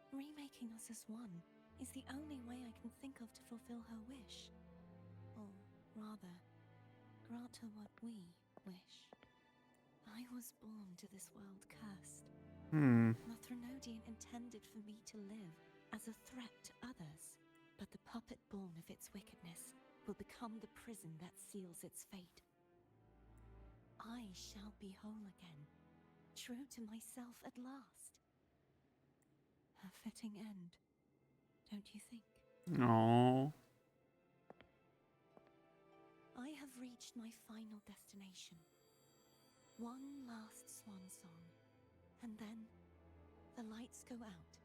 Remaking us as one is the only way I can think of to fulfill her wish. Or rather, grant her what we wish. I was born to this world cursed. The Threnodian intended for me to live as a threat to others, but the puppet born of its wickedness will become the prison that seals its fate. I shall be whole again, true to myself at last. A fitting end, don't you think? No. I have reached my final destination. One last swan song, and then the lights go out.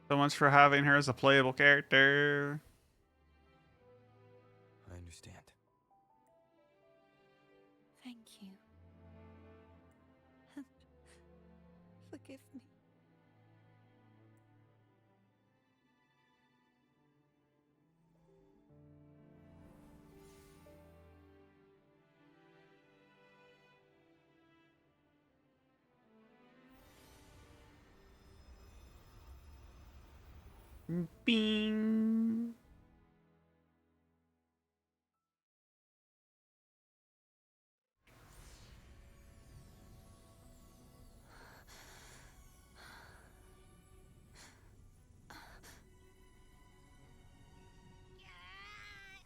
So much for having her as a playable character. I understand. Thank you. And forgive me. Bing.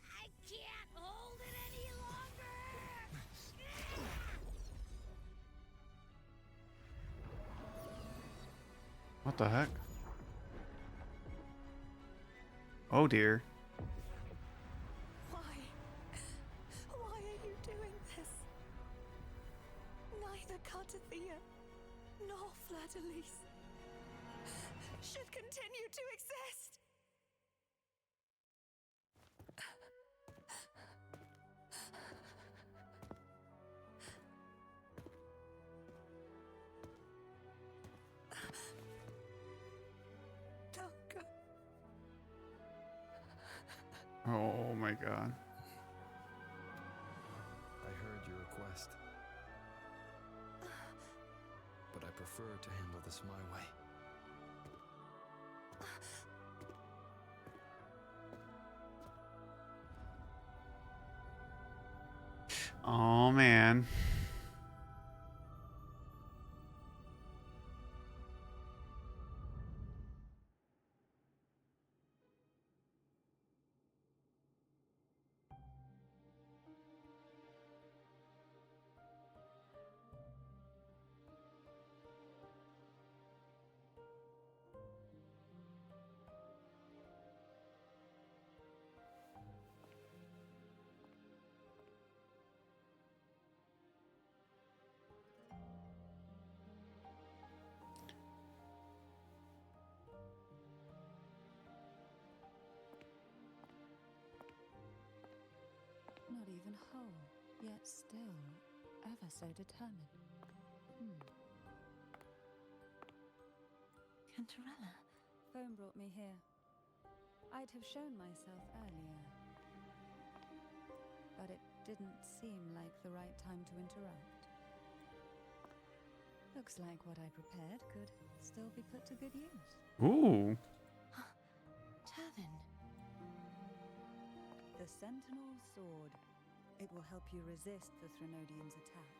I can't hold it any longer! What the heck? Oh dear. Why? Why are you doing this? Neither Cartathea nor Fleur-de-Lis should continue to exist. Don't go. Oh my god. I heard your request. But I prefer to handle this my way. ever so determined. Cantarella. Phone brought me here. I'd have shown myself earlier, but it didn't seem like the right time to interrupt. Looks like what I prepared could still be put to good use. Ooh. Turvin. The Sentinel Sword. It will help you resist the Threnodian's attack.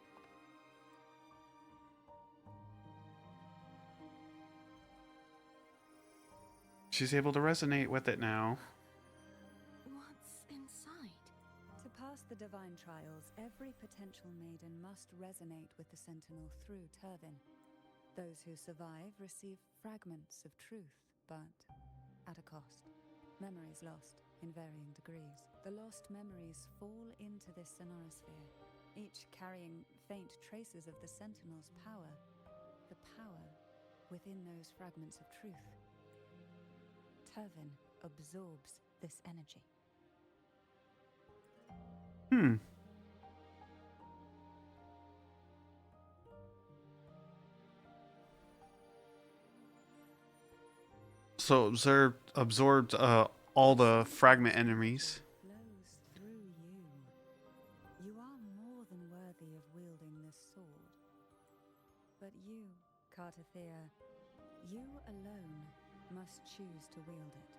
She's able to resonate with it now. What's inside? To pass the divine trials, every potential maiden must resonate with the Sentinel through Turvin. Those who survive receive fragments of truth, but at a cost. Memories lost in varying degrees. The lost memories fall into this sonorosphere, each carrying faint traces of the Sentinel's power. The power within those fragments of truth. Turvin absorbs this energy. So absorbed all the fragment enemies. Flows through you. You are more than worthy of wielding this sword. But you, Cartathea, you alone must choose to wield it.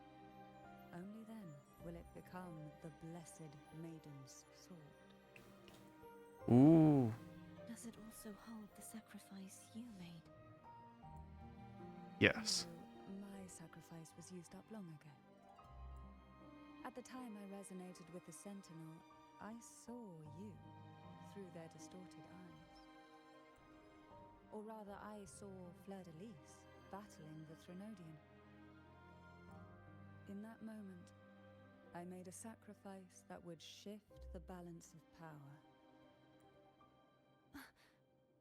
Only then will it become the Blessed Maiden's sword. Ooh. Does it also hold the sacrifice you made? Yes. No, my sacrifice was used up long ago. At the time I resonated with the Sentinel, I saw you through their distorted eyes. Or rather, I saw Fleur-de-Lis battling the Threnodian. In that moment, I made a sacrifice that would shift the balance of power.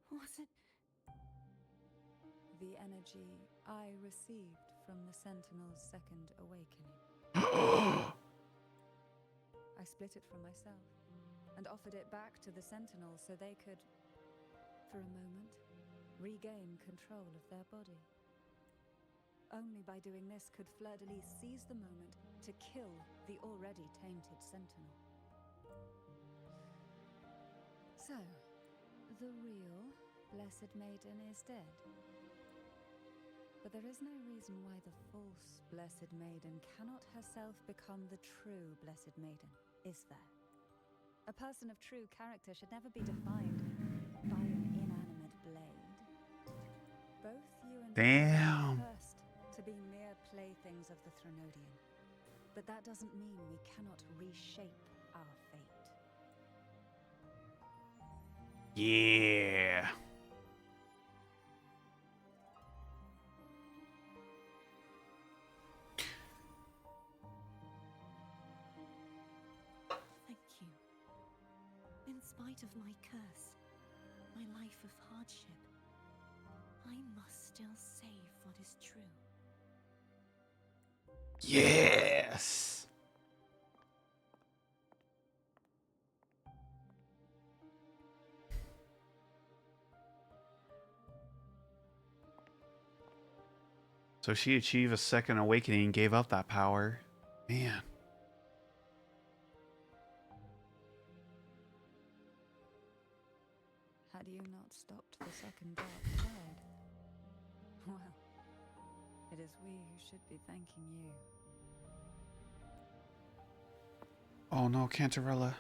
Was it? The energy I received from the Sentinel's second awakening. I split it from myself and offered it back to the Sentinel so they could, for a moment, regain control of their body. Only by doing this could Fleur-de-Lis seize the moment to kill the already tainted Sentinel. So, the real Blessed Maiden is dead. But there is no reason why the false Blessed Maiden cannot herself become the true Blessed Maiden, is there? A person of true character should never be defined by an inanimate blade. Both you and Damn. I are cursed to be mere playthings of the Threnodian. But that doesn't mean we cannot reshape our fate. Yeah. Thank you. In spite of my curse, my life of hardship, I must still save what is true. Yes. So she achieved a second awakening and gave up that power. Man. Had you not stopped the second dark tide? Well, it is we who should be thanking you. Oh no, Cantarella.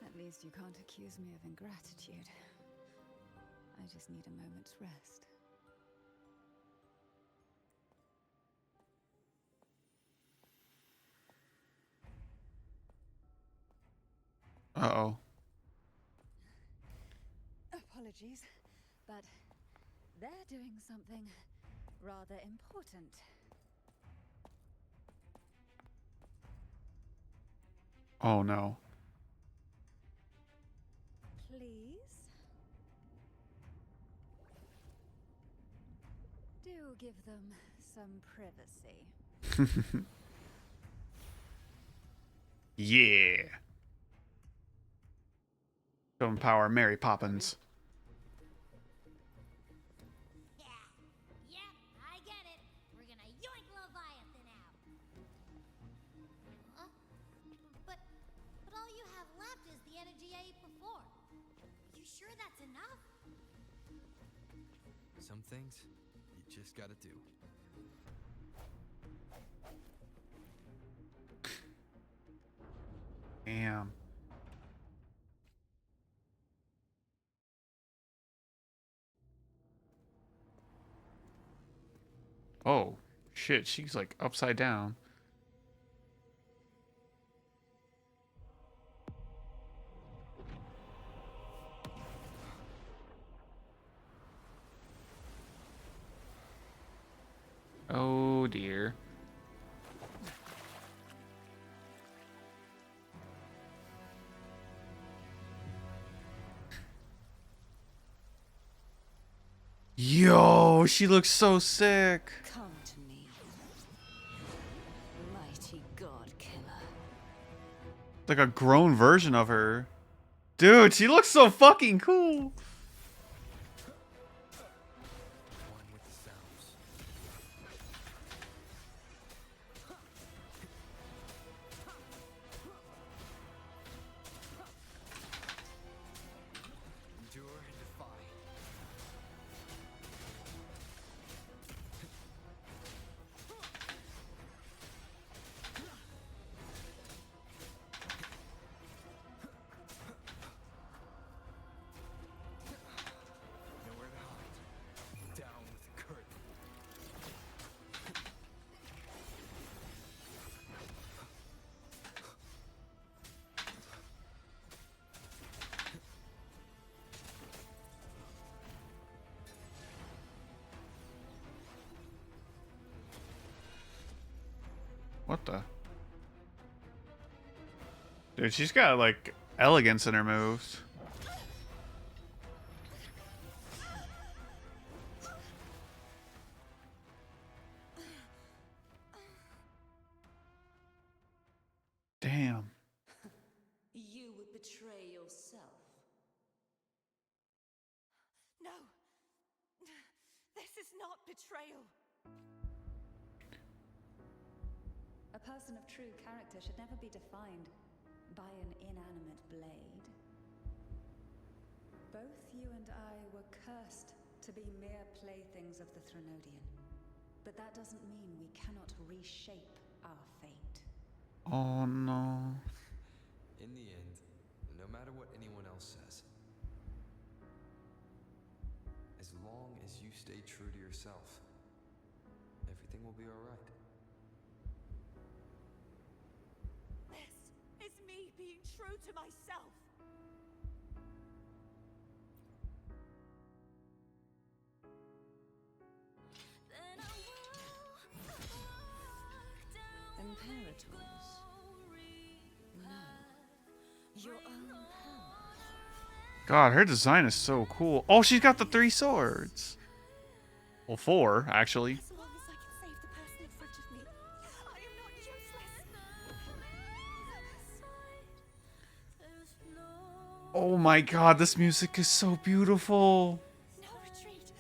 At least you can't accuse me of ingratitude. I just need a moment's rest. Uh-oh. Apologies, but they're doing something rather important. Oh no. Please? Do give them some privacy. Yeah. To empower Mary Poppins. Yeah. Yep, I get it. We're gonna yoink Leviathan out. Huh? But all you have left is the energy I ate before. You sure that's enough? Some things you just gotta do. Damn. Oh, shit. She's like upside down. Oh, dear. Yo, she looks so sick. Come to me, mighty god killer. Like a grown version of her. Dude, she looks so fucking cool. One with the sounds. Endure and defy. Nowhere to hide. Down with the curtain. What the? Dude, she's got like elegance in her moves. Damn. You would betray yourself. No. This is not betrayal. A person of true character should never be defined by an inanimate blade. Both you and I were cursed to be mere playthings of the Threnodian. But that doesn't mean we cannot reshape our fate. Oh no. In the end, no matter what anyone else says, as long as you stay true to yourself, everything will be alright. This is me being true to myself. Imperators. No. Your own power. God, her design is so cool. Oh, she's got the 3 swords. Well, 4, actually. As long as I can save the person in front of me, I am not useless. Oh my god, this music is so beautiful. No retreat.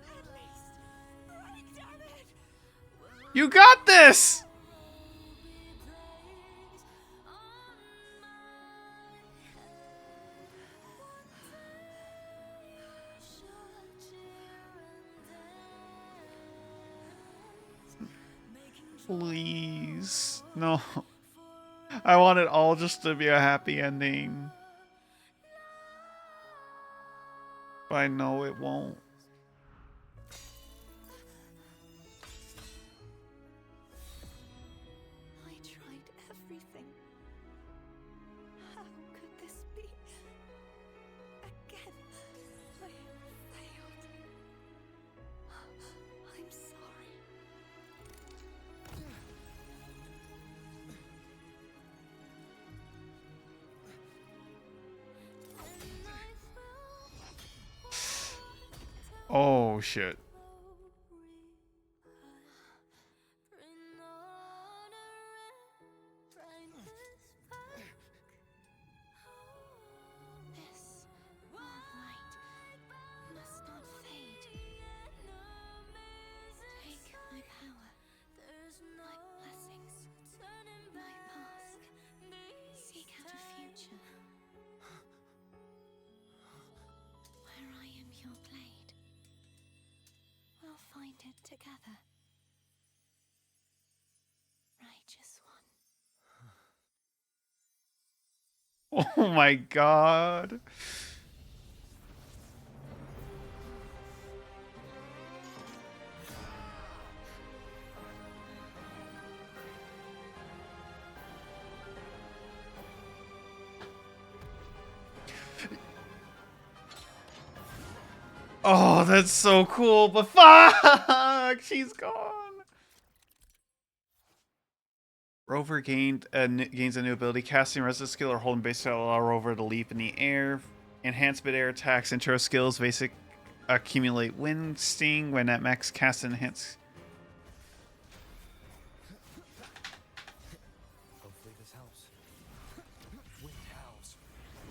At least, running, damn it! You got this! Please. No. I want it all just to be a happy ending. But I know it won't. I tried everything. How could this be? Again, I failed. I'm sorry. Oh shit. together. Righteous one. Oh my god. Oh, that's so cool, but fuck, she's gone. Rover gains a new ability, casting resist skill or holding base to allow Rover to leap in the air. Enhanced mid-air attacks, intro skills, basic accumulate wind sting when at max cast enhance. Hopefully this helps. Wind howls,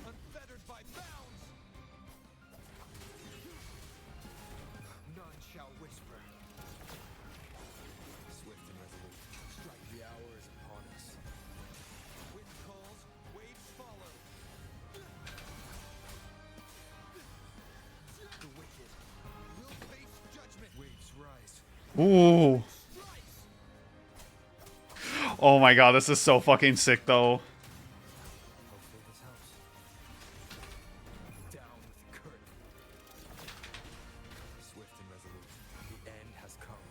unfettered by bounds. None shall whisper. Swift and resolute, strike the hour is upon us. Wind calls, waves follow. The wicked will face judgment. Waves rise. Ooh. Oh my god, this is so fucking sick though. Hopefully this helps. Down with the curtain. Swift and resolute, the end has come.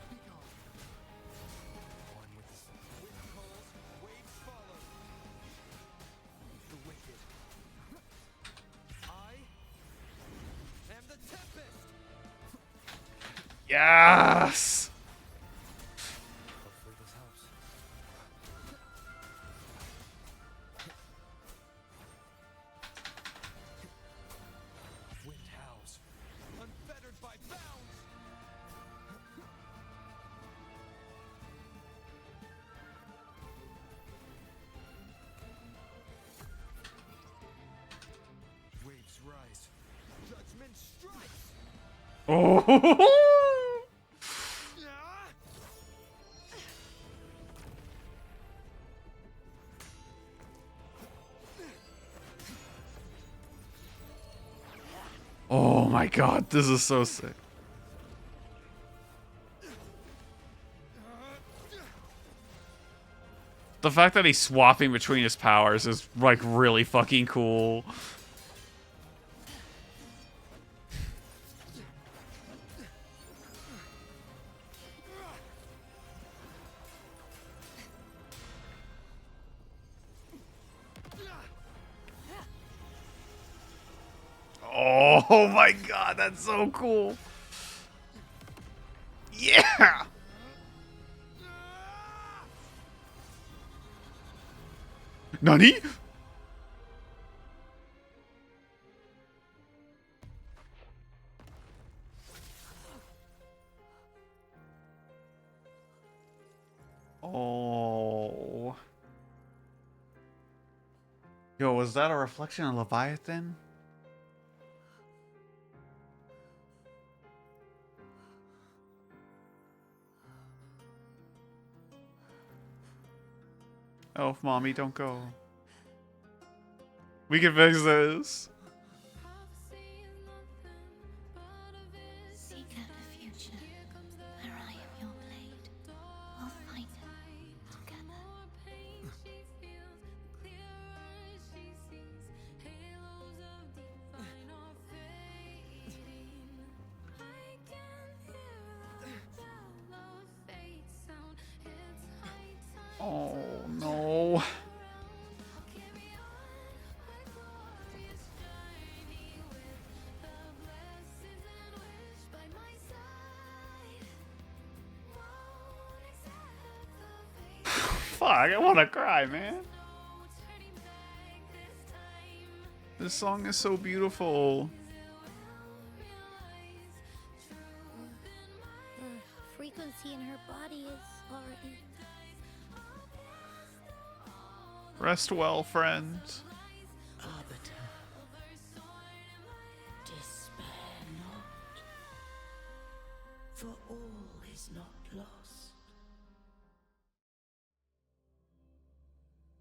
Be gone. On with the sun. Wind calls, waves follow. The wicked. I am the tempest. Yes. Hopefully this helps. Wind howls, unfettered by bounds. Waves rise, judgment strikes. Oh. Oh my god, this is so sick. The fact that he's swapping between his powers is like really fucking cool. Oh my god, that's so cool. Yeah. Nani? Oh. Yo, was that a reflection of Leviathan? Oh, mommy, don't go. We can fix this. Seek out a future where I am your blade. We'll find it together. Oh, no. Fuck, I want to cry, man. This song is so beautiful. The frequency in her body is already. Rest well, friend. Arbiter, despair not, for all is not lost.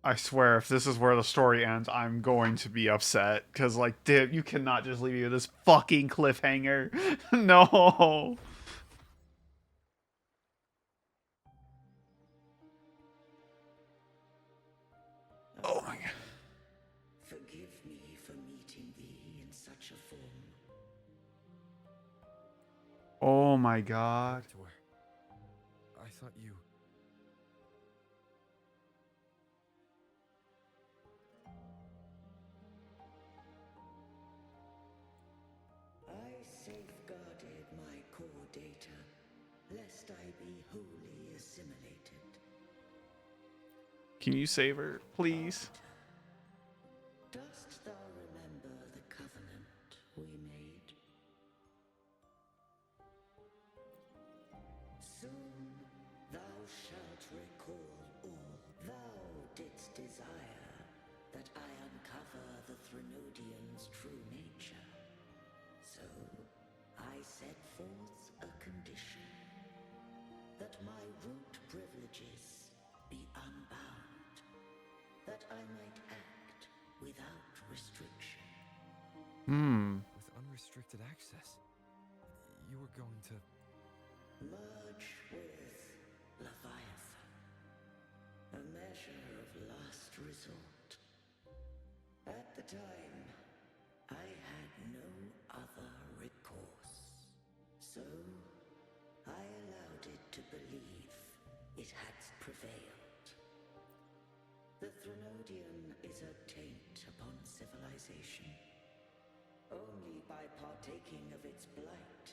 I swear, if this is where the story ends, I'm going to be upset. Because, like, dude, you cannot just leave me with this fucking cliffhanger. No. Oh my god. Forgive me for meeting thee in such a form. Oh my god. Victor, I thought you... I safeguarded my core data, lest I be wholly assimilated. Can you save her, please? Dost thou remember the covenant we made? Soon thou shalt recall all. Thou didst desire that I uncover the Threnodian's true nature. So I set forth a condition that my root privileges be unbound, that I might act without restriction. With unrestricted access, you were going to... Merge with Leviathan, a measure of last resort. At the time, I had no other recourse, so I allowed it to believe it had prevailed. The Threnodian is a taint upon civilization. Only by partaking of its blight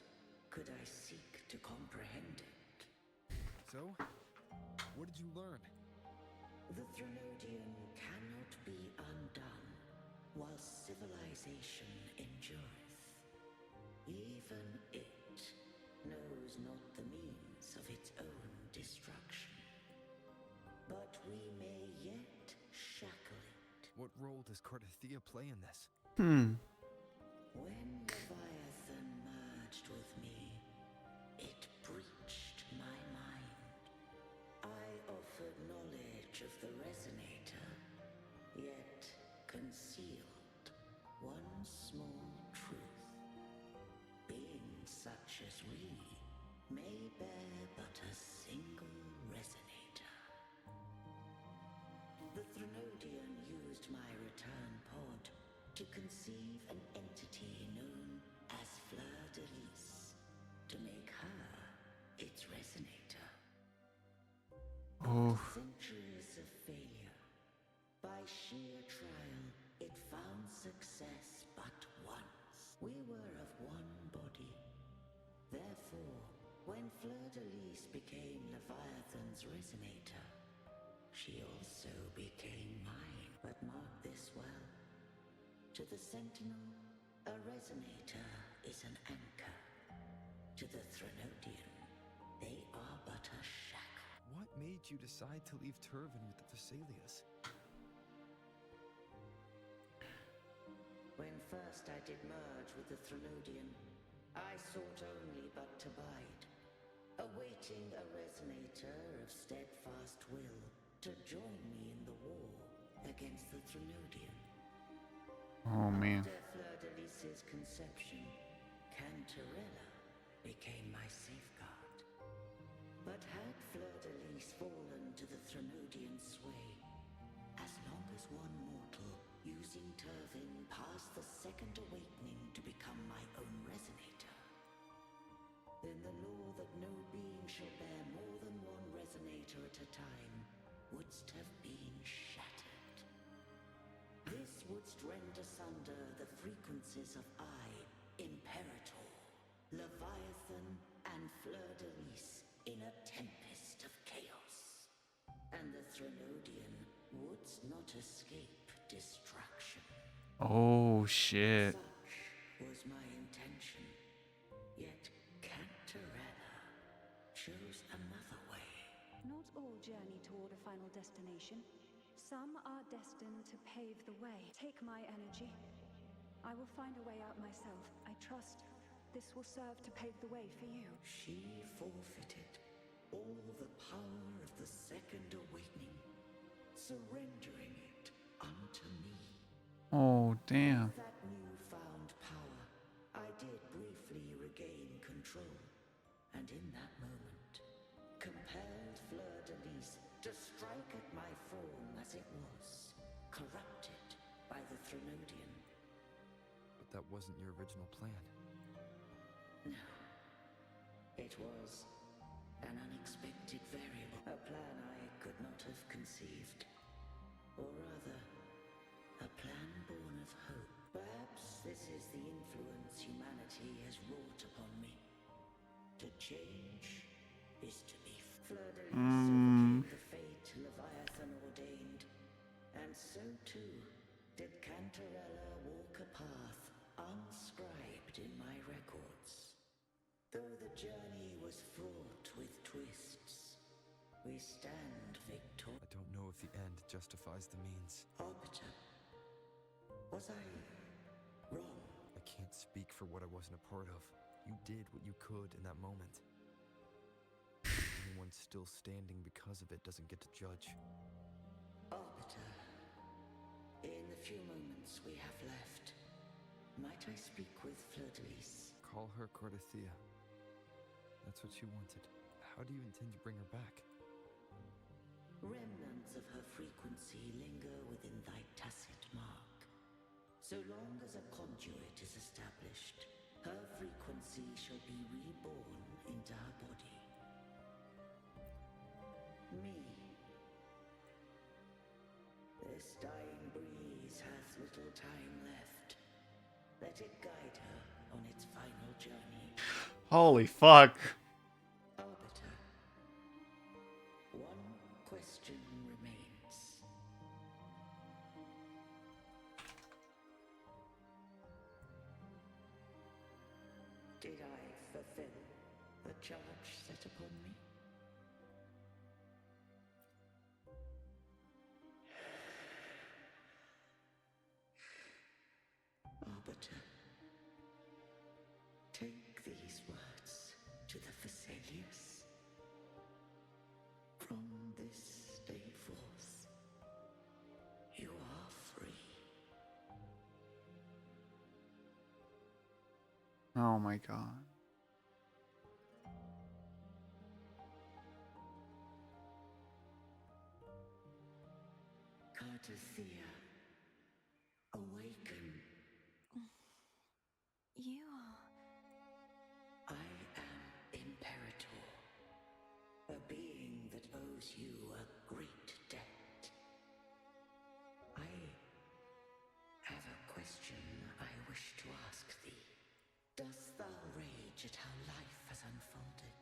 could I seek to comprehend it. So? What did you learn? The Threnodian cannot be undone while civilization endureth. Even it knows not the means of its own destruction. But we may yet shackle it. What role does Cardathea play in this? When Leviathan merged with me, it breached my mind. I offered knowledge of the Resonator, yet concealed one small truth. Beings such as we may bear but a single Resonator. The Threnodian used my return pod to conceive an entity known as Fleur de Lis, to make her its Resonator. Oh. After centuries of failure, by sheer trial, it found success but once. We were of one body. Therefore, when Fleur de Lis became Leviathan's Resonator, she also became mine. But mark this well. To the Sentinel, a Resonator is an anchor. To the Threnodian, they are but a shackle. What made you decide to leave Turvan with the Thessalias? When first I did merge with the Threnodian, I sought only but to bide, awaiting a Resonator of steadfast will to join me in the war against the Threnodian. Oh man. After Fleur de Lis's conception, Cantarella became my safeguard. But had Fleur de Lis fallen to the Threnodian's sway, as long as one mortal using Turvin passed the second awakening to become my own Resonator, then the law that no being shall bear more than one Resonator at a time wouldst have been shattered. This wouldst rend asunder the frequencies of I, Imperator, Leviathan, and Fleur de Lis in a tempest of chaos. And the Threnodian wouldst not escape destruction. Oh shit. Such was my intention. Yet Cantarella chose another way. Not all journey toward a final destination. Some are destined to pave the way. Take my energy. I will find a way out myself. I trust this will serve to pave the way for you. She forfeited all the power of the second awakening, surrendering it unto me. Oh, damn. With that newfound power, I did briefly regain control, and in that moment, compelled Fleur-de-Lis to strike at my form as it was, corrupted by the Threnodian. But that wasn't your original plan. No. It was an unexpected variable, a plan I could not have conceived. Or rather, a plan born of hope. Perhaps this is the influence humanity has wrought upon me. To change is to be. Fleur-de-Lis overcame the fate Leviathan ordained, and so too did Cantarella walk a path unscribed in my records. Though the journey was fraught with twists, we stand victorious. I don't know if the end justifies the means. Arbiter, was I wrong? I can't speak for what I wasn't a part of. You did what you could in that moment. Anyone still standing because of it doesn't get to judge. Arbiter, in the few moments we have left, might I speak with Fleur-de-Lis? Call her Cardathea. That's what she wanted. How do you intend to bring her back? Remnants of her frequency linger within thy tacit mark. So long as a conduit is established, her frequency shall be reborn into her body. Me. This dying breeze hath little time left. Let it guide her on its final journey. Holy fuck. Arbiter, one question remains. Did I fulfill the charge set upon me? Arbiter, take these words to the Phasaelius. From this day forth, you are free. Oh my god. Cardathea, awaken. You are... I am Imperator, a being that owes you a great debt. I have a question I wish to ask thee. Dost thou rage at how life has unfolded?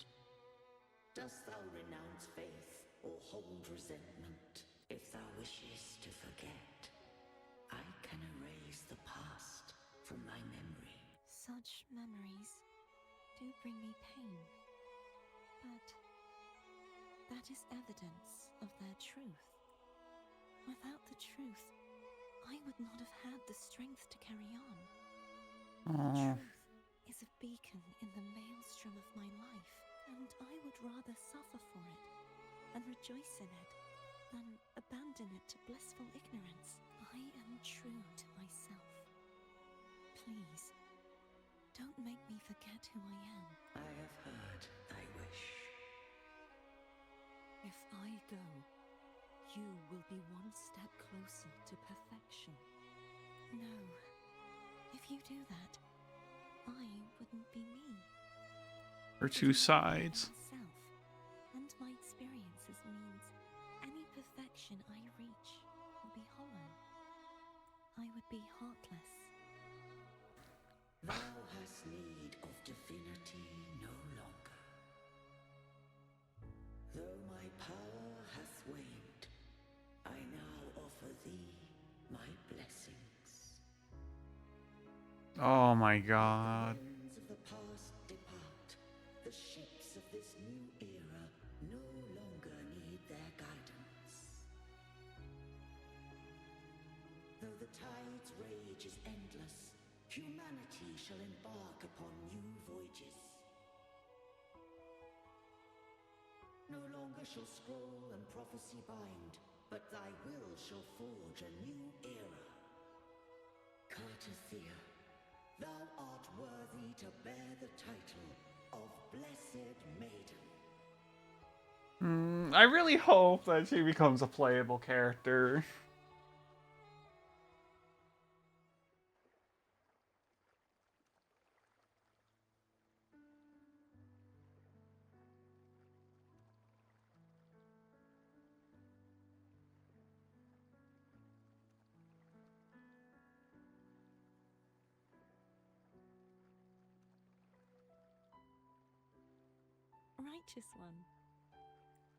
Dost thou renounce faith or hold resentment? If thou wishes to forget, I can erase the past from thy memory. Such memories do bring me pain. But that is evidence of their truth. Without the truth, I would not have had the strength to carry on. The truth is a beacon in the maelstrom of my life, and I would rather suffer for it and rejoice in it than abandon it to blissful ignorance. I am true to myself. Please, don't make me forget who I am. I have heard thy wish. If I go, you will be one step closer to perfection. No. If you do that, I wouldn't be me. Or two sides. Myself and my experiences means any perfection I reach will be hollow. I would be heartless. Thou hast need of divinity no longer. Though my power hath waned, I now offer thee my blessings. Oh my god. The winds of the past depart. The ships of this new era no longer need their guidance. Though the tide's rage is endless, humanity shall embark upon new voyages. No longer shall scroll and prophecy bind, but thy will shall forge a new era. Cartathea, thou art worthy to bear the title of Blessed Maiden. I really hope that she becomes a playable character. Righteous one,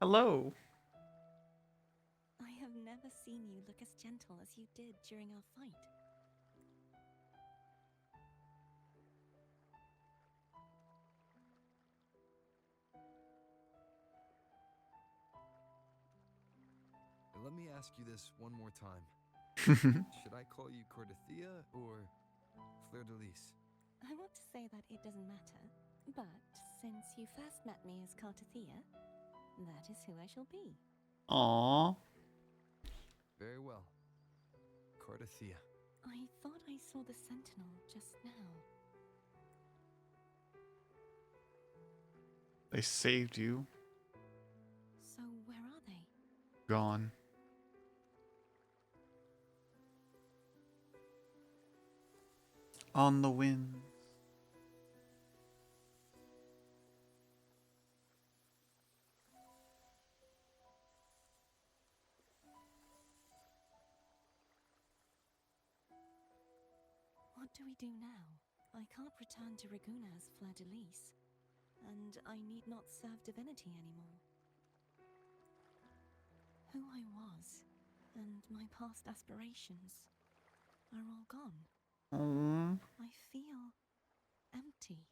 Hello. I have never seen you look as gentle as you did during our fight. Let me ask you this one more time. Should I call you Cordathea or Fleur de Lis? I want to say that it doesn't matter, but since you first met me as Cartathea, that is who I shall be. Aww. Very well. Cordathea. I thought I saw the Sentinel just now. They saved you. So where are they? Gone. On the wind. What do we do now? I can't return to Raguna as Fleur de Lis, and I need not serve divinity anymore. Who I was, and my past aspirations, are all gone. Aww. I feel empty.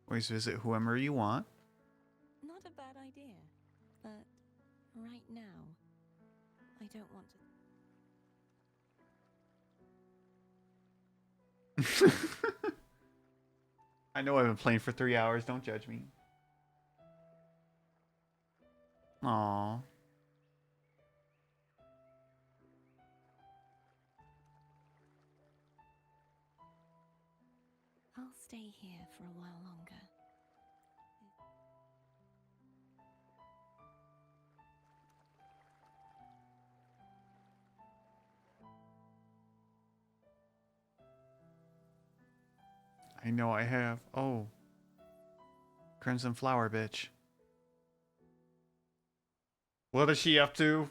Always visit whoever you want. Not a bad idea, but right now, I don't want to. I know I've been playing for 3 hours. Don't judge me. Aww. I'll stay here for a while longer. I know I have. Oh. Crimson Flower, bitch. What is she up to?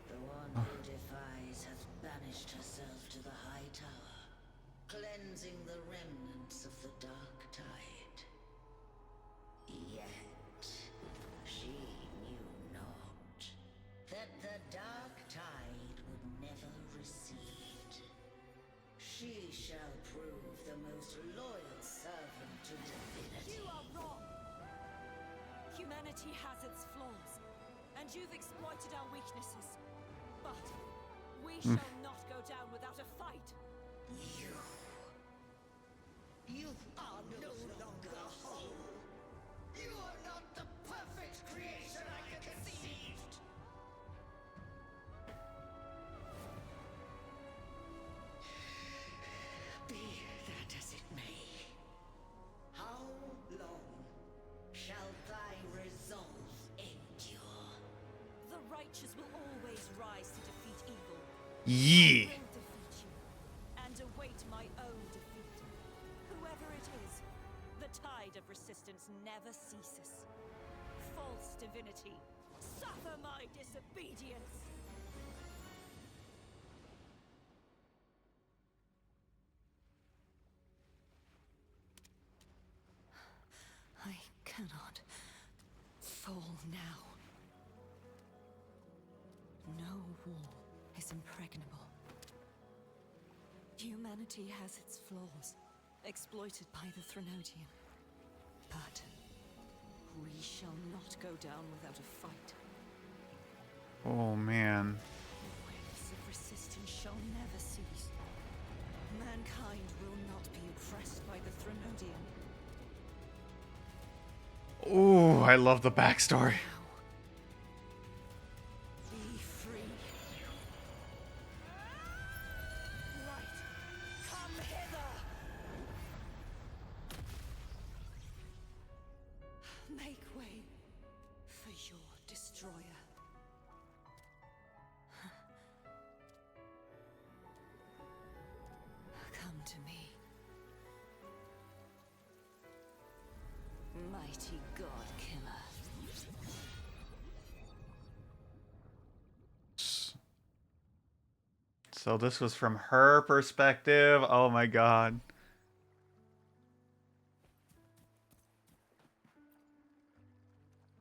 The one who defies hath banished herself to the High Tower, cleansing the remnants of the Dark Tide. Yet, she knew not that the Dark Tide would never recede. She shall prove the most loyal servant to divinity. You are wrong! Humanity has its flaws, and you've exploited our weaknesses. But we shall not go down without a fight. You are no longer whole. You are not the perfect creation I conceived. Be that as it may, how long shall thy resolve endure? The righteous will always rise to defeat evil. Yeah. I will defeat you, and await my own defeat. Whoever it is, the tide of resistance never ceases. False divinity, suffer my disobedience! I cannot fall now. No wall is impregnable. Humanity has its flaws, exploited by the Threnodian. But we shall not go down without a fight. Oh man. Waves of resistance shall never cease. Man Mankind will not be oppressed by the Threnodian. Ooh, I love the backstory. Be free. Light, come hither. Make way for your destroyer. Come to me. Mighty God Killer. So this was from her perspective. Oh my god.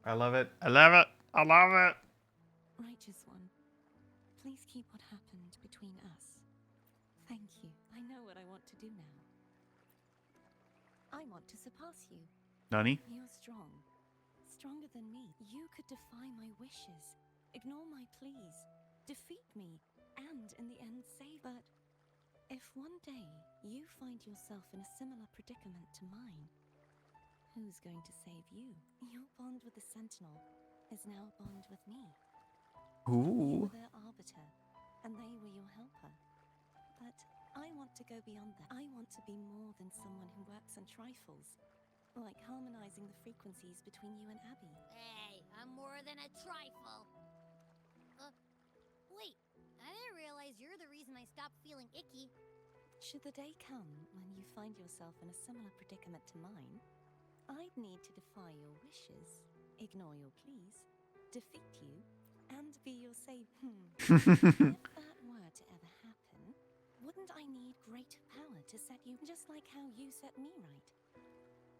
I love it. I love it. I love it. Righteous one, please keep what happened between us. Thank you. I know what I want to do now. I want to surpass you. Nani? You're strong. Stronger than me. You could defy my wishes, ignore my pleas, defeat me, and in the end save. But if one day you find yourself in a similar predicament to mine, who's going to save you? Your bond with the Sentinel is now a bond with me. You Ooh. were their arbiter, and they were your helper. But I want to go beyond that. I want to be more than someone who works on trifles, like harmonizing the frequencies between you and Abby. Hey, I'm more than a trifle. Wait, I didn't realize you're the reason I stopped feeling icky. Should the day come when you find yourself in a similar predicament to mine, I'd need to defy your wishes, ignore your pleas, defeat you, and be your savior. If that were to ever happen, wouldn't I need great power to set you just like how you set me right?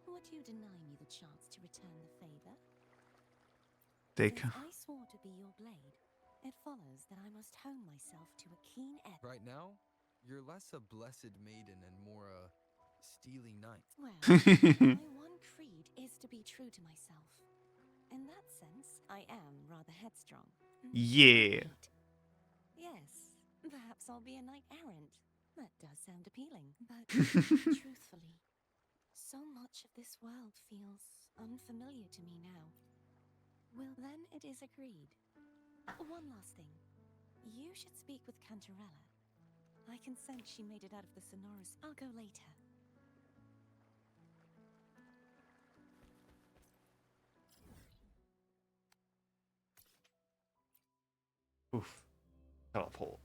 Would you deny me the chance to return the favor? Since I swore to be your blade, it follows that I must hone myself to a keen edge. Right now, you're less a blessed maiden and more a steely knight. Well, my one creed is to be true to myself. In that sense, I am rather headstrong. Yeah. Yes, perhaps I'll be a knight errant. That does sound appealing. But truthfully, so much of this world feels unfamiliar to me now. Well, then it is agreed. One last thing. You should speak with Cantarella. I can sense she made it out of the Sonorous. I'll go later. Oof. Teleport.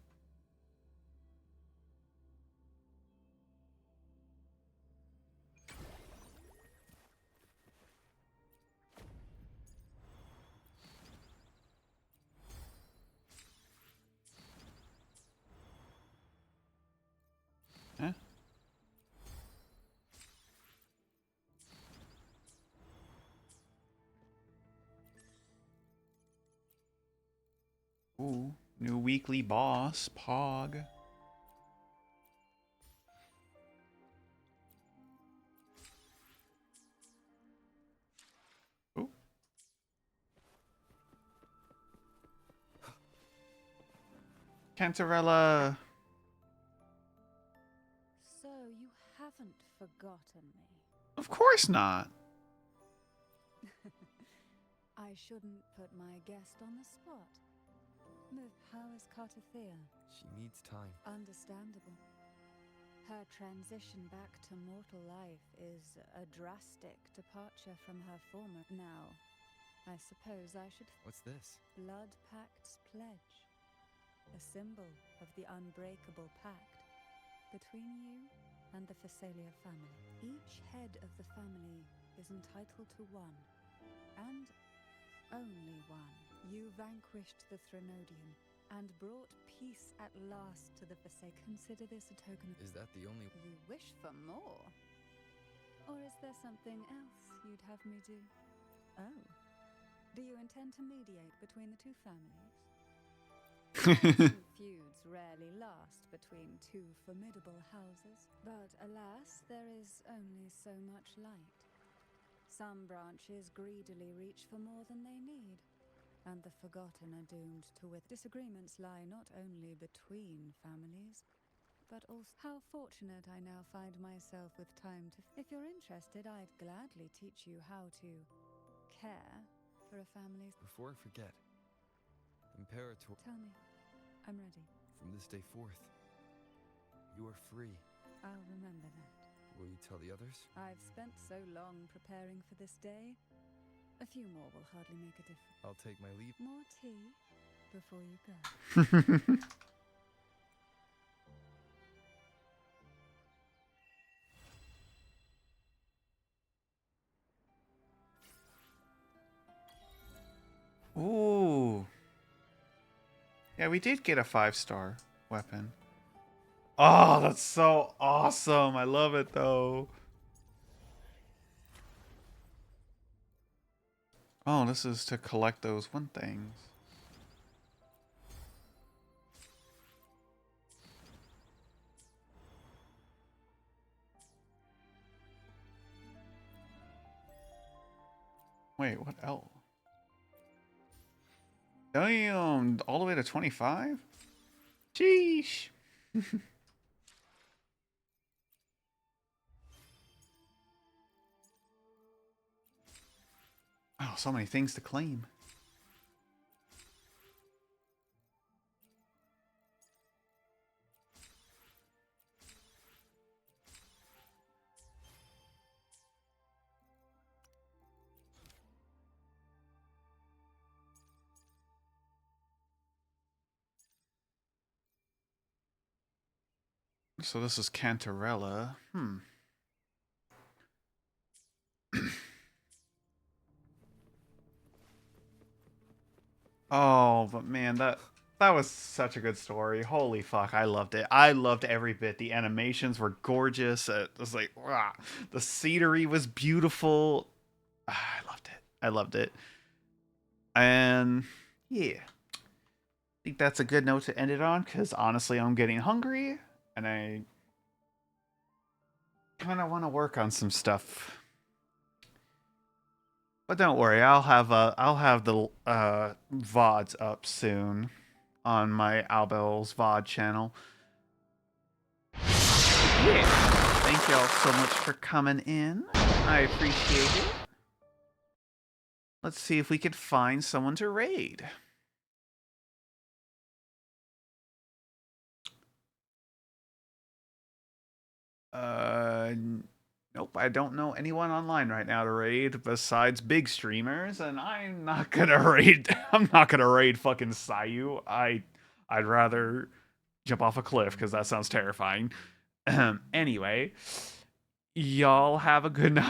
Huh? Ooh, new weekly boss, Pog. Ooh. Cantarella. So you haven't forgotten me. Of course not. I shouldn't put my guest on the spot. How is Cartathea? She needs time. Understandable. Her transition back to mortal life is a drastic departure from her former. Now, I suppose I should. What's this? Blood Pact's pledge. A symbol of the unbreakable pact between you and the Phasalia family. Each head of the family is entitled to one, and only one. You vanquished the Threnodian and brought peace at last to the Phasalia. Consider this a token. Is that the only... You wish for more? Or is there something else you'd have me do? Oh. Do you intend to mediate between the two families? Feuds rarely last between two formidable houses, but alas, there is only so much light. Some branches greedily reach for more than they need, and the forgotten are doomed to disagreements lie not only between families, but also how fortunate I now find myself with time to... If you're interested, I'd gladly teach you how to care for a family's... Before I forget, Imperator... Tell me. I'm ready. From this day forth, you are free. I'll remember that. Will you tell the others? I've spent so long preparing for this day. A few more will hardly make a difference. I'll take my leave. More tea before you go. Ooh. Yeah, we did get a 5-star weapon. Oh, that's so awesome. I love it, though. Oh, this is to collect those one things. Wait, what else? Damn, all the way to 25? Sheesh. Oh, so many things to claim. So this is Cantarella. Oh, but man, that was such a good story. Holy fuck, I loved it. I loved every bit. The animations were gorgeous. It was like, wow. The scenery was beautiful. I loved it. I loved it. And yeah, I think that's a good note to end it on, because honestly, I'm getting hungry, and I kind of want to work on some stuff. But don't worry, I'll have the Vods up soon on my Albel's Vod channel. Yeah. Thank y'all so much for coming in. I appreciate it. Let's see if we could find someone to raid. Nope, I don't know anyone online right now to raid besides big streamers, and I'm not gonna raid. I'm not gonna raid fucking Sayu. I'd rather jump off a cliff because that sounds terrifying. Anyway, y'all have a good night.